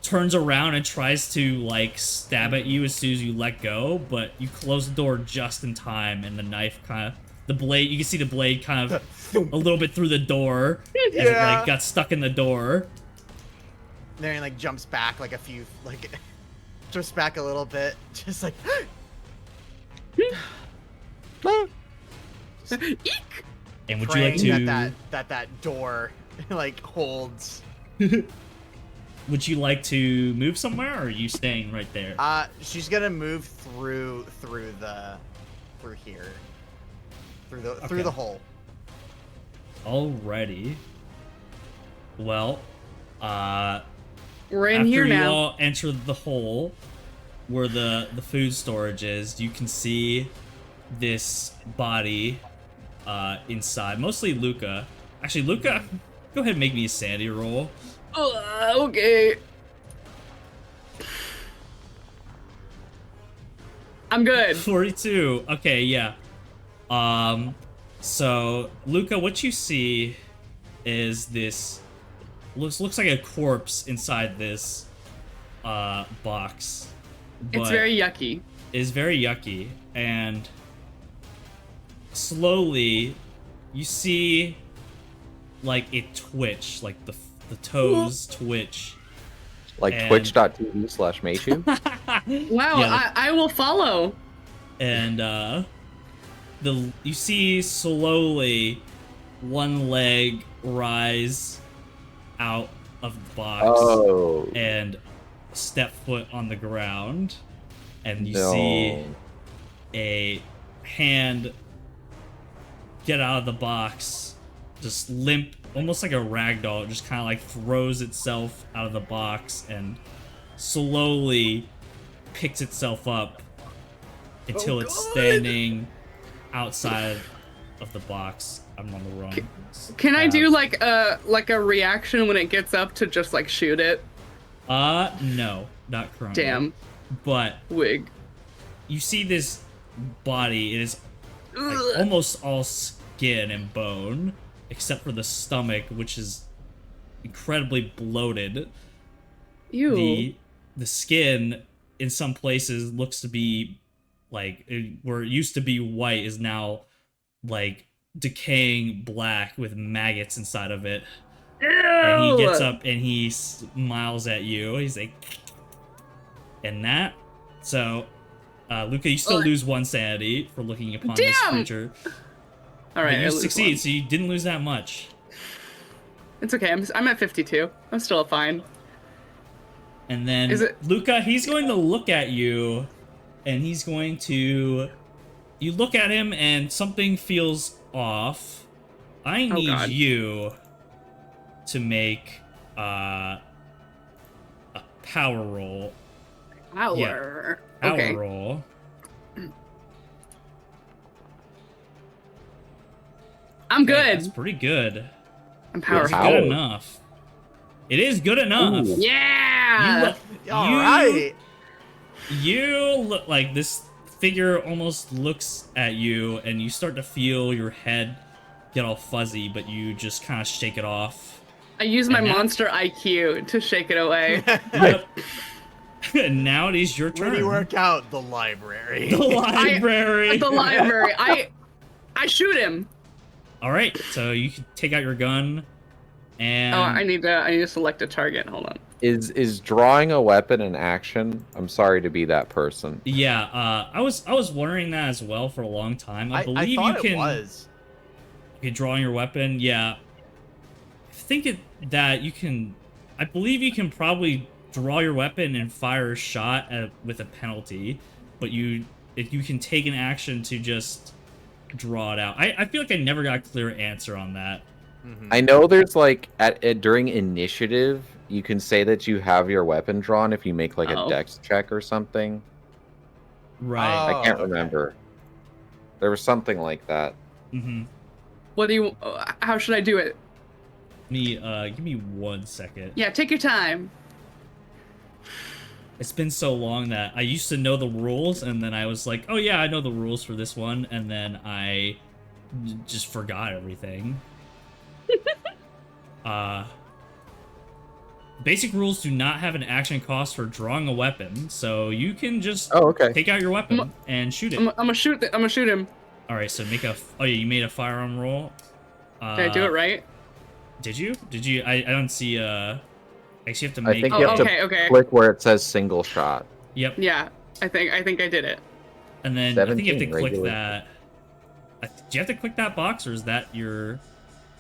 turns around and tries to like stab at you as soon as you let go, but you close the door just in time, and the knife kind of the blade. You can see the blade kind of a little bit through the door as it like got stuck in the door. Then he like jumps back like jumps back a little bit, just like. Eek! And would you like to that door like holds? Would you like to move somewhere, or are you staying right there? She's gonna move through here, through the hole. Alrighty. Well, we're in here now. After you all enter the hole where the food storage is, you can see this body inside. Mostly Luca. Actually, Luca, go ahead and make me a sanity roll. Okay. I'm good. 42. Okay, yeah. So Luca, what you see is this looks like a corpse inside this box. It's very yucky. It's very yucky, and slowly you see like it twitch, like the toes twitch. Like And- twitch.tv/Maychu. Wow, Yeah. I will follow. And you see slowly one leg rise out of the box Oh. and step foot on the ground, and you no. see a hand get out of the box, just limp, almost like a rag doll. It just kind of like throws itself out of the box and slowly picks itself up until it's standing outside of the box. I'm on the wrong. Can I tab. do like a reaction when it gets up to just like shoot it? No, not currently. Damn, But wig. you see this body. It is like Ugh. almost all skin and bone, except for the stomach, which is incredibly bloated. Ew. The skin in some places looks to be like where it used to be white is now like decaying black with maggots inside of it. And he gets up and he smiles at you. He's like, and that. So, Luca, you still lose 1 sanity for looking upon this Damn! creature. All right, But I you lose succeed, one. so you didn't lose that much. It's okay. I'm at 52. I'm still fine. And then Is it- Luca, he's going to look at you, and he's going to. You look at him, and something feels off. I Oh, need God. you to make a power roll. Power. Power Okay. roll. I'm Okay, good. That's pretty good. I'm It's powerful. Power. good enough. It is good enough. Ooh. Yeah. All right. You look like this figure almost looks at you, and you start to feel your head get all fuzzy, but you just kind of shake it off. I use my And now- monster IQ to shake it away. Yep. And now it is your Where turn. do you work out? The library. The library. At the library. I shoot him. All right, so you can take out your gun, and Oh, I need to select a target. Hold on. Is drawing a weapon an action? I'm sorry to be that person. yeah, I was wondering that as well for a long time. I I believe thought you can. it was. You can draw your weapon. Yeah, I think that you can. I believe you can probably draw your weapon and fire a shot with a penalty, but you can take an action to just draw it out. I feel like I never got a clear answer on that. Mhm. I know there's like during initiative, you can say that you have your weapon drawn if you make like Oh. a dex check or something. Right. Oh, I can't okay. remember. There was something like that. Mm-hmm. What do you? How should I do it? Give me 1 second. Yeah, take your time. It's been so long that I used to know the rules, and then I was like, oh yeah, I know the rules for this one, and then I just forgot everything. Basic rules do not have an action cost for drawing a weapon, so you can just Oh, okay. take out your weapon and shoot it. I'm gonna shoot. I'm gonna shoot him. All right, so make a. Oh yeah, you made a firearm roll. Did I do it right? Did you? Did you? I don't see. Actually, you have to I make. think Oh, you have okay, to okay. click where it says single shot. Yep. Yeah, I think I did it. And then I think you have to 17 click regular. that. Do you have to click that box, or is that your?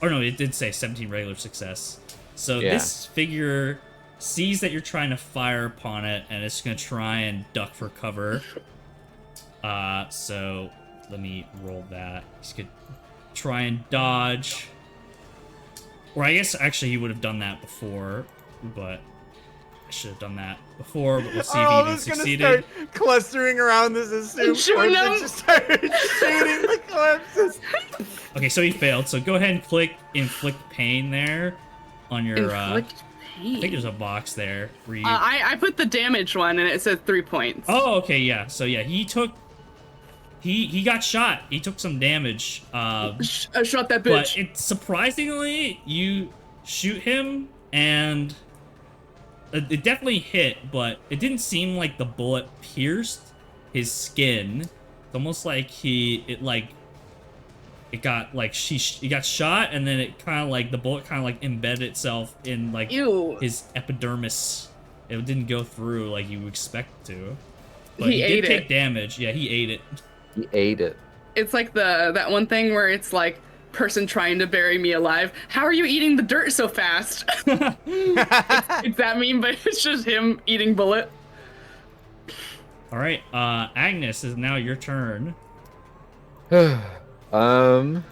Oh no, it did say 17 regular success. So Yeah. this figure sees that you're trying to fire upon it, and it's gonna try and duck for cover. So let me roll that. He's gonna try and dodge. Or I guess actually he would have done that before, but I should have done that before. But we'll see if he Oh, even it's gonna succeeded. start clustering around this assumed Shooting corpse and him. just start shooting the corpses. Okay, so he failed. So go ahead and click inflict pain there on your. Inflict I pain. think there's a box there where you. I put the damaged one and it says 3 points. Oh, okay, yeah. So yeah, he took. He got shot. He took some damage. I shot that But bitch. it surprisingly, you shoot him and it definitely hit, but it didn't seem like the bullet pierced his skin. It's almost like it it got like it got shot, and then it kind of like the bullet kind of like embedded itself in like Ew. his epidermis. It didn't go through like you would expect to, but He he ate did take it. damage. Yeah, he ate it. He ate it. It's like that one thing where it's like person trying to bury me alive. How are you eating the dirt so fast? It's that meme, but it's just him eating bullet. All right, Agnes, is now your turn. I'm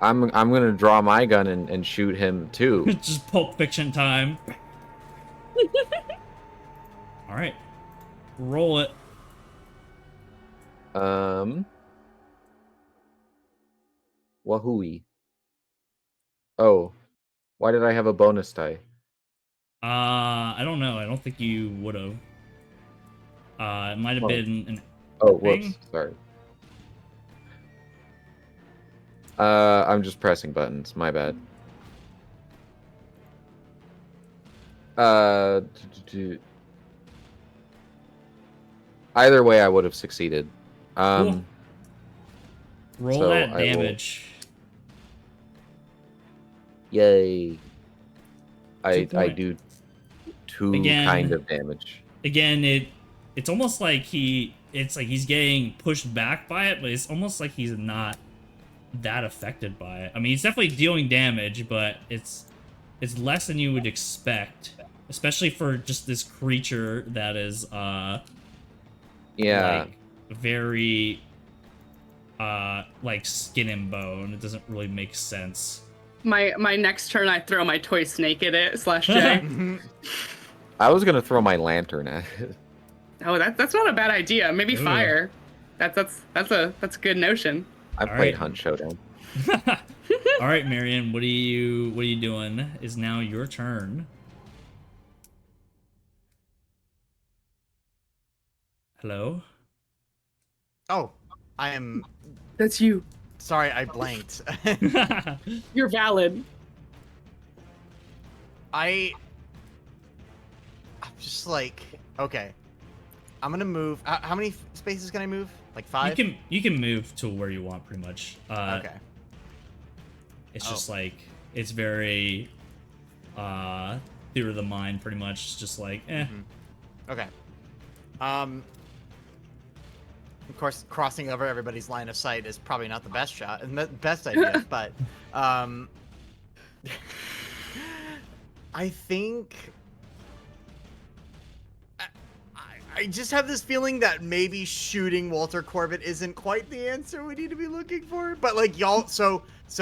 gonna draw my gun and shoot him too. Just Pulp Fiction time. All right, roll it. Wahooey. Oh, why did I have a bonus die? I don't know. I don't think you would have. It might have Oh. been an. Oh, whoops, thing? sorry. I'm just pressing buttons. My bad. Either way, I would have succeeded. Cool. Roll so that I will- damage. Yay! I point. do two Again. kind of damage. Again, it's almost like it's like he's getting pushed back by it, but it's almost like he's not that affected by it. I mean, he's definitely dealing damage, but it's less than you would expect, especially for just this creature that is Yeah. like very like skin and bone. It doesn't really make sense. My next turn, I throw my toy snake at it. /J. I was gonna throw my lantern at it. Oh, that's not a bad idea. Maybe Ooh. fire. That's a good notion. I All played right. Hunt Showdown. All right, Marion, what are you doing? Is now your turn. Hello? Oh, I am That's you. sorry, I blanked. You're valid. I'm just like, okay. I'm gonna move. How many spaces can I move? Like 5? You can move to where you want pretty much. Okay. It's Oh. just like it's very theater of the mind pretty much. It's just like Okay. Of course, crossing over everybody's line of sight is probably not the best shot and the best idea, but I think I just have this feeling that maybe shooting Walter Corbett isn't quite the answer we need to be looking for. But like y'all, so this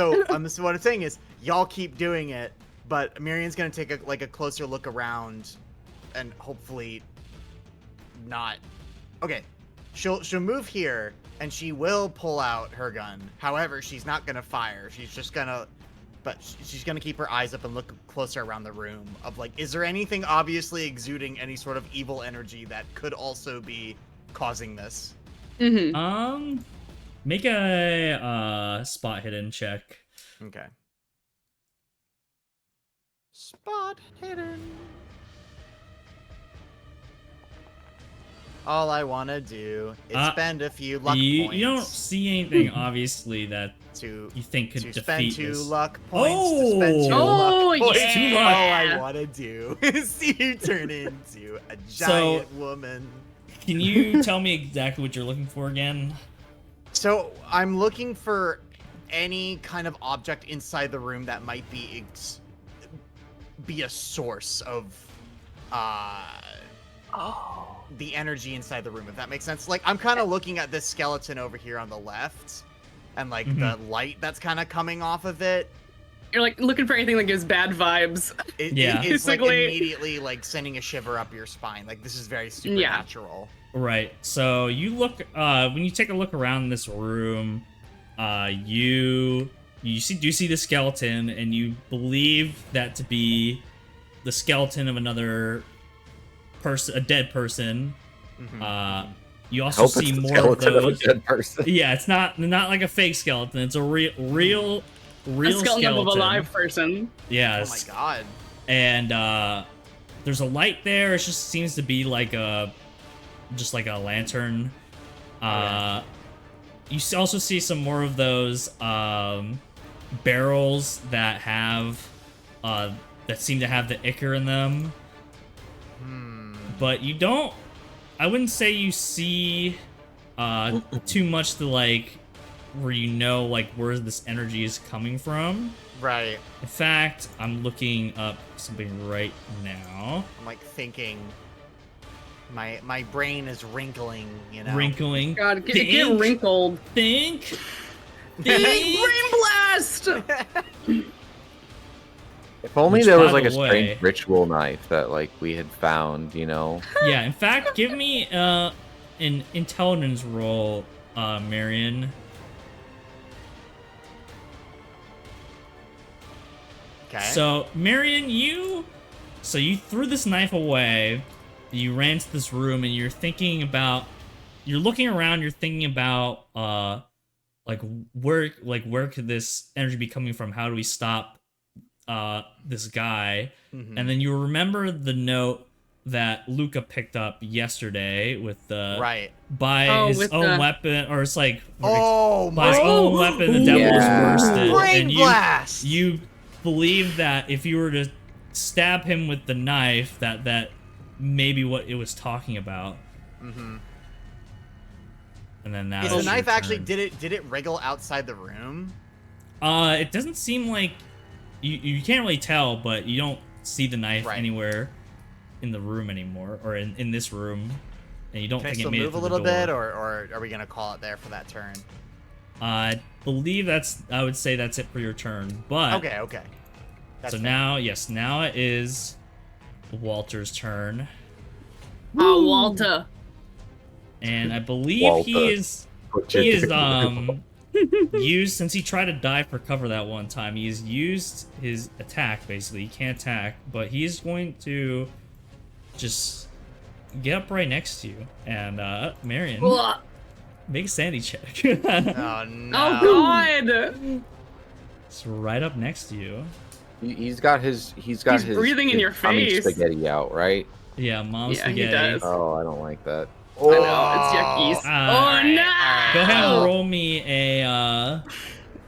is what I'm saying is y'all keep doing it, but Miriam's gonna take a closer look around, and hopefully not. Okay, she'll move here and she will pull out her gun. However, she's not gonna fire. She's just gonna. But she's gonna keep her eyes up and look closer around the room of like, is there anything obviously exuding any sort of evil energy that could also be causing this? Mm-hmm. Make a spot hidden check. Okay. Spot hidden. All I want to do is spend a few luck points. You don't see anything obviously that to you think could to defeat spend 2 this. luck points. To spend 2 Oh, luck points. yeah. 2 luck. All I want to do is see you turn into a giant woman. Can you tell me exactly what you're looking for again? So I'm looking for any kind of object inside the room that might be a source of the energy inside the room, if that makes sense. Like, I'm kind of looking at this skeleton over here on the left, and like the light that's kind of coming off of it. You're like looking for anything that gives bad vibes. It's like Basically. immediately like sending a shiver up your spine. Like, this is very supernatural. Right. So you look when you take a look around this room, you see the skeleton, and you believe that to be the skeleton of another person, a dead person. You also Hope see it's the more of skeleton of a those. dead person. Yeah, it's not like a fake skeleton. It's a real A skeleton of a live person. Yes. Oh my god. And there's a light there. It just seems to be like a lantern. also see some more of those barrels that have that seem to have the ichor in them. But you don't. I wouldn't say you see too much to like where you know like where this energy is coming from. Right. In fact, I'm looking up something right now. I'm like thinking. My brain is wrinkling, you know. Wrinkling. God, get Think. wrinkled. Think. Brain blast! If only Which, there by was like the a way- strange ritual knife that like we had found, you know. Yeah, in fact, give me an intelligence roll, Marion. Okay. So, Marion, you threw this knife away. You ran to this room, and you're looking around. You're thinking about where could this energy be coming from? How do we stop this guy? And then you remember the note that Luca picked up yesterday with the right. by his with own the- weapon, or it's like Oh by his my own weapon, the devil was Yeah. worsted, brain and blast. you believe that if you were to stab him with the knife, that maybe what it was talking about. Mm-hmm. And then that Is was the your knife actually turn. did it wriggle outside the room? It doesn't seem like you can't really tell, but you don't see the knife Right. anywhere in the room anymore, or in this room, and you don't Can I think still it made move it a to little the door. bit, or are we gonna call it there for that turn? I believe I would say that's it for your turn. But Okay. That's so fair. now it is Walter's turn, Oh, Walter. and I believe Walter. he is used, since he tried to dive for cover that one time, he's used his attack. Basically, he can't attack, but he's going to just get up right next to you. And Marion, Ugh. make a sanity check. Oh no. Oh God! It's right up next to you. He's got his breathing in his your tummy face. spaghetti out, right? Yeah, mom Yeah, he spaghetti. does. Oh, I don't like that. I know, it's yuckies. Oh, Oh alright, no! alright. Go ahead and Oh. roll me a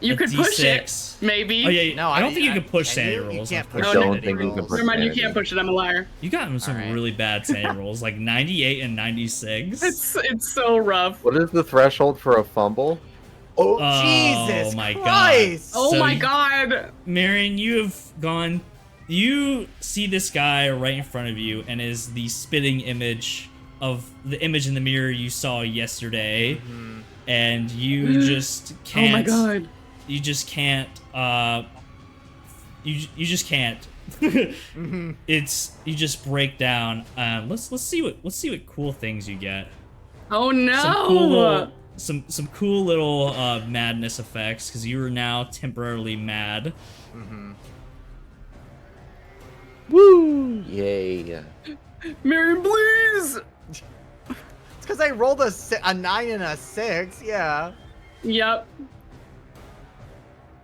You a could push it, D6. maybe. Oh yeah, No, I don't think you can push can sanity you? You rolls. can't I push Oh, don't sanity think you rolls. can push Never mind, you sanity. can't push it. I'm a liar. You got some Alright. really bad sanity rolls, like 98 and 96. It's so rough. What is the threshold for a fumble? Oh, Oh, Jesus my God. Christ! Oh So my you- God! Marion, you see this guy right in front of you, and is the spitting image of the image in the mirror you saw yesterday, and you just can't. Oh my God! You just can't. You just can't. It's you just break down. Let's see what cool things you get. Oh no! Some cool little madness effects, because you are now temporarily mad. Woo! Yay! Marion, please! It's because I rolled a 9 and a 6. Yeah. Yep.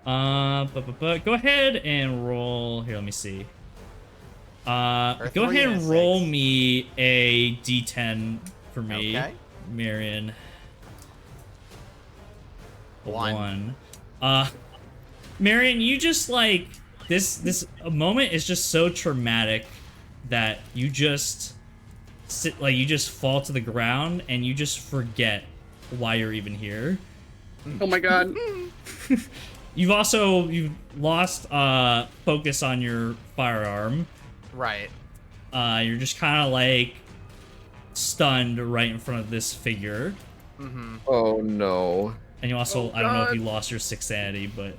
But go ahead and roll. Here, let me see. Or Go 3 ahead and and a roll 6. me a D10 for me, Okay. Marion. One. Marion, you just like this moment is just so traumatic that you just you just fall to the ground and you just forget why you're even here. Oh my God! You've lost focus on your firearm. Right. You're just kind of like stunned right in front of this figure. Oh no! And you also, Oh, I don't know if God. you lost your 6 sanity, but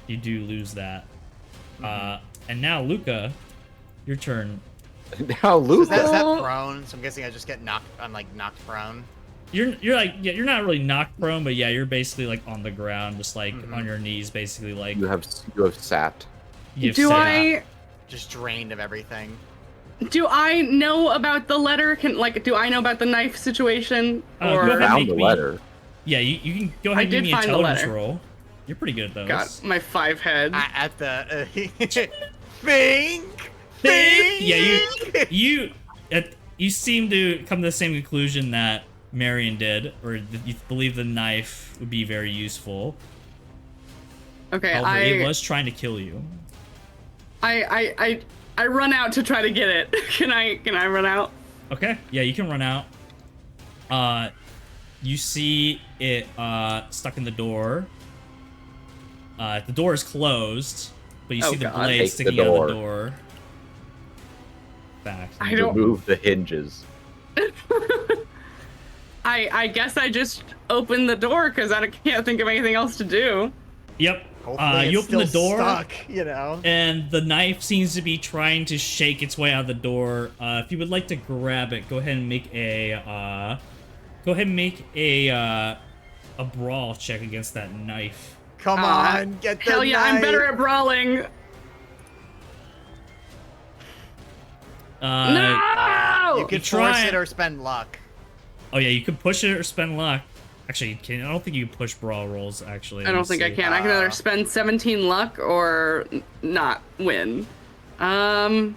you do lose that. And now, Luca, your turn. Now So is Luca. that prone? So I'm guessing I just get knocked. I'm like knocked prone. You're like, yeah, you're not really knocked prone, but yeah, you're basically like on the ground, just like on your knees, basically like You have sat. you've Do sat. I Just drained of everything. know about the letter? Do I know about the knife situation? Go Or ahead. Found make the me- letter. Yeah, you can go ahead and give did me an find the intelligence letter. roll. You're pretty good at those. got my 5 heads. At the think. Yeah, you seem to come to the same conclusion that Marion did, or you believe the knife would be very useful. Okay, However, it was trying to kill you. I run out to try to get it. Can I run out? Okay, yeah, you can run out. You see it stuck in the door. The door is closed, but you see the blade Take sticking the out of door. the door. Back. I don't- Remove the hinges. I guess I just opened the door because I can't think of anything else to do. Yep. Hopefully You it's open the still door, stuck, you know. and the knife seems to be trying to shake its way out of the door. If you would like to grab it, go ahead and make a brawl check against that knife. Come on, get the Hell yeah, I'm knife. better at brawling. No! You can try force it. it or spend luck. Oh yeah, you can push it or spend luck. Actually, you can. I don't think you can push brawl rolls. Actually, I don't think I can. I can either spend 17 luck or not win. All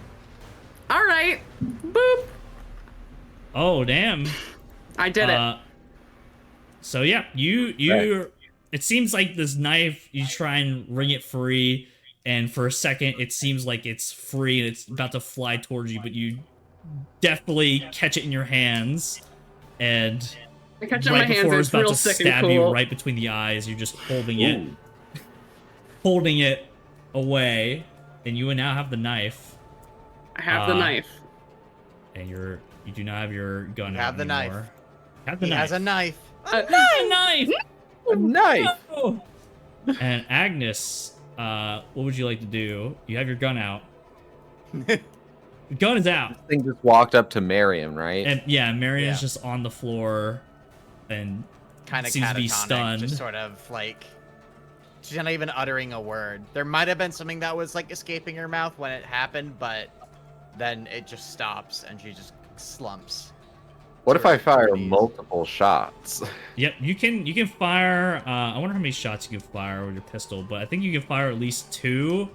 right. Boop. Oh damn. I did it. So yeah, you. It seems like this knife. You try and wring it free, and for a second, it seems like it's free and it's about to fly towards you, but you definitely catch it in your hands, and I catch it in right my hands before and it's it's about real to sick and stab cool. you right between the eyes, you're just holding it away, and you now have the knife. I have the knife. And you do not have your gun You out have the anymore. knife. Have the He knife. has a knife. A knife. A knife. No! And Agnes, what would you like to do? You have your gun out. The gun is out. This thing just walked up to Marion, right? And yeah, Marion's Yeah. just on the floor and Kind of seems to be catatonic, stunned. just sort of like she's not even uttering a word. There might have been something that was like escaping her mouth when it happened, but then it just stops and she just slumps. What if I fire Please. multiple shots? Yep, you can fire. I wonder how many shots you can fire with your pistol, but I think you can fire at least 2,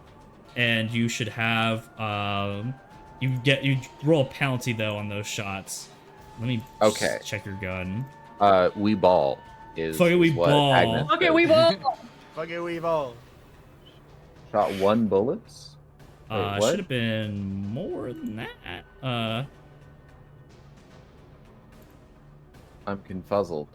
and you should have. You roll a penalty though on those shots. Let me Okay. check your gun. We ball is. Fuck it, we is what ball. Agnes Okay, said. we both. Fuck it, we've all. Shot 1 bullets. Wait, what? Should have been more than that. I'm confuzzled.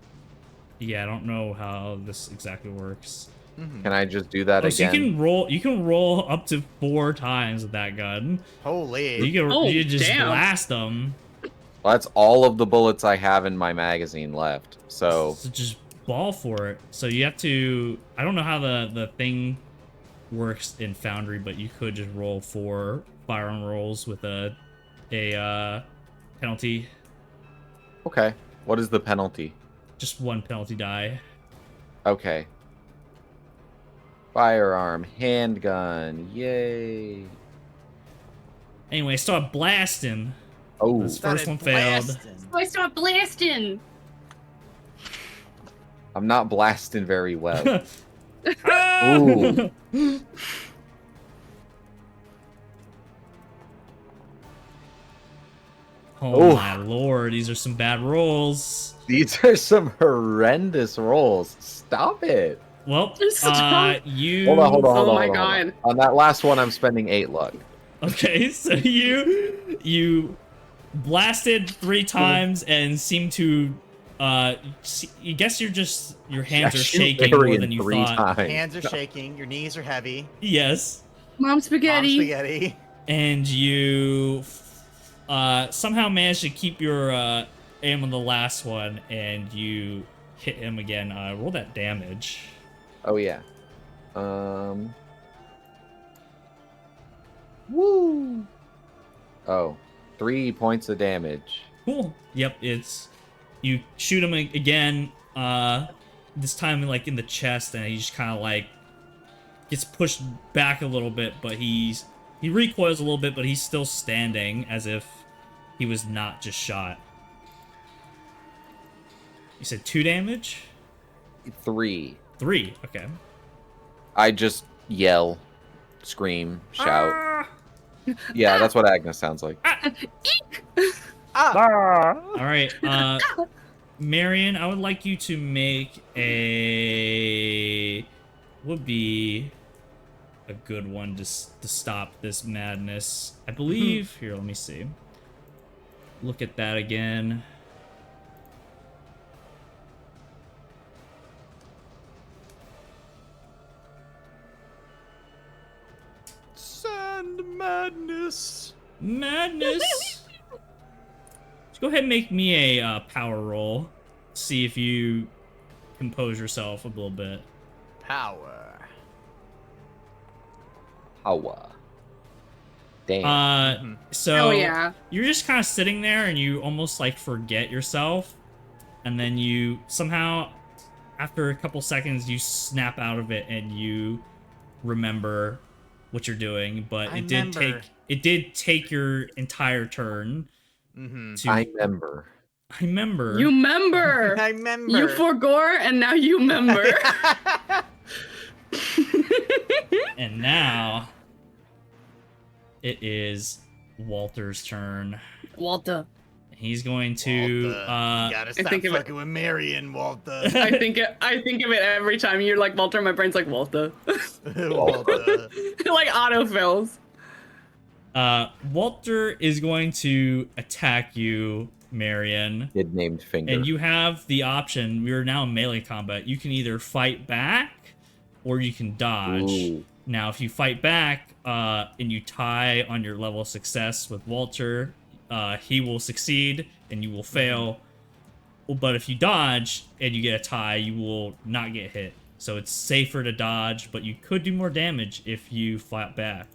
Yeah, I don't know how this exactly works. Can I just do that Oh, again? so you can roll up to 4 times with that gun. Holy. You just damn. blast them. Well, that's all of the bullets I have in my magazine left. So So just ball for it. So you have to. I don't know how the thing works in Foundry, but you could just roll 4 firearm rolls with a penalty. okay. What is the penalty? Just 1 penalty die. Okay. Firearm, handgun, yay. Anyway, start blasting. Oh, This Started first one failed. blasting. I start blasting. I'm not blasting very well. Ah! Ooh. Oh Oof. my lord, these are some bad rolls. These are some horrendous rolls. Stop it. Well, Stop. you. Hold on, hold on, hold Oh on. my hold on. God. On that last one, I'm spending 8 luck. Okay, so you blasted 3 times and seem to. You guess your hands I are shoot shaking more Marion than you 3 thought. times. Hands are shaking, your knees are heavy. Yes, Mom Mom spaghetti. spaghetti. and you somehow managed to keep your aim on the last one, and you hit him again. Roll that damage. Oh yeah. Woo. Oh, 3 points of damage. Cool. Yep, it's you shoot him again. This time like in the chest, and he just kind of like gets pushed back a little bit, but he recoils a little bit, but he's still standing as if he was not just shot. You said 2 damage? 3. 3. Okay. I just yell, scream, shout. Yeah, that's what Agnes sounds like. Ah! All right. Marion, I would like you to make a... would be a good one to stop this madness. I believe... Here, let me see. Look at that again. Sand madness. Madness! Just go ahead and make me a power roll. See if you compose yourself a little bit. Power. Hawa. Damn. So Oh, yeah. you're just kind of sitting there and you almost like forget yourself, and then you somehow, after a couple seconds, you snap out of it and you remember what you're doing. But it did take your entire turn. To I remember. You remember. I remember. You forgore, and now you remember. And now it is Walter's turn. Walter. He's going to Walter, you gotta stop think of it- fucking with Marion, Walter. I think of it every time you're like Walter. My brain's like Walter. Walter. It like autofills. Walter is going to attack you, Marion. Kid named Finger. And you have the option. We are now in melee combat. You can either fight back or you can dodge. Ooh. Now, if you fight back and you tie on your level of success with Walter, he will succeed and you will fail. But if you dodge and you get a tie, you will not get hit. So it's safer to dodge, but you could do more damage if you fight back.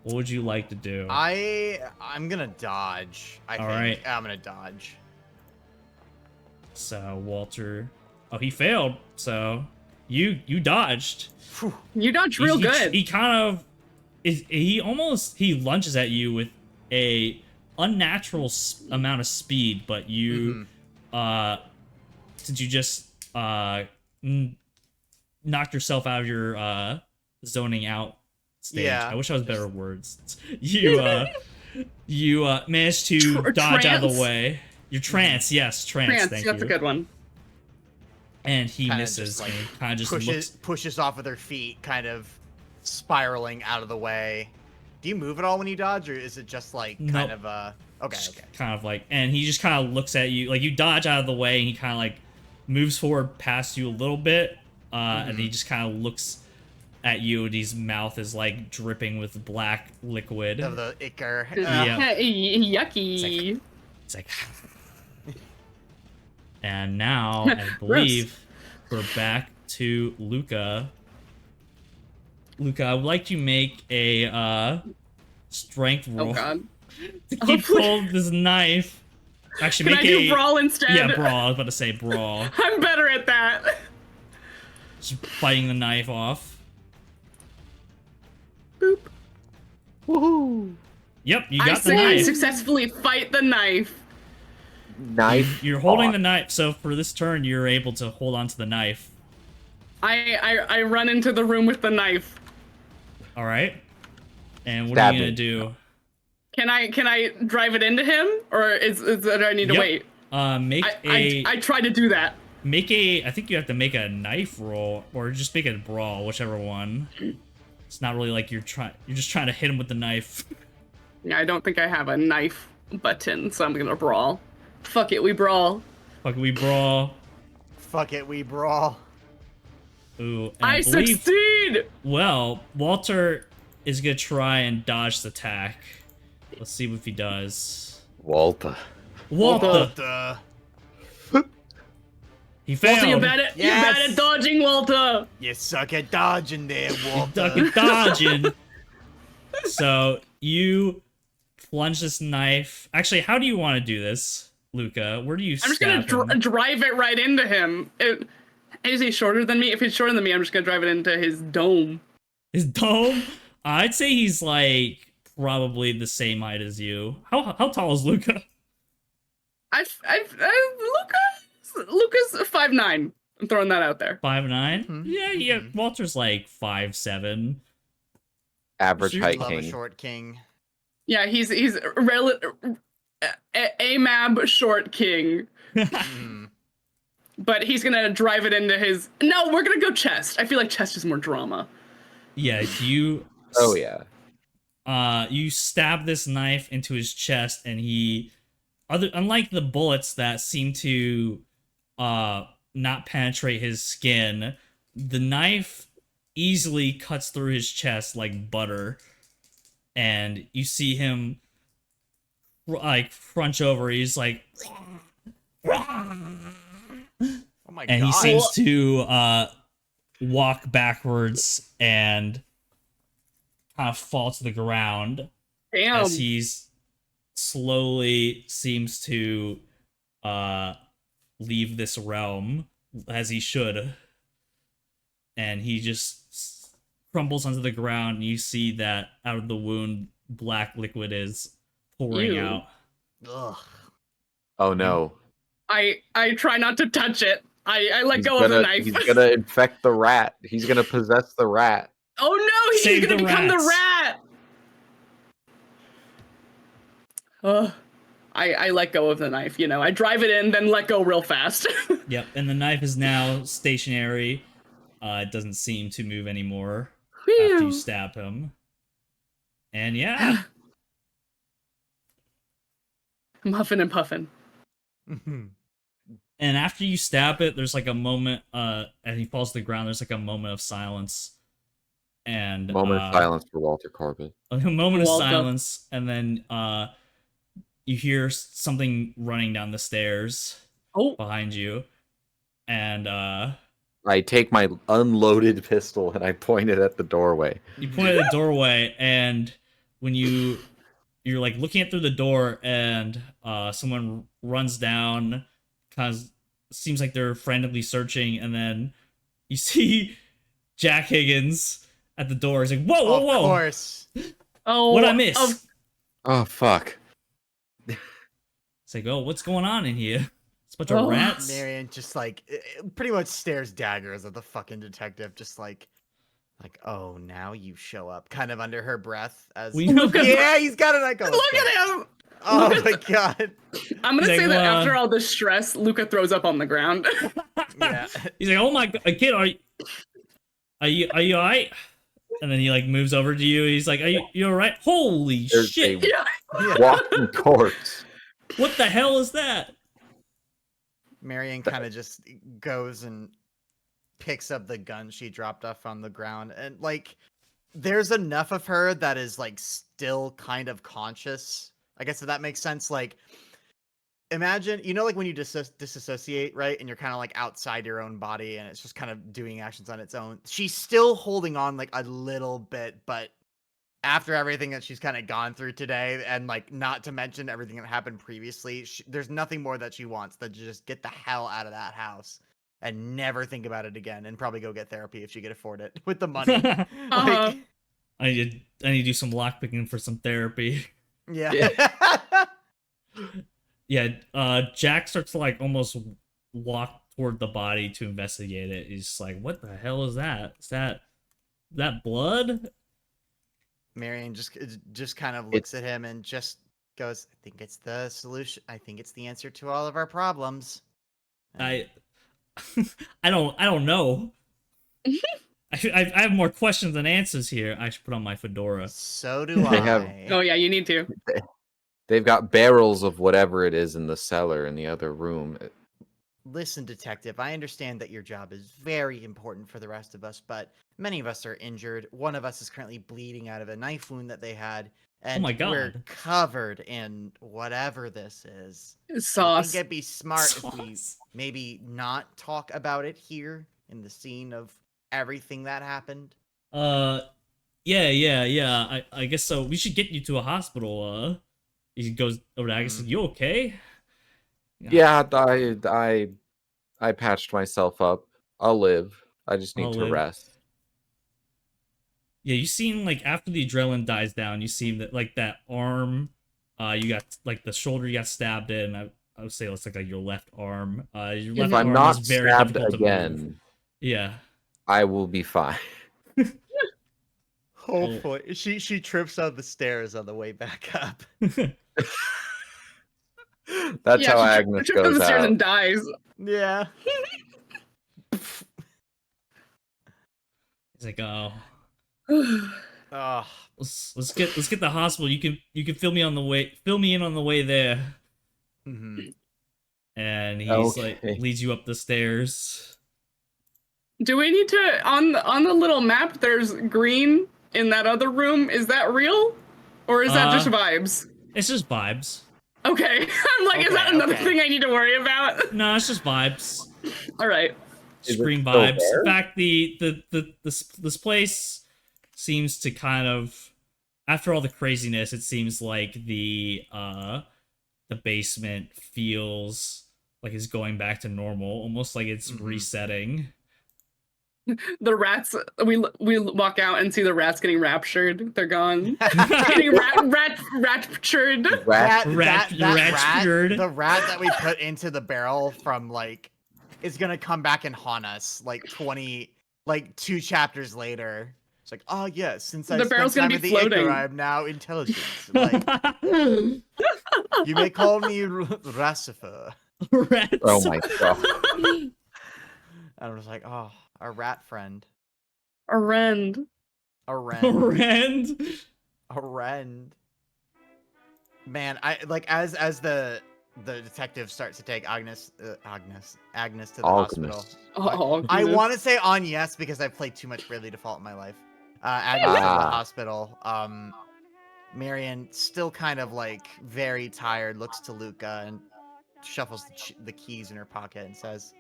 What would you like to do? I'm gonna dodge. I think. right. I'm gonna dodge. So Walter, oh, he failed. So you dodged. You dodge real good. He kind of he lunges at you with a unnatural amount of speed, but you since you just knocked yourself out of your zoning out stage. Yeah. I wish I was better at words. You managed to dodge out of the way. Your trance, yes, trance. Thank that's you. a good one. And he Kinda misses. just, like, and kind of just pushes off with her feet, kind of spiraling out of the way. Do you move at all when you dodge, or is it just like kind Nope. of okay? kind of like, and he just kind of looks at you, like you dodge out of the way, and he kind of like moves forward past you a little bit, and he just kind of looks at you, and his mouth is like dripping with black liquid. Of the ichor. Yeah. Yucky. It's like and now I believe we're back to Luca. Luca, I would like you to make a strength roll Oh god. to keep hold of this knife. Actually, Can I do brawl instead? Yeah, brawl. I was about to say brawl. I'm better at that. Just biting the knife off. Boop. Woohoo! Yep, you I got the say I knife. successfully fight the knife. Knife. You're holding off. the knife, so for this turn, you're able to hold on to the knife. I run into the room with the knife. All right. And what Stab are you gonna me. do? Can I drive it into him, or is that I need to Yep. wait? Make I try to do that. I think you have to make a knife roll, or just make a brawl, whichever one. It's not really like you're just trying to hit him with the knife. Yeah, I don't think I have a knife button, so I'm gonna brawl. Fuck it, we brawl. Fuck, we brawl. Fuck it, we brawl. Ooh, and I believe, succeed. well, Walter is gonna try and dodge the attack. Let's see if he does. Walter. Walter! He failed. Walter, you bad at Yes. dodging, Walter. You suck at dodging there, Walter. Ducking, dodging. So you plunge this knife. Actually, how do you want to do this, Luca? Where do you I'm just gonna stab him? drive it right into him. Is he shorter than me? If he's shorter than me, I'm just gonna drive it into his dome. His dome? I'd say he's like probably the same height as you. How tall is Luca? Luca's 5'9". I'm throwing that out there. 5'9"? Mhm. Yeah. Walter's like 5'7". Average Shoot. height Love a king. short king. Yeah, he's AMAB short king. Mm. But he's gonna drive it into his. No, we're gonna go chest. I feel like chest is more drama. Yeah, you. Oh yeah. You stab this knife into his chest, and unlike the bullets that seem to not penetrate his skin, the knife easily cuts through his chest like butter, and you see him like crunch over. He's like, Oh my and god. he seems to walk backwards and kind of fall to the ground Damn. as he's slowly seems to leave this realm, as he should, and he just crumbles onto the ground, and you see that out of the wound black liquid is pouring Ew. out. Ugh. Oh no. I try not to touch it. I let He's go of the gonna, knife. he's gonna infect the rat. He's gonna possess the rat. Oh no, he's Save gonna the become the rats. rat. Ugh. I let go of the knife, you know. I drive it in, then let go real fast. Yep, and the knife is now stationary. It doesn't seem to move anymore after Phew. you stab him. And yeah, I'm huffing and puffing. Mhm. and after you stab it, there's like a moment, and he falls to the ground. There's like a moment of silence, and Moment of silence for Walter Corbett. a moment of Walter. silence, and then you hear something running down the stairs Oh, behind you, and I take my unloaded pistol and I point it at the doorway. you point at the doorway, and when you're like looking at through the door, and someone runs down, kind of seems like they're frantically searching, and then you see Jack Higgins at the door. He's like, "Whoa, whoa, whoa! Of course. oh, What'd I miss?" of- Oh fuck. It's like, "Oh, what's going on in here? It's a bunch of Oh. rats." Marion just like pretty much stares daggers at the fucking detective, just like, oh, now you show up, kind of under her breath as. We know- Yeah, he's got an icon. Look at him. Oh Look my at- god. I'm gonna He's say like, that "Well, after all this stress, Luca throws up on the ground. Yeah. He's like, "Oh my god, kid, are you alright?" And then he like moves over to you. He's like, you alright? Holy There's shit! a Yeah. Yeah. walking corpse. What the hell is that? Marion kind of just goes and picks up the gun she dropped off on the ground, and like there's enough of her that is like still kind of conscious, I guess, if that makes sense. Like, imagine, you know, like when you disassociate, right, and you're kind of like outside your own body and it's just kind of doing actions on its own. She's still holding on like a little bit, but after everything that she's kind of gone through today, and like not to mention everything that happened previously, there's nothing more that she wants than to just get the hell out of that house and never think about it again, and probably go get therapy if she could afford it with the money. Uh-huh. I need to do some lockpicking for some therapy. Yeah. Yeah, Jack starts to like almost walk toward the body to investigate it. He's just like, "What the hell is that? Is that blood?" Marion just kind of looks at him and just goes, "I think it's the solution. I think it's the answer to all of our problems." I don't know. I have more questions than answers here. I should put on my fedora. So do They I. have- Oh yeah, you need to. They've got barrels of whatever it is in the cellar in the other room. Listen, detective, I understand that your job is very important for the rest of us, but many of us are injured. One of us is currently bleeding out of a knife wound that they had, and my we're God. covered in whatever this is. I Sauce. think it'd be smart if we Sauce. maybe not talk about it here in the scene of everything that happened. Yeah. I guess so. We should get you to a hospital. He goes over to Agus. You okay? Yeah, I patched myself up. I'll live. I just need I'll to live. rest. Yeah, you seen like after the adrenaline dies down, you see that like that arm, you got like the shoulder you got stabbed in. I would say it's like your left arm. Your left If I'm arm not is very stabbed difficult to move. again, Yeah. I will be fine. Hopefully, she trips on the stairs on the way back up. That's how she Agnes trips down goes the stairs out. and dies. Yeah. He's like, oh, Oh. let's get the hospital. You can fill me in on the way there. hmm And he's like Okay. leads you up the stairs. Do we need to on the little map? There's green in that other room. Is that real, or is that just vibes? It's just vibes. Okay, I'm like, is that Okay, another okay. thing I need to worry about? No, it's just vibes. All right. Is it Screen still vibes. there? In fact, this place seems to kind of, after all the craziness, it seems like the basement feels like it's going back to normal, almost like it's resetting. The rats. We walk out and see the rats getting raptured. They're gone. Getting raptured. Rat- Raptured. The rat that we put into the barrel from like is gonna come back and haunt us like 2 chapters later. It's like, oh yes, since I The spent barrel's time gonna with be the Ichor, floating. I am now intelligent. Like, you may call me Rassifer. Rats. Oh my god. And I was like, oh, a rat friend. A rend. A rend. Rand. A rend. Man, I like as the detective starts to take Agnes to the hospital. Oh, I goodness. want to say on yes because I've played too much Bravely Default in my life. Agnes to the Ah. hospital. Marion still kind of like very tired, looks to Luca and shuffles the keys in her pocket and says,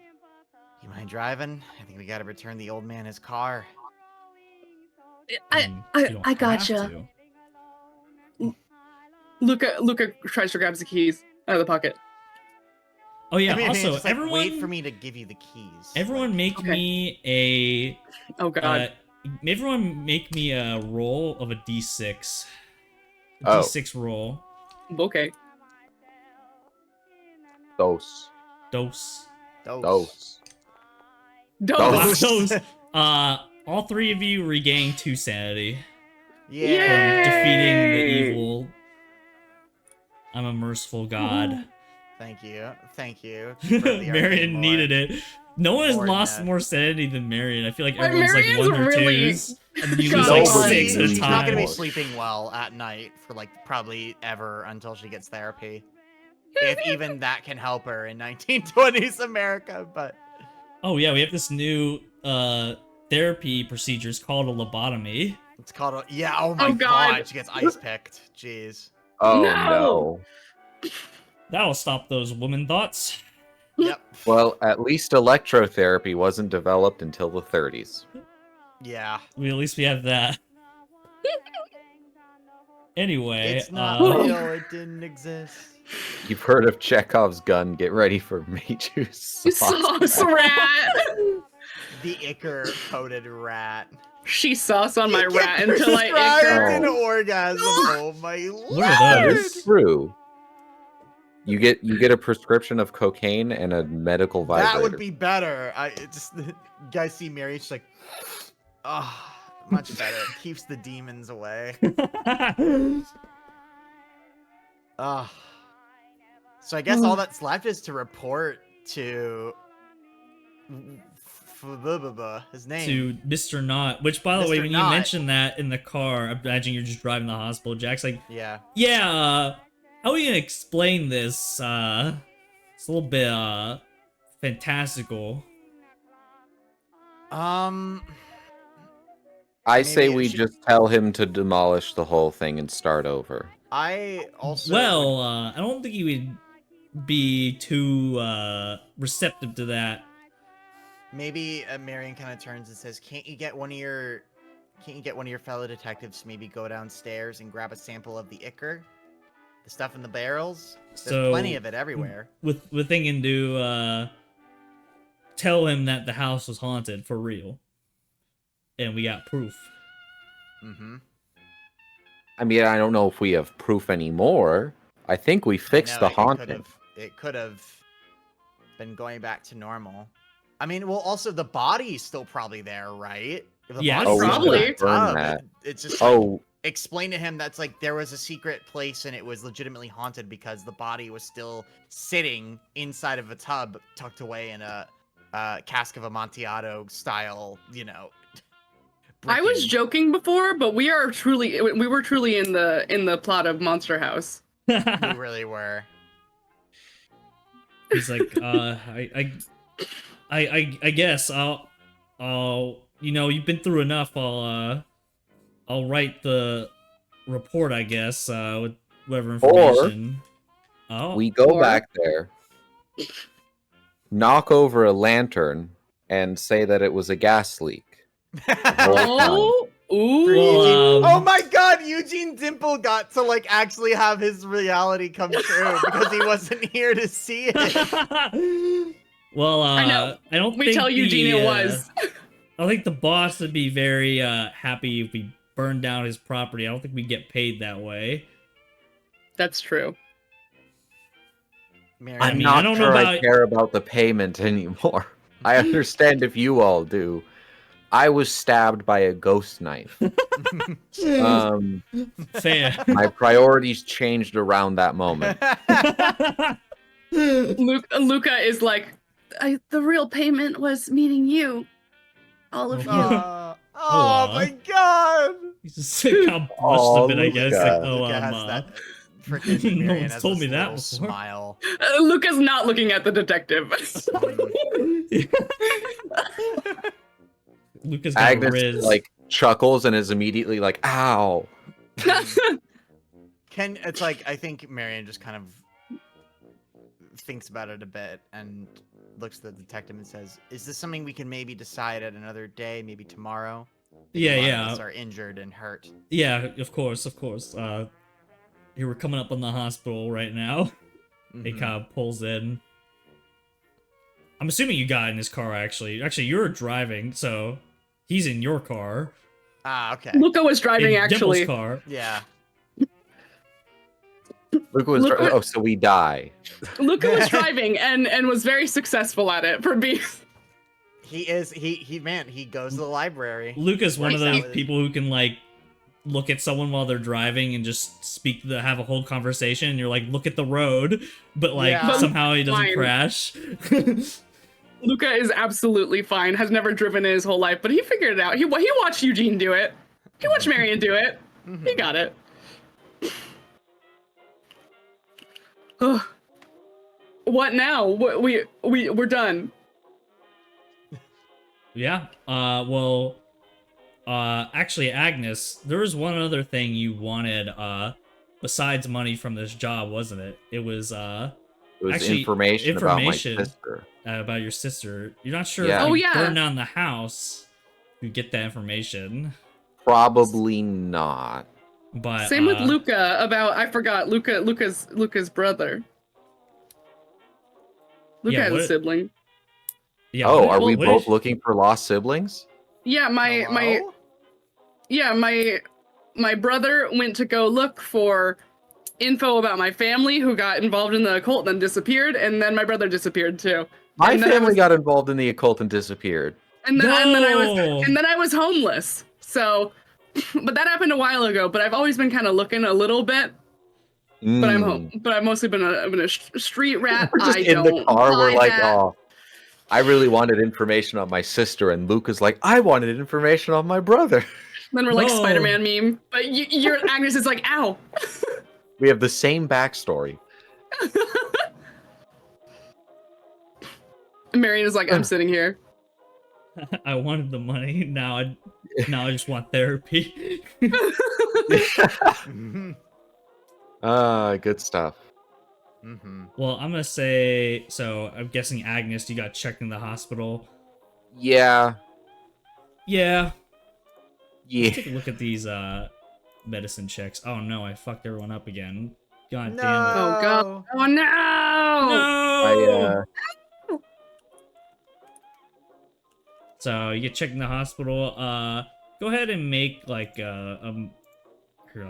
"You mind driving? I think we got to return the old man his car." You I don't have gotcha. to. Luca tries to grab the keys out of the pocket. Oh yeah. I mean, Also, just, like, everyone, wait for me to give you the keys. everyone Like, make Okay. me a. Oh god. Everyone make me a roll of a d6. A Oh. d6 roll. Okay. Dose. Dose. Dose. Dose. Dose. All 3 of you regain 2 sanity yeah. Yay! from defeating the evil. I'm a merciful god. Thank you. Thank you. for the Marion needed it. No one has More lost than- more sanity than Marion. I feel like Wait, everyone's like Marion's 1 or really 2s, and then you God. lose like Nobody 6 at a She's not gonna be time. sleeping well at night for like probably ever until she gets therapy. If even that can help her in 1920s America, but Oh yeah, we have this new therapy procedure. It's called a lobotomy. it's called a oh my Oh, God. god, she gets ice picked. Jeez. Oh No! no. That'll stop those woman thoughts. Yep. Well, at least electrotherapy wasn't developed until the 30s. Yeah. At least we have that. Anyway, It's not Oh. real, it didn't exist. You've heard of Chekhov's gun. Get ready for Mayju's Sauce rat. The ichor coated rat. She sauce on my You rat get until I prescribed ichor. an orgasm. Oh my What are lord. those? It's true. You get a prescription of cocaine and a medical vibrator. That would be better. You guys see Mary, she's like, oh, much better. It keeps the demons away. So I guess all that's left is to report to his name. to Mr. Knott, which by the way, Mr. when Knott. you mentioned that in the car, I imagine you're just driving to the hospital. Jack's like, Yeah. yeah, how are we gonna explain this? It's a little bit fantastical. I say maybe it we should- just tell him to demolish the whole thing and start over. I also Well, I don't think he would be too receptive to that. maybe Marion kind of turns and says, Can't you get one of your fellow detectives to maybe go downstairs and grab a sample of the ichor? The stuff in the barrels? There's So, plenty of it everywhere. We're thinking to tell him that the house was haunted for real, and we got proof. Mm-hmm. I mean, I don't know if we have proof anymore. I think we fixed the haunting. It could have been going back to normal. I mean, well, also the body's still probably there, right? If the Yeah, body's still in probably. that Burn tub, that. it's just Oh, explain to him that's like there was a secret place and it was legitimately haunted because the body was still sitting inside of a tub tucked away in a cask of Amontillado style, I was bricking. joking before, but we were truly in the plot of Monster House. We really were. He's like, I guess I'll, you've been through enough. I'll write the report, I guess, with whatever information. We go Or- back there, knock over a lantern, and say that it was a gas leak. Oh, ooh. Well, Oh my god, Eugene Dimple got to like actually have his reality come true because he wasn't here to see it. Well, I know. I don't We think tell Eugene it was. I think the boss would be very happy if we burned down his property. I don't think we get paid that way. That's true. Marion, I'm mean, not I don't know sure I about- care about the payment anymore. I understand if you all do. I was stabbed by a ghost knife. Fair. My priorities changed around that moment. Luca is like, the real payment was meeting you, all of you. Oh my god! He's just kind of blushed a bit, I guess. Luca. Like, Luca has that freaking no Marion one's has told this me that little before. smile. Luca's not looking at the detective. Luca's got Agnes Riz. like chuckles and is immediately like, "Ow!" It's like I think Marion just kind of thinks about it a bit and looks at the detective and says, "Is this something we can maybe decide at another day, maybe tomorrow?" Yeah, A lot of yeah. us are injured and hurt. Yeah, of course. Here we're coming up on the hospital right now. He Mhm. kind of pulls in. I'm assuming you got in his car, actually. Actually, you're driving, so he's in your car. Ah, okay. Luca was driving, In actually. Dimple's car. Yeah. Luca- so we die. Luca was driving and was very successful at it for being. He goes to the library. Luca's one of Works out those with- people who can, like, look at someone while they're driving and just have a whole conversation, and you're like, look at the road, but, like, Yeah. somehow he doesn't Fine. crash. Luca is absolutely fine. Has never driven in his whole life, but he figured it out. He watched Eugene do it. He watched Marion do it. Mhm. He got it. Ugh. What now? We're done. Yeah. Actually, Agnes, there was one other thing you wanted, besides money from this job, wasn't it? It was, It was actually, information about my sister. about your sister. You're not sure Yeah. if Oh, you yeah. burn down the house, you get that information. Probably not. But Same with Luca about I forgot Luca's brother. Luca Yeah, has a what- sibling. Yeah, Oh, what- are we what both is- looking for lost siblings? Yeah, my Hello? my brother went to go look for info about my family who got involved in the occult and then disappeared, and then my brother disappeared too. My And then I family was- got involved in the occult and disappeared. And then No! I was homeless. So, but that happened a while ago. But I've always been kind of looking a little bit. But I'm home. But I've mostly been a street rat. We're just I in the don't car. We're buy like, that. oh, I really wanted information on my sister, and Luca's like, I wanted information on my brother. Then we're like No. Spider-Man meme. But your Agnes is like, ow. We have the same backstory. And Marion is like, I'm sitting here. I wanted the money. Now I just want therapy. Mhm. Good stuff. Mhm. Well, I'm gonna say, so I'm guessing Agnes, you got checked in the hospital. Yeah. Yeah. Yeah. Take a look at these medicine checks. Oh no, I fucked everyone up again. God No. damn it. Oh god. Oh no. No! I, So you get checked in the hospital. Go ahead and make like here,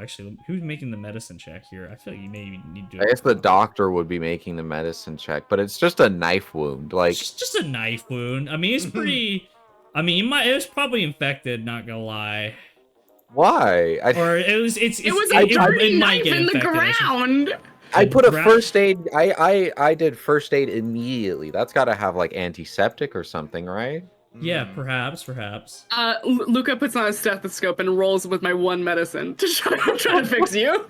actually, who's making the medicine check here? I feel like you maybe need to do I guess the doctor would be making the medicine check, but it's just a knife wound. Like, It's just a knife wound. I mean, it's pretty. I mean, it was probably infected. Not gonna lie. Why? Or it's It was a a dirty it might knife get in the infected, actually. ground. I put a Gra- first aid. I did first aid immediately. That's got to have like antiseptic or something, right? Yeah, Mm. perhaps. Luca puts on a stethoscope and rolls with my one medicine to try to fix you.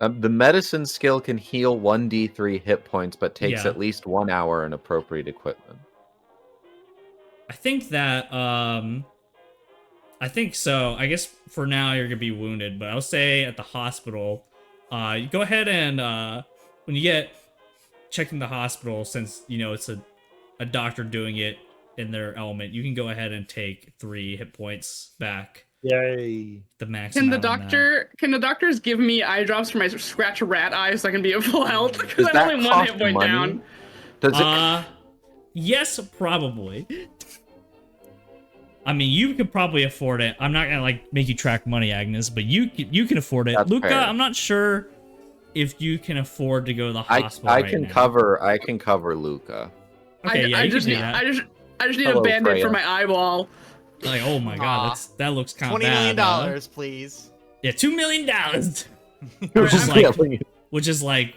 The medicine skill can heal 1d3 hit points, but takes Yeah. at least 1 hour and appropriate equipment. I think that I think so. I guess for now you're gonna be wounded, but I'll say at the hospital, you go ahead and when you get checked in the hospital, since you know it's a doctor doing it in their element, you can go ahead and take 3 hit points back. Yay! The max. Can the amount on that. can the doctors give me eye drops for my scratch rat eye so I can be at full health? Because Does I'm that only one cost hit point money? down. Does it? Yes, probably. I mean, you could probably afford it. I'm not gonna like make you track money, Agnes, but you can afford it. That's Luca, fair. I'm not sure if you can afford to go to the hospital. I right can now. cover Luca. Okay, yeah, I you just can do need that. I just need Hello, a band-aid for Freya. my eyeball. Like, oh my god, Aw. that looks kind of $20 bad. million, please. Yeah, $2 million, All which is right, like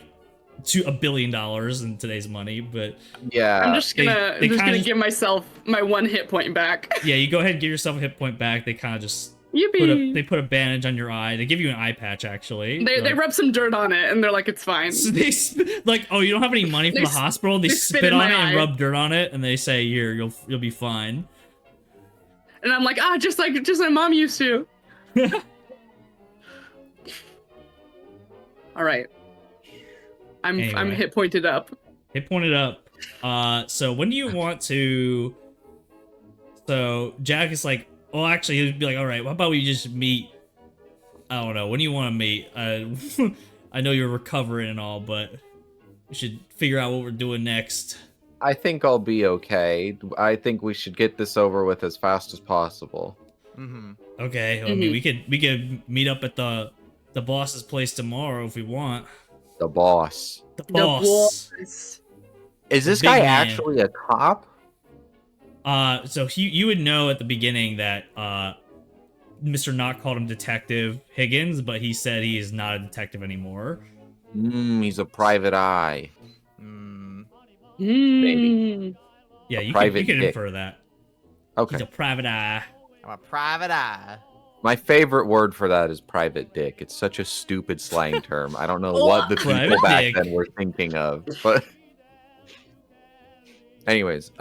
$1 billion in today's money. But Yeah. I'm just gonna they kinda give myself my one hit point back. yeah, you go ahead and give yourself a hit point back. They kind of just Yippee! put a bandage on your eye. They give you an eye patch actually. They Like, rub some dirt on it and they're like, it's fine. so like, oh, you don't have any money from They the s- hospital? They they spit spit in on my it and eye. rub dirt on it, and they say, "Here, you'll be fine." And I'm like, just like mom used to. All right. I'm Anyway. hit pointed up. Hit pointed up. So when do you want to? So Jack is like, well, actually, he'd be like, all right, how about we just meet? I don't know. When do you want to meet? I know you're recovering and all, but we should figure out what we're doing next. I think I'll be okay. I think we should get this over with as fast as possible. Mm-hmm. Okay, well, I mean, we could meet up at the boss's place tomorrow if we want. The boss. The The boss. boys. Is this Big guy man. actually a cop? So you would know at the beginning that Mr. Knott called him Detective Higgins, but he said he is not a detective anymore. He's a private eye. Mm. Mm. Yeah, you private can dick. infer that. Okay. He's a private eye. I'm a private eye. My favorite word for that is private dick. It's such a stupid slang term. I don't know what the people Private back dick. then were thinking of. But anyways,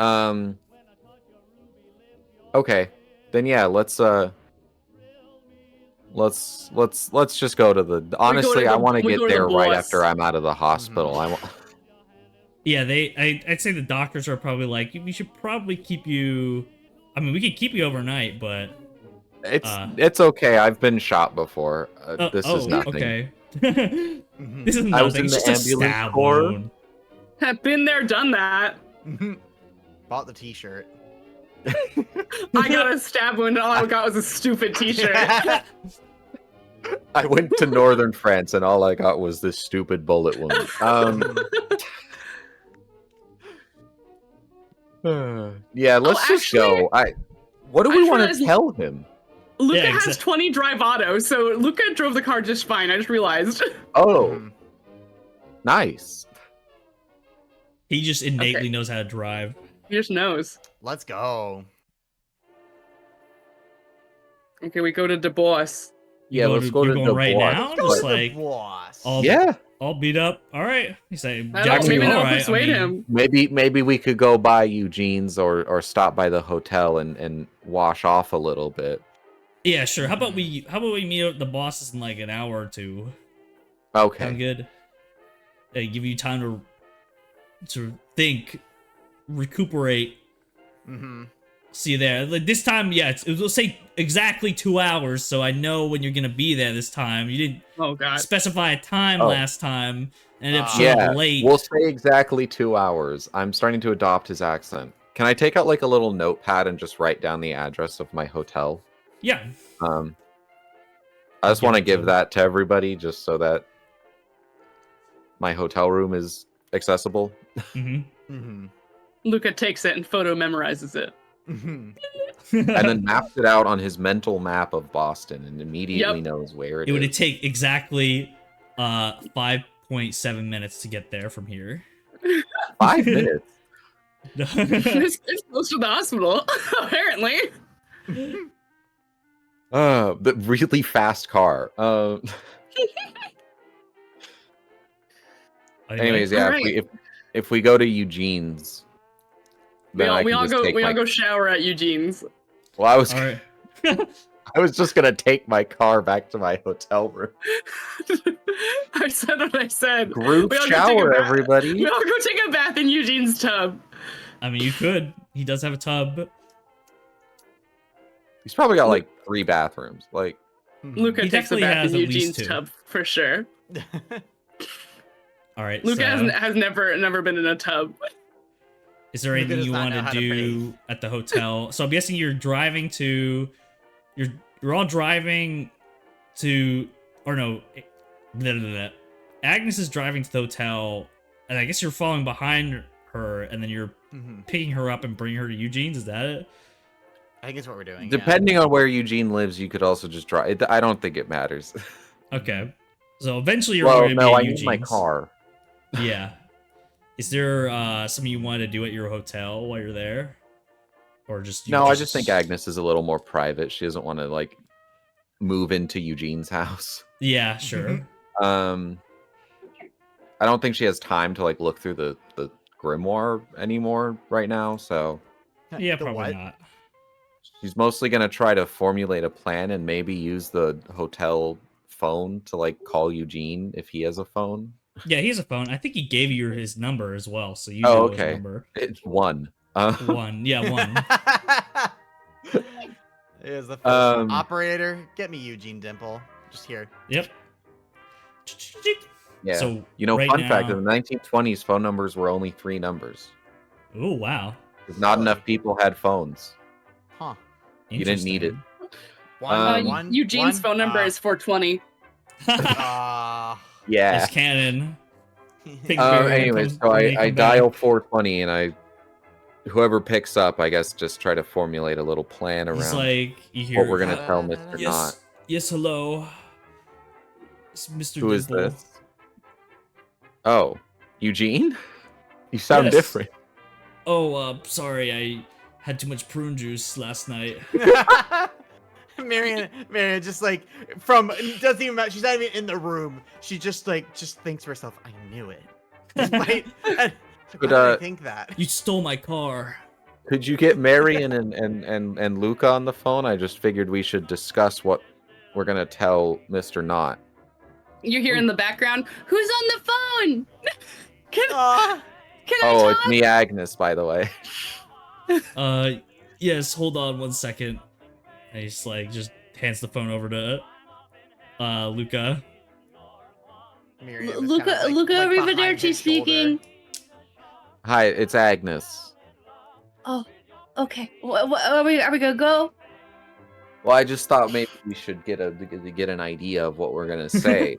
okay. Then yeah, let's just go to the honestly, I want to get there right after I'm out of the hospital. Yeah, I'd say the doctors are probably like, we should probably keep you. I mean, we could keep you overnight, but it's okay. I've been shot before. This is nothing. Okay. Mhm. This is nothing. I was in It's the just a ambulance stab corps. wound. Have been there, done that. Bought the t-shirt. I got a stab wound and all I got was a stupid t-shirt. I went to northern France and all I got was this stupid bullet wound. Yeah, let's just actually, go. What do I we just want realized- to tell him? Luca Yeah, has 20 drive auto, so Luca drove the car just fine. I just realized. Oh, Mhm. nice. He just innately Okay. knows how to drive. He just knows. Let's go. Okay, we go to Du Bois. Yeah, let's go you're to going the right boss. now? Go Just to the like boss. all beat up. All right. He's like, I Jackson, don't, maybe all that'll right. persuade I mean, him. Maybe we could go by Eugene's or stop by the hotel and wash off a little bit. Yeah, sure. How about we meet up the bosses in like an hour or two? Okay. Sound good? They give you time to think, recuperate. Mm-hmm. See you there. Like this time, yeah, it will say exactly 2 hours, so I know when you're gonna be there this time. You didn't Oh god. specify a time Oh. last time, and ended up showing Yeah, up late. we'll say exactly 2 hours. I'm starting to adopt his accent. Can I take out like a little notepad and just write down the address of my hotel? Yeah. I just Give want to it to give him. that to everybody just so that my hotel room is accessible. hmm Mm-hmm. Luca takes it and photo memorizes it. Mm-hmm. and then maps it out on his mental map of Boston and immediately Yep. knows where It would is. take exactly 5.7 minutes to get there from here. 5 minutes. It's close to the hospital, apparently. The really fast car. Anyways, yeah. Alright. If we go to Eugene's, We then I all, we can all just go take we my. all go shower at Eugene's. Well, I was All right. I was just gonna take my car back to my hotel room. I said what I said. Group We all go take a shower, bath. everybody. We all go take a bath in Eugene's tub. I mean, you could. He does have a tub. He's probably got like 3 bathrooms. Like, Luca He takes a definitely bath has in at least Eugene's 2. tub for sure. All right. Luca so, has never been in a tub. is there Luca anything does you not want know to how to do bathe. at the hotel? So I'm guessing you're driving to. You're all driving to, or no, blah, blah, blah. Agnes is driving to the hotel, and I guess you're following behind her, and then you're picking her up and bringing her to Eugene's. Is that it? I think it's what we're doing. depending on where Eugene lives, you could also just drive. I don't think it matters. Okay. So eventually you're Well, going to no, be I at need Eugene's. my car. Yeah. Is there something you want to do at your hotel while you're there, or just No, I just think Agnes is a little more private. She doesn't want to like move into Eugene's house. Yeah, sure. I don't think she has time to like look through the grimoire anymore right now. So Yeah, The probably what? not. she's mostly gonna try to formulate a plan and maybe use the hotel phone to like call Eugene if he has a phone. Yeah, he has a phone. I think he gave you his number as well, so you Oh, know his okay. number. It's 1. One. Yeah, one. Here's the first one. Um, Operator, get me Eugene Dimple. Just here. Yep. Yeah. So You know, right fun fact: now- in the 1920s, phone numbers were only 3 numbers. Oh wow. Because not Really? enough people had phones. Huh. You didn't need it. One, Eugene's one, phone number is 420. Ah. Yeah. It's canon. Pinkberry Anyways, comes- so when they I come dial back. 420, and whoever picks up, I guess, just try to formulate a little plan He's around like, you hear. what we're gonna tell Mr. Yes. Knot. Yes. Hello. It's Mr. Who is Dimple. this? Oh, Eugene? You sound Yes. different. Oh, sorry. I had too much prune juice last night. Marion just like doesn't even matter. She's not even in the room. She just thinks to herself, I knew it. Despite, why did I think that? You stole my car. Could you get Marion and Luca on the phone? I just figured we should discuss what we're gonna tell Mr. Knot. You hear in the background, who's on the phone? Can Aw. I Oh, talk? it's me, Agnes, by the way. Yes, hold on 1 second. And he's like, just hands the phone over to, Luca. Miriam is kinda like Luca behind his Arrivederci shoulder. speaking. Hi, it's Agnes. Oh, okay. Are we gonna go? Well, I just thought maybe we should get an idea of what we're gonna say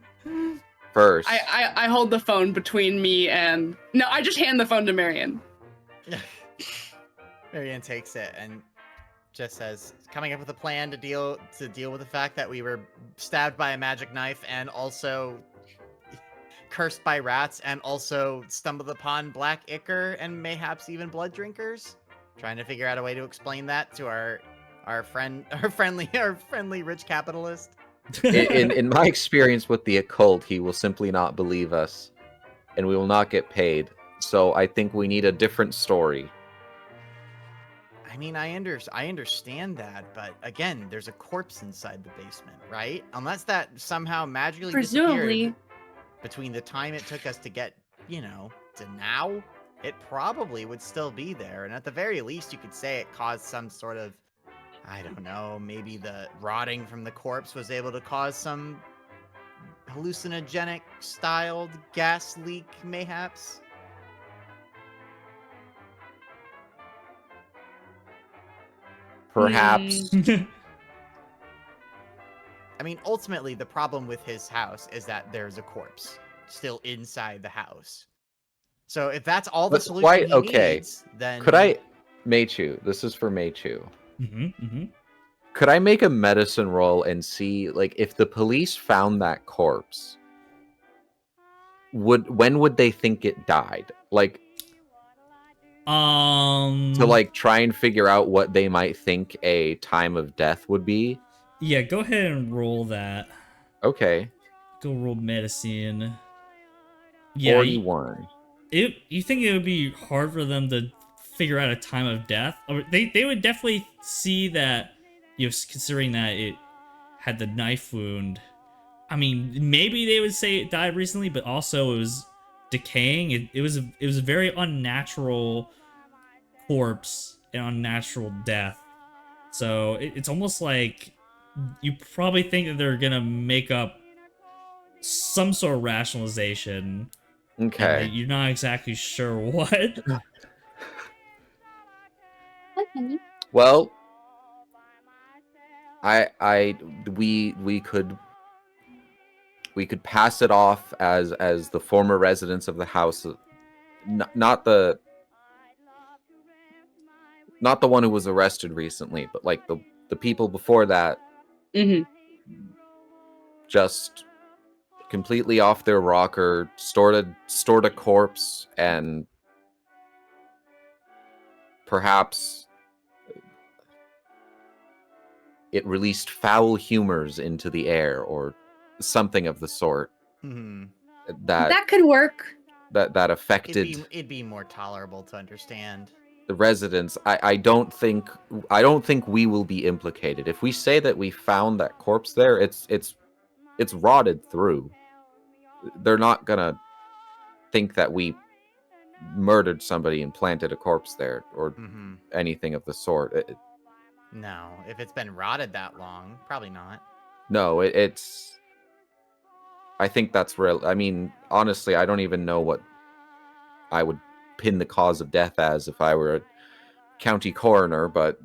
first. I hold the phone between me and no, I just hand the phone to Marion. Marianne takes it and just says, coming up with a plan to deal with the fact that we were stabbed by a magic knife and also cursed by rats and also stumbled upon black ichor and mayhaps even blood drinkers. Trying to figure out a way to explain that to our friendly rich capitalist. in my experience with the occult, he will simply not believe us, and we will not get paid. So I think we need a different story. I mean, I understand that, but again, there's a corpse inside the basement, right? Unless that somehow magically Presumably. disappeared between the time it took us to get, to now, it probably would still be there. And at the very least, you could say it caused some sort of, I don't know, maybe the rotting from the corpse was able to cause some hallucinogenic styled gas leak, mayhaps. Perhaps. I mean, ultimately, the problem with his house is that there's a corpse still inside the house. So if that's all the But solution why- he okay. needs, then Could I, Meichu? This is for Meichu. Could I make a medicine roll and see, like, if the police found that corpse, when would they think it died? Like, to like try and figure out what they might think a time of death would be. Yeah, go ahead and roll that. Okay. Go roll medicine. Yeah, 41. you think it would be hard for them to figure out a time of death? Or they would definitely see that, considering that it had the knife wound. I mean, maybe they would say it died recently, but also it was decaying. It was a very unnatural corpse and unnatural death. So it's almost like you probably think that they're gonna make up some sort of rationalization. Okay. And you're not exactly sure what. Well, we could pass it off as the former residents of the house, not the one who was arrested recently, but like the people before that, just completely off their rocker, stored a corpse, and perhaps it released foul humors into the air or something of the sort. That could work. That affected it'd be more tolerable to understand the residents. I don't think we will be implicated if we say that we found that corpse there. It's rotted through. They're not gonna think that we murdered somebody and planted a corpse there or anything of the sort. No, if it's been rotted that long, probably not. No, it's. I think that's real. I mean, honestly, I don't even know what I would pin the cause of death as if I were a county coroner, but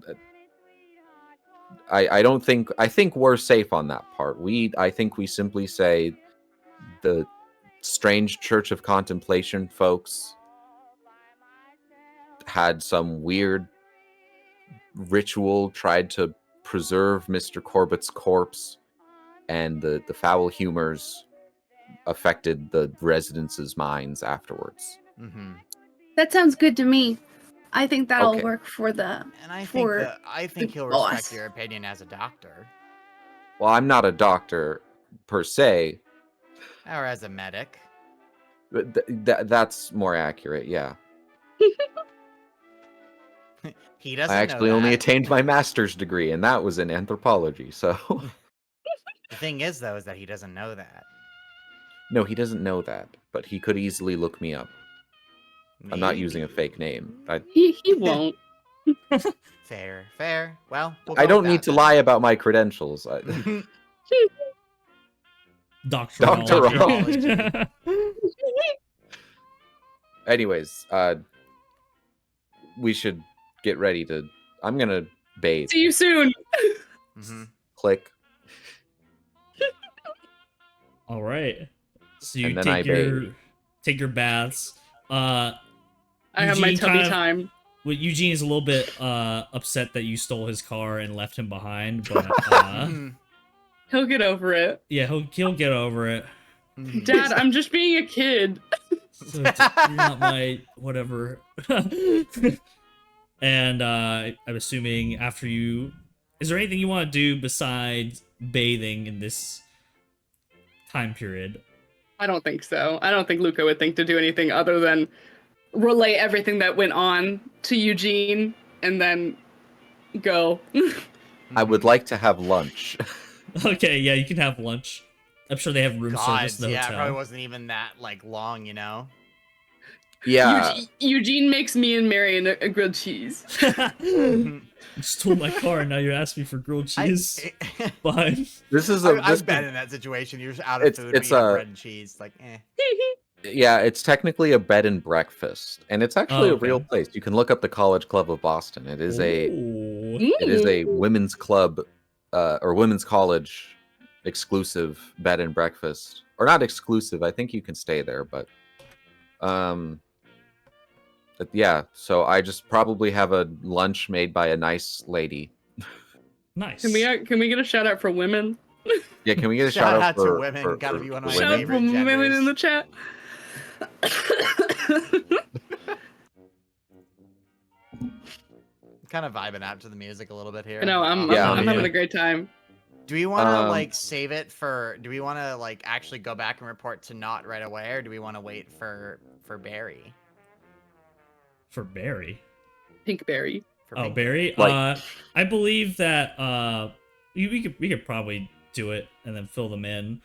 I don't think. I think we're safe on that part. I think we simply say the strange Church of Contemplation folks had some weird ritual, tried to preserve Mr. Corbett's corpse, and the foul humors affected the residents' minds afterwards. That sounds good to me. I think that'll work for the. And I think he'll respect your opinion as a doctor. Well, I'm not a doctor per se. Or as a medic. That's more accurate, yeah. He doesn't. I actually only attained my master's degree, and that was in anthropology. So the thing is, though, is that he doesn't know that. No, he doesn't know that, but he could easily look me up. Maybe. I'm not using a fake name. He won't. Fair. Well, I don't need to lie about my credentials. Doctorology. Anyways, we should get ready to. I'm gonna bathe. See you soon. Click. All right. So you take your baths. I have my tubby time. Well, Eugene is a little bit upset that you stole his car and left him behind, but he'll get over it. Yeah, he'll get over it. Dad, I'm just being a kid. So you're not my whatever. And I'm assuming after you, is there anything you want to do besides bathing in this time period? I don't think so. I don't think Luca would think to do anything other than relay everything that went on to Eugene and then go. I would like to have lunch. Okay, yeah, you can have lunch. I'm sure they have room service in the hotel. It probably wasn't even that long, you know? Yeah. Eugene makes me and Marion a grilled cheese. You stole my car and now you're asking me for grilled cheese. Fine. I've been in that situation. You're just out of food. It's bread and cheese. Like, Yeah, it's technically a bed and breakfast, and it's actually a real place. You can look up the College Club of Boston. It is a women's club or women's college exclusive bed and breakfast, or not exclusive. I think you can stay there, but yeah. So I just probably have a lunch made by a nice lady, Nice. Can we get a shout out for women? Yeah, can we get a Shout out to for women, gotta be one of my Shout out favorite for women in the genders. chat. Kind of vibing out to the music a little bit here. I know, I'm having a great time. Do we want to like save it for? Do we want to like actually go back and report to Not right away, or do we want to wait for Barry? For Barry. Pinkberry. For Barry. Like- I believe that we could probably do it and then fill them in.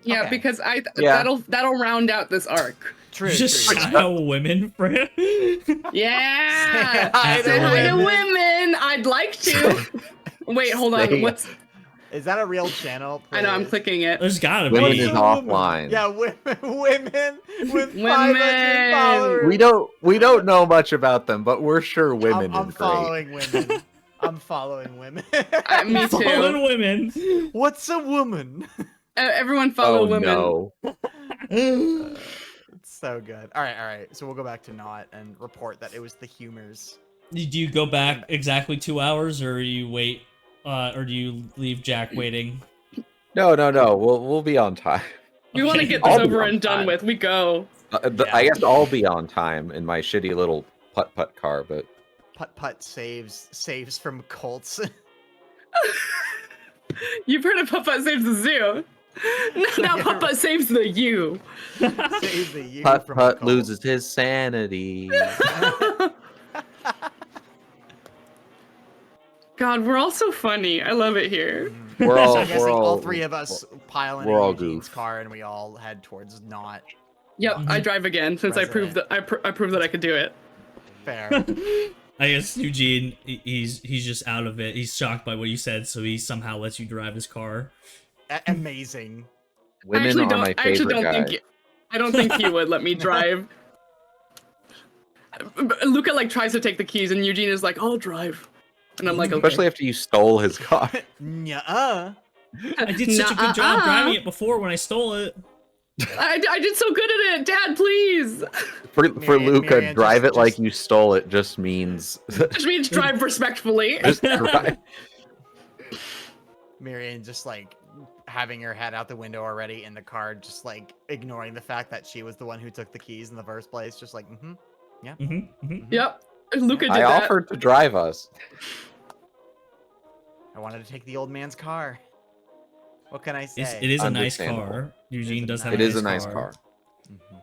Yeah, Okay. because Yeah. that'll round out this arc. True. Just true. shout out women for him. Yeah. Hi Say to hi to women. women. I'd like to. Wait, hold on. Say- What's? Is that a real channel? I know, I'm please? clicking it. There's gotta Women be. is offline. Yeah, women with Women. 500 followers. We don't know much about them, but we're sure women I'm is great. following women. I'm following women. Me Fallen too. women. What's a woman? Everyone follow Oh women. no. It's so good. All right. So we'll go back to Not and report that it was the humors. Do you go back exactly 2 hours, or you wait, or do you leave Jack waiting? No. We'll be on time. We want to Okay. get this I'll be over on and done time. with. We go. Yeah. I guess I'll be on time in my shitty little putt car, but Putt saves from cults. You've heard of Putt saves the zoo. Now Yeah. Putt saves the you. Saves the you Putt from a cult. loses his sanity. God, we're all so funny. I love it here. We're all- So I'm guessing we're all all- three of us pile in we're all Eugene's goof. car and we all head towards Not. Yep, I drive again since I President. proved that I proved that I could do it. Fair. I guess Eugene, he's just out of it. He's shocked by what you said, so he somehow lets you drive his car. Amazing. Women are my favorite guy. I don't think he would let me drive. Luca like tries to take the keys and Eugene is like, I'll drive. And I'm like, okay. Especially after you stole his car. Nuh-uh. I did such a good job Nuh-uh. driving it before when I stole it. I did so good at it, Dad, please. For Miriam- Luca, Miriam, drive just- it like just- you stole it just means Which means drive respectfully. just drive. Miriam just like having her head out the window already in the car, just like ignoring the fact that she was the one who took the keys in the first place. Just like, Yep. Luca did I that. offered to drive us. I wanted to take the old man's car. What can I say? It is a nice Understandable. car. Eugene does have It a is nice a nice car. car. Mhm.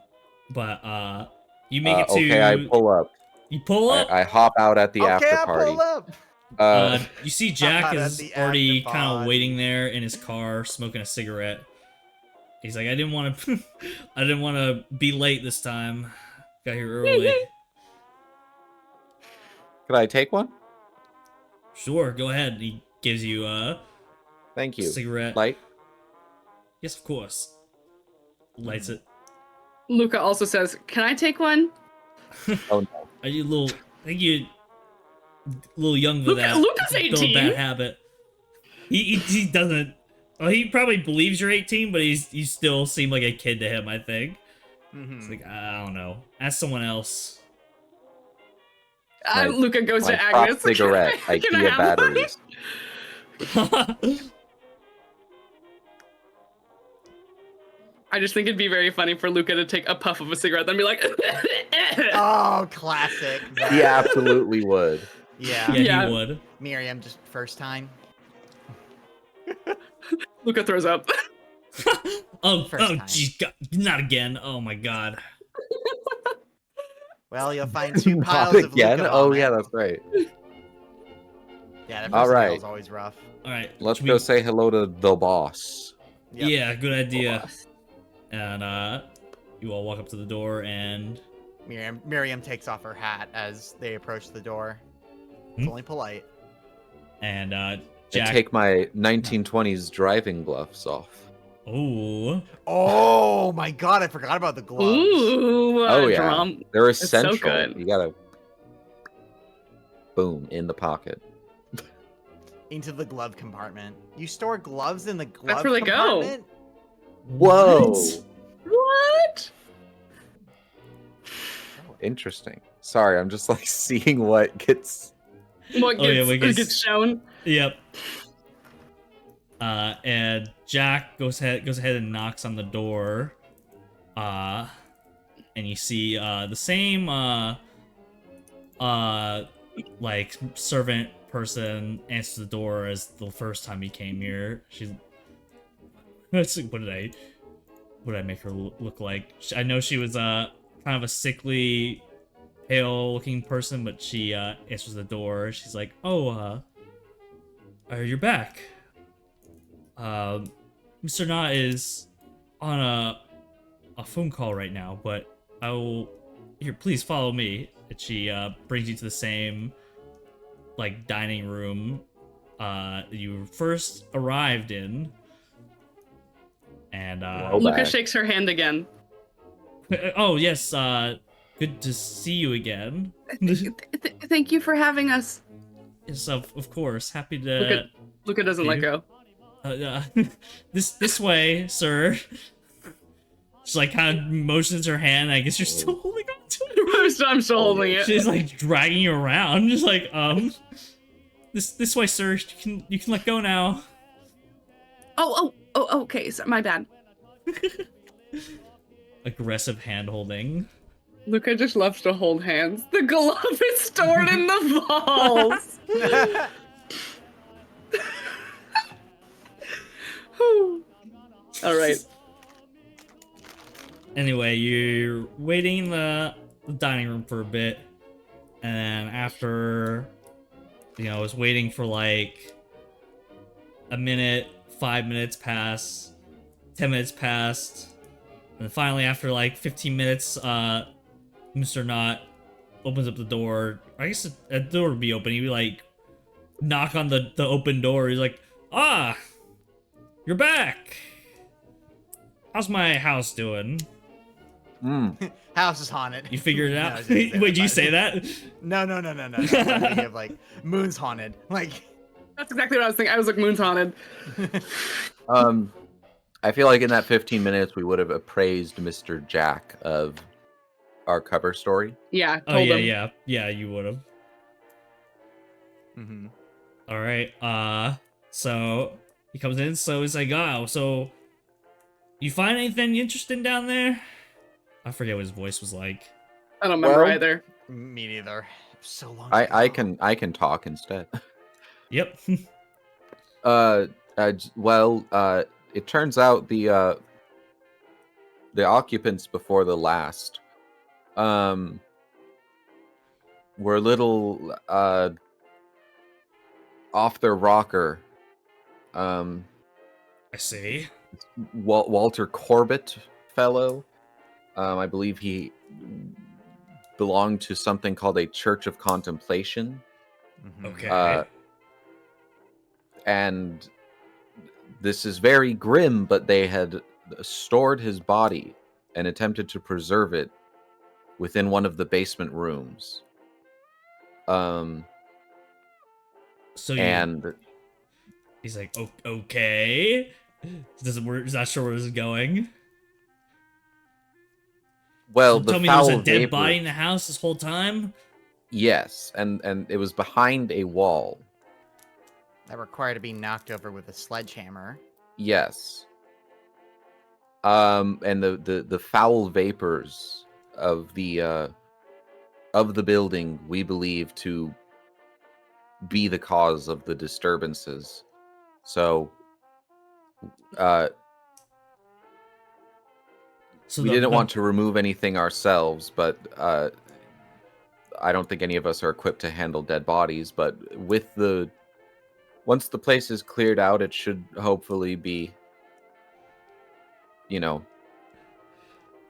But you make it to Okay, I pull up. you pull up. I hop out at the Okay, after I party. pull up. You see Jack Out at is the already after kind of party. waiting there in his car, smoking a cigarette. He's like, I didn't want to, I didn't want to be late this time. Got here early. Could I take one? Sure, go ahead. He gives you Thank you. cigarette. Light. Yes, of course. Lights it. Luca also says, "Can I take one?" Oh no. Are you a little? I think you a little young for Luca- that. Luca's It's still a 18. bad habit. He doesn't. Well, he probably believes you're 18, but you still seem like a kid to him. I think. Mhm. It's like I don't know. Ask someone else. My- Luca goes My to prop Agnes. cigarette. Can I IKEA have one? batteries. I just think it'd be very funny for Luca to take a puff of a cigarette, then be like, Oh, classic. He absolutely would. Yeah. Yeah, Yeah. he would. Miriam, just first time. Luca throws up. Oh, First time. geez, God, not again. Oh my God. Well, you'll find two Not piles of again? Luca Oh vomit. yeah, that's right. Yeah, that All first right. is always rough. All right, Let's should go we- say hello to the boss. Yep. Yeah, good idea. And you all walk up to the door, and Miriam takes off her hat as they approach the door. It's Hmm? only polite. I Jack. take my 1920s driving gloves off. Ooh. Oh my god, I forgot about the gloves. Ooh, Oh, yeah. drum. They're so essential. good. You gotta boom in the pocket. Into the glove compartment. You store gloves in the glove where they go. compartment? Whoa! What? What? Oh, interesting. Sorry, I'm just like seeing what gets. What Oh, yeah, gets, what gets- gets shown? Yep. And Jack goes ahead and knocks on the door. And you see the same like servant person answers the door as the first time he came here. She's let's see, what did I make her look like? I know she was kind of a sickly, pale looking person, but she answers the door. She's like, "Oh, you're back. Mr. Knott is on a phone call right now, but I will here. Please follow me." And she brings you to the same like dining room you first arrived in. And Luca shakes her hand again. oh yes, good to see you again. Thank you for having us. Yes, of course, happy to. Luca doesn't let go. This way, sir. She like kind of motions her hand. I guess you're still holding on to it. I'm still holding it. She's like dragging you around, just like this way, sir. You can let go now. Oh, okay. So my bad. Aggressive hand holding. Luca just loves to hold hands. The glove is stored in the vaults. All right. Anyway, you're waiting in the dining room for a bit, and then after, I was waiting for like a minute, 5 minutes pass, 10 minutes passed, and then finally after like 15 minutes, Mr. Knott opens up the door. I guess the door would be open. He'd be like, knock on the open door. He's like, "Ah, you're back. How's my house doing?" House is haunted. You figured it No, I out? was gonna say Wait, did you that. say that? No. I'm thinking of like Moon's haunted. Like That's exactly what I was thinking. I was like, Moon's haunted. I feel like in that 15 minutes we would have appraised Mr. Jack of our cover story. Yeah. Oh, Told him. yeah, you would have. mm-hmm. All right, so he comes in, so he's like, "Oh, so you find anything interesting down there?" I forget what his voice was like. I don't remember Well, either. Me neither. So long. I ago. can talk instead. Yep. It turns out the occupants before the last were a little off their rocker. I see. Walter Corbett fellow. I believe he belonged to something called a Church of Contemplation. Mhm. Okay. And this is very grim, but they had stored his body and attempted to preserve it within one of the basement rooms. So And he's like, okay. He's not sure where this is going. well, So the tell me there was foul a dead vapor, body in the house this whole time? yes, and it was behind a wall. That required to be knocked over with a sledgehammer. Yes. And the foul vapors of the building we believe to be the cause of the disturbances. So So we didn't want to remove anything ourselves, but I don't think any of us are equipped to handle dead bodies. But once the place is cleared out, it should hopefully be, You'll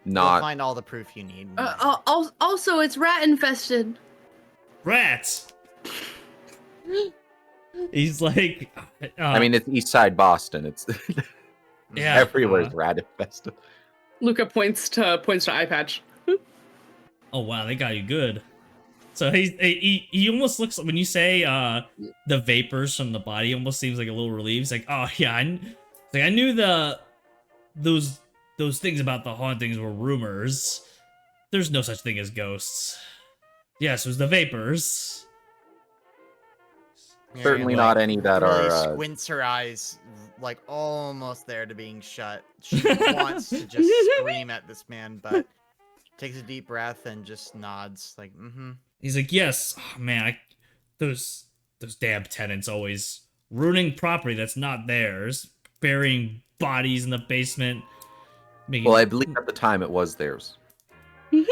not. find all the proof you need. Also, it's rat infested. Rats. He's like, I mean, it's East Side Boston. It's yeah, everywhere's rat infested. Luca points to eye patch. oh wow, they got you good. So he almost looks, when you say the vapors from the body, almost seems like a little relieved. He's like, "Oh yeah, I knew those things about the hauntings were rumors. There's no such thing as ghosts. Yes, it was the vapors." Certainly She, not like, any that really are. squints her eyes, like almost there to being shut. She wants to just scream at this man, but takes a deep breath and just nods, like, mm-hmm. He's like, yes, oh, man, those damn tenants always ruining property that's not theirs, burying bodies in the basement, making. Well, I believe at the time it was theirs. And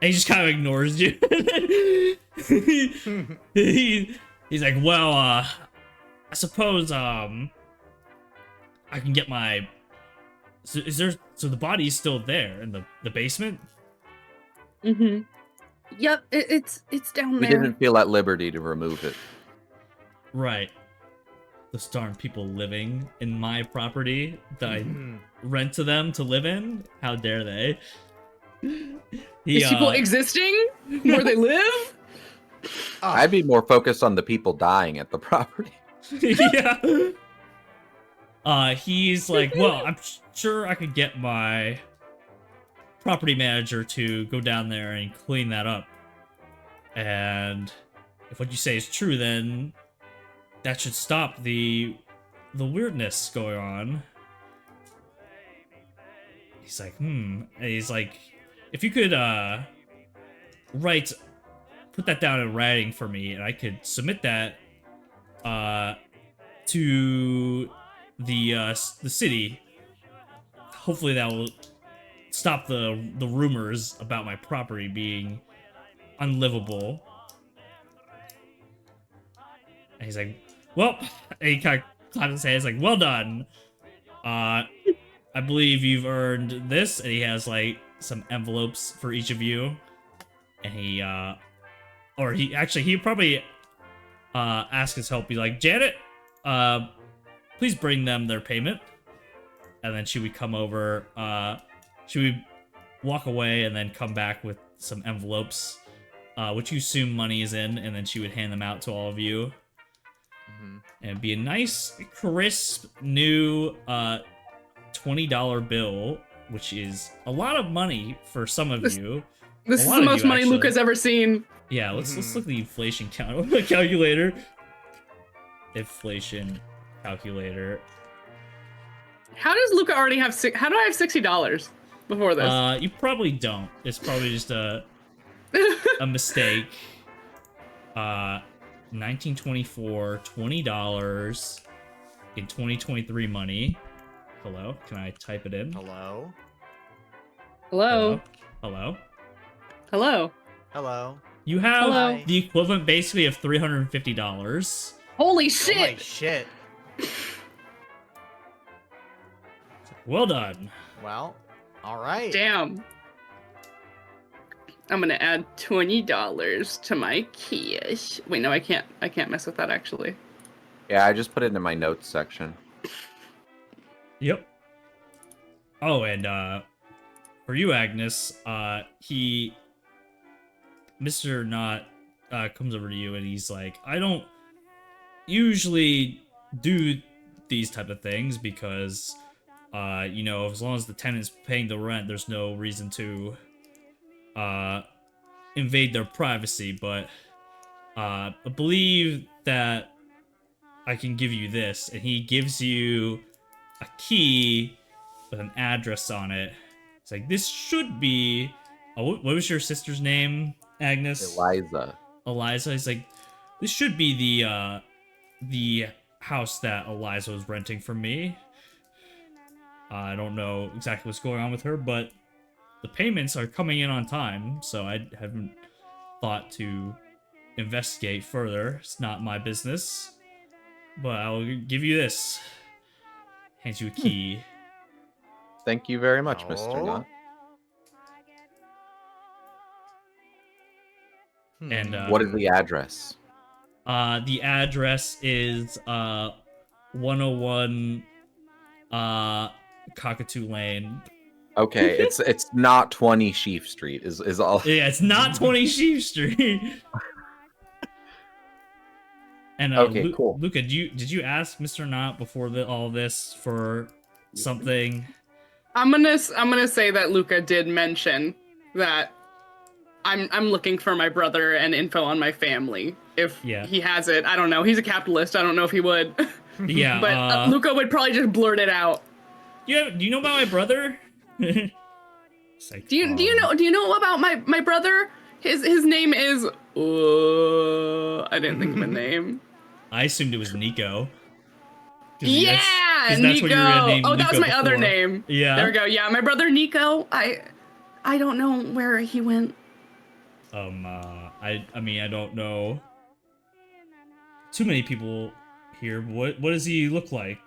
he just kind of ignores you. He's like, well, I suppose I can get my. So the body's still there in the basement? Mm-hmm. Yep, it's down We there. didn't feel at liberty to remove it. Right. Those darn people living in my property that I rent to them to live in. How dare they? These people existing where they live? I'd be more focused on the people dying at the property. Yeah. He's like, well, I'm sure I could get my property manager to go down there and clean that up. And if what you say is true, then that should stop the weirdness going on. He's like, And he's like, if you could put that down in writing for me, and I could submit that to the city. Hopefully that will stop the rumors about my property being unlivable. And he's like, well, and he kind of claps his hands like, well done. I believe you've earned this. And he has like some envelopes for each of you. And he probably ask his help. Be like, Janet, please bring them their payment. And then she would come over, she would walk away and then come back with some envelopes, which you assume money is in, and then she would hand them out to all of you. And it'd be a nice, crisp, new $20 bill, which is a lot of money for some of you. This is the most money actually. Luca's ever seen. Yeah, let's look at the inflation calculator. Inflation calculator. How does Luca already have how do I have $60 before this? You probably don't. It's probably just a mistake. 1924, $20 in 2023 money. Hello, can I type it in? Hello? Hello? Hello? Hello? Hello? You have Hello? the equivalent basically of $350. Holy shit! Holy shit. Well done. Well, alright. Damn. I'm gonna add $20 to my cash. Wait, no, I can't mess with that actually. Yeah, I just put it in my notes section. Yep. Oh, and for you, Agnes, Mr. Knott comes over to you and he's like, I don't usually do these type of things because as long as the tenant's paying the rent, there's no reason to invade their privacy, but I believe that I can give you this. And he gives you a key with an address on it. It's like, this should be... what was your sister's name, Agnes? Eliza. He's like, this should be the house that Eliza was renting from me. I don't know exactly what's going on with her, but the payments are coming in on time, so I haven't thought to investigate further. It's not my business. But I'll give you this. Hands you a key. Thank you very much, Mr. Knott. And what is the address? The address is 101 Cockatoo Lane. Okay, it's not 20 Sheaf Street is all. Yeah, it's not 20 Sheaf Street. And okay, cool. Luca, did you ask Mr. Knott before all this for something? I'm gonna say that Luca did mention that I'm looking for my brother and info on my family. If Yeah. he has it, I don't know. He's a capitalist. I don't know if he would. Yeah. But Luca would probably just blurt it out. Do you know about my brother? It's like, Do you know about my brother? His name is I didn't think of a name. I assumed it was Nico. Yeah, that's Nico. what you were gonna name Oh, that was Nico my other before. name. Yeah. There we go. Yeah, my brother Nico. I don't know where he went. I mean, I don't know too many people here. What does he look like?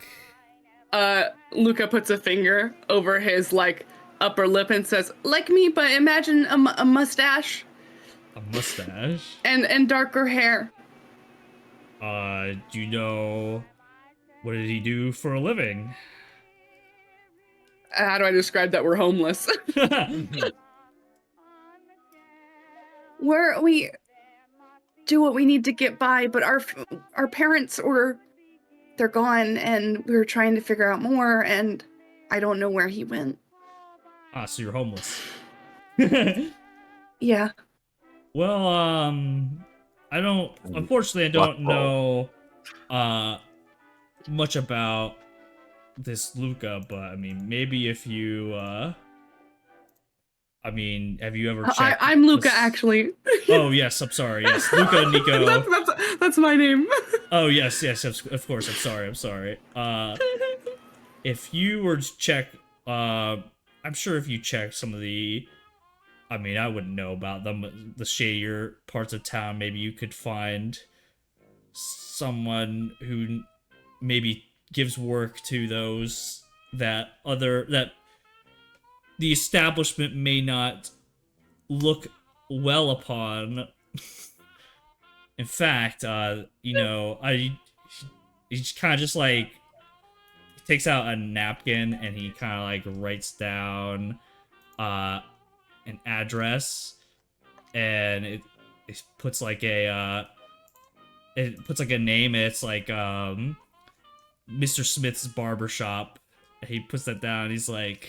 Luca puts a finger over his like upper lip and says, "Like me, but imagine a mustache A mustache. and darker hair." Do you know what did he do for a living? How do I describe that we're homeless? We do what we need to get by, but our parents they're gone, and we were trying to figure out more, and I don't know where he went. So you're homeless. Yeah. Well, unfortunately, I don't know much about this Luca, but I mean, maybe if you have you ever checked? I'm Luca, this- actually. Oh yes, I'm sorry. Yes, Luca and Nico. That's my name. Oh yes, of course. I'm sorry. If you were to check, I'm sure if you check some of the, I mean, I wouldn't know about them, the shadier parts of town, maybe you could find someone who maybe gives work to those that the establishment may not look well upon. In fact, he's kind of just like takes out a napkin and he kind of like writes down an address, and it puts like a name. And it's like Mr. Smith's barbershop. He puts that down. He's like,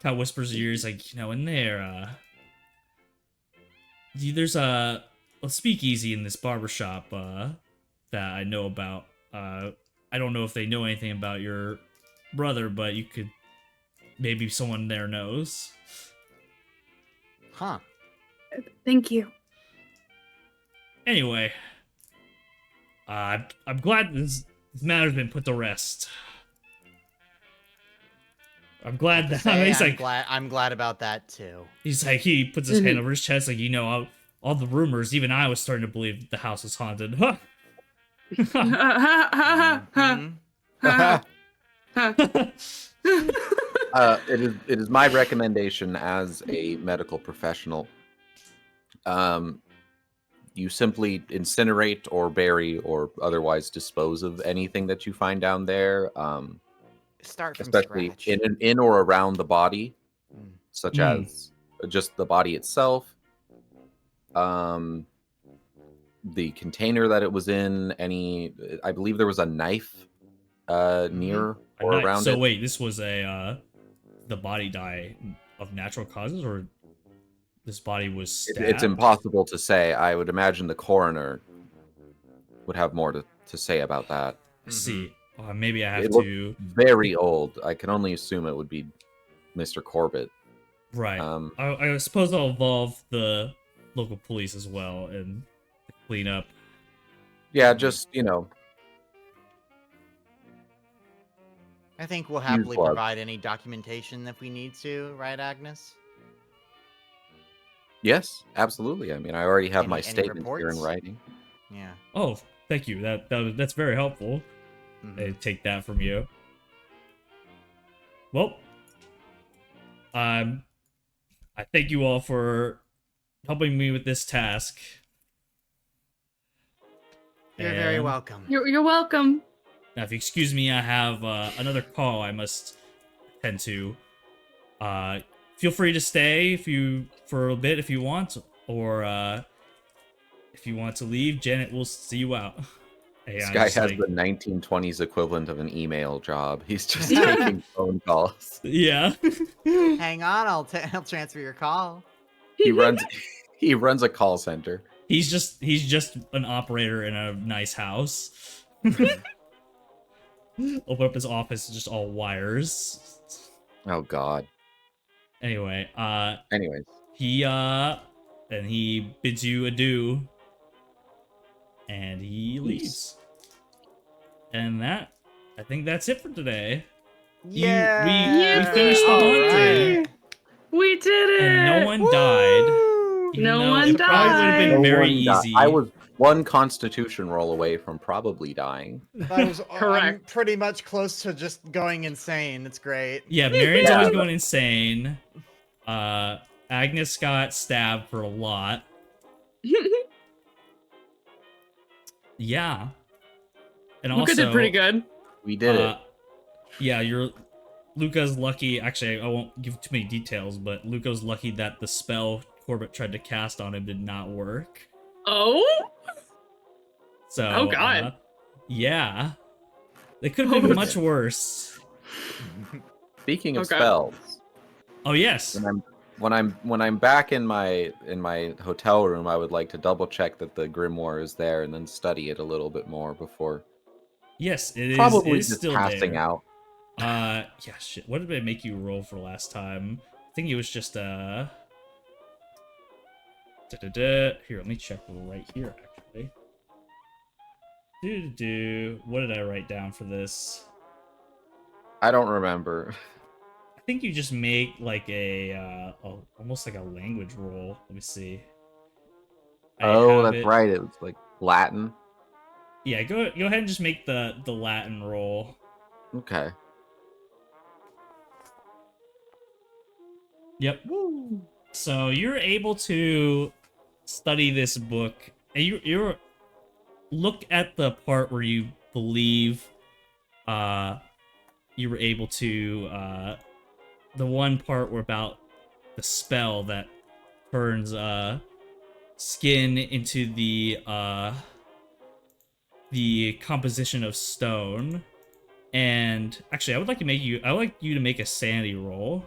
kind of whispers in your ears, like, in there, there's a speakeasy in this barbershop that I know about. I don't know if they know anything about your brother, but you could, maybe someone there knows. Huh. Thank you. Anyway, I'm glad this matter's been put to rest. I'm glad that he's like, I'm glad about that too. he's like, he puts his hand over his chest, like, all the rumors, even I was starting to believe the house was haunted. Huh. It is my recommendation as a medical professional. You simply incinerate or bury or otherwise dispose of anything that you find down there. Start from Especially scratch. in or around the body, such Mm. as just the body itself, the container that it was in. I believe there was a knife near or around so it. wait, this was the body died of natural causes, or this body was stabbed? It's impossible to say. I would imagine the coroner would have more to say about that. I see. Maybe I have It looked to. very old. I can only assume it would be Mr. Corbett. Right. I suppose I'll involve the local police as well and clean up. Yeah, just I think we'll happily blood. provide any documentation if we need to, right, Agnes? yes, absolutely. I mean, I already have my Any statement here in reports? writing. Yeah. Oh, thank you. That's very helpful. I take that from you. Well, I thank you all for helping me with this task. You're very And welcome. You're welcome. Now, if you excuse me, I have another call I must attend to. Feel free to stay for a bit if you want, or if you want to leave, Janet will see you out. Hey, This I'm guy just has like- the 1920s equivalent of an email job. He's just taking phone calls. Yeah. Hang on, I'll transfer your call. He runs he runs a call center. He's just an operator in a nice house. Open up his office, it's just all wires. Oh God. Anyway, Anyways, he bids you adieu, and he leaves. And I think that's it for today. Yeah. we finished the haunting. Yippee! We did it! And no one died. Even No though one it probably would have been died. very one di- easy. I was one Constitution roll away from probably dying. That was I'm Correct. pretty much close to just going insane. It's great. Yeah, Marion's Yeah. always going insane. Agnes got stabbed for a lot. Yeah. And Luca also did pretty good. We did it. Yeah, Luca's lucky. Actually, I won't give too many details, but Luca's lucky that the spell Corbett tried to cast on him did not work. Oh? So, Oh, God. Yeah. They could have been Oh, much worse. Speaking of Okay. spells, Oh yes. when I'm back in my hotel room, I would like to double check that the grimoire is there and then study it a little bit more before Yes, it is. probably it is just still passing there. out. Yeah, shit. What did it make you roll for last time? I think it was just Here, let me check right here actually. What did I write down for this? I don't remember. I think you just make like almost like a language roll. Let me see. I Oh, have that's it- right. It was like Latin. Yeah, go ahead and just make the Latin roll. Okay. Yep. So you're able to study this book, and you're look at the part where you believe you were able to the one part where about the spell that turns skin into the composition of stone. And actually, I would like you to make a sanity roll.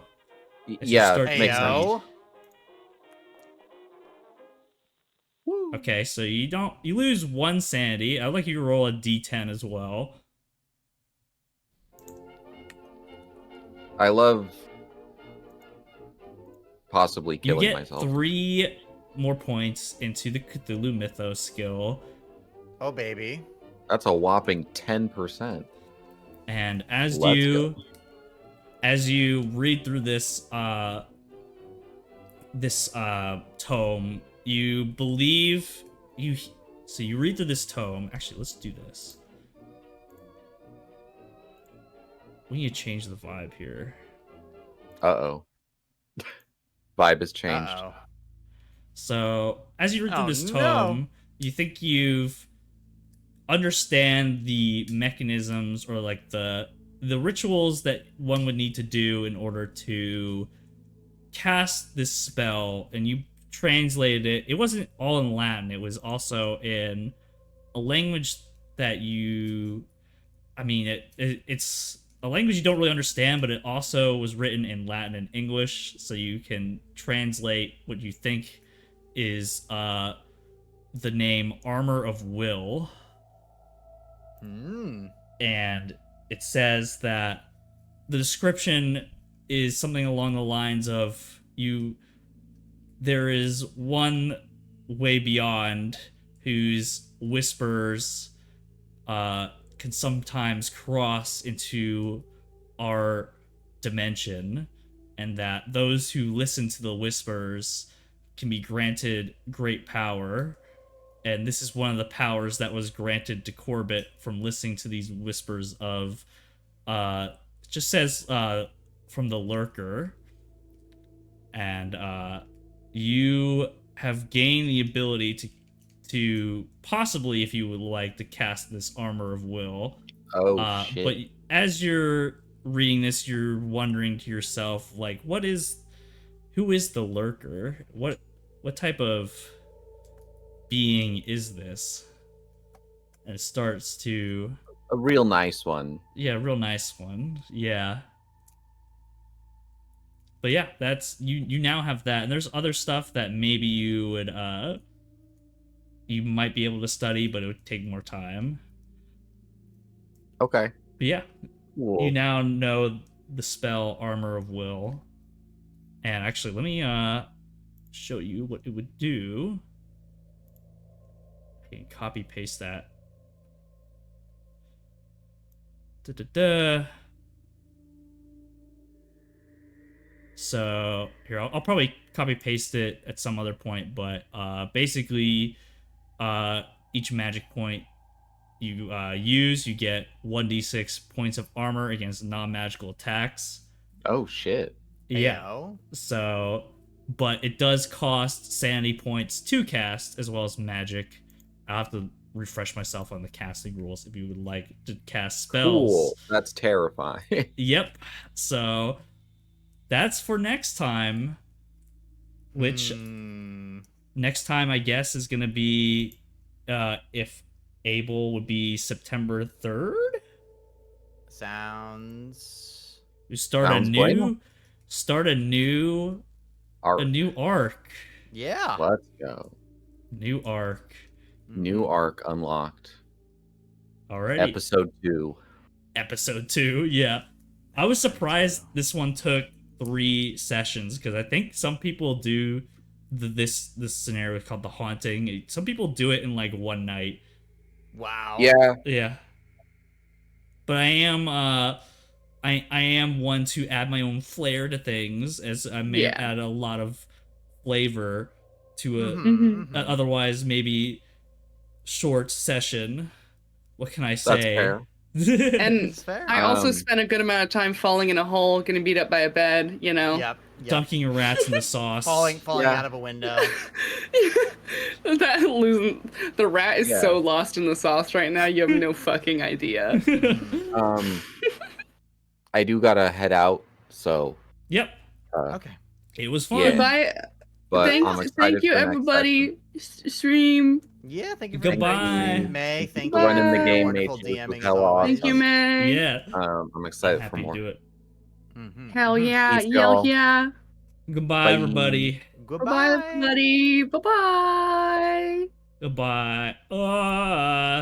As you Yeah, start makes sense. Heyo. Okay, so you lose one sanity. I'd like you to roll a d10 as well. I love possibly You killing get myself. 3 more points into the Cthulhu Mythos skill. Oh baby. That's a whopping 10%. And as Let's you go. read through this tome, you believe you read through this tome. Actually, let's do this. We need to change the vibe here. Uh-oh. Vibe has changed. Uh-oh. So, as you read through Oh, this no. tome, you think you've understand the mechanisms or like the rituals that one would need to do in order to cast this spell, and you translated it. It wasn't all in Latin, it was also in a language that it's a language you don't really understand, but it also was written in Latin and English, so you can translate what you think is the name Armor of Will. And it says that the description is something along the lines of there is one way beyond whose whispers can sometimes cross into our dimension, and that those who listen to the whispers can be granted great power. And this is one of the powers that was granted to Corbett from listening to these whispers of it just says from the lurker. And you have gained the ability to possibly, if you would like, to cast this Armor of Will. Oh, shit. But as you're reading this, you're wondering to yourself, like, who is the lurker? What type of being is this? And it starts to... A real nice one. Yeah, real nice one. Yeah. but yeah, that's you now have that, and there's other stuff that maybe you would you might be able to study, but it would take more time. Okay. But yeah, you Cool. now know the spell Armor of Will. And actually, let me show you what it would do. I can copy paste that. Da-da-da. So here, I'll probably copy paste it at some other point, but basically, each magic point you use, you get 1d6 points of armor against non-magical attacks. Oh shit. Yeah. Ayo. So, but it does cost sanity points to cast as well as magic. I'll have to refresh myself on the casting rules if you would like to cast spells. Cool. That's terrifying. Yep. So that's for next time. Which next time I guess is gonna be if able would be September 3rd. Sounds. We start Sounds a new bueno. start a new Arc. a new arc. Yeah. Let's go. New arc. New arc unlocked. Alrighty. Episode 2. Episode 2, yeah. I was surprised this one took 3 sessions because I think some people do this scenario called the haunting. Some people do it in like one night. Wow. Yeah. Yeah. But I am I am one to add my own flair to things, as I may Yeah. add a lot of flavor to a Mhm, mhm. otherwise maybe short session. What can I That's say? fair. And It's fair. I also Um, spent a good amount of time falling in a hole, getting beat up by a bed, you know. Yep. Dunking rats in the sauce. Falling Yeah. out of a window. That losing the rat is Yeah. so lost in the sauce right now. You have no fucking idea. I do gotta head out, so Yep. Okay. It was fun. Yeah. Bye. but I'm Thank excited you, for next everybody. Stream. Yeah, thank you for Goodbye. May. Thank The you. one in the for game made wonderful you look DMing hell as always. Thank you, awesome. Meg. Yeah. I'm I'm excited for happy to more. do it. Hell Mhm. yeah. Peace, Hell y'all. yeah. Goodbye, Bye. everybody. Goodbye. Bye-bye, everybody. Bye-bye. Goodbye.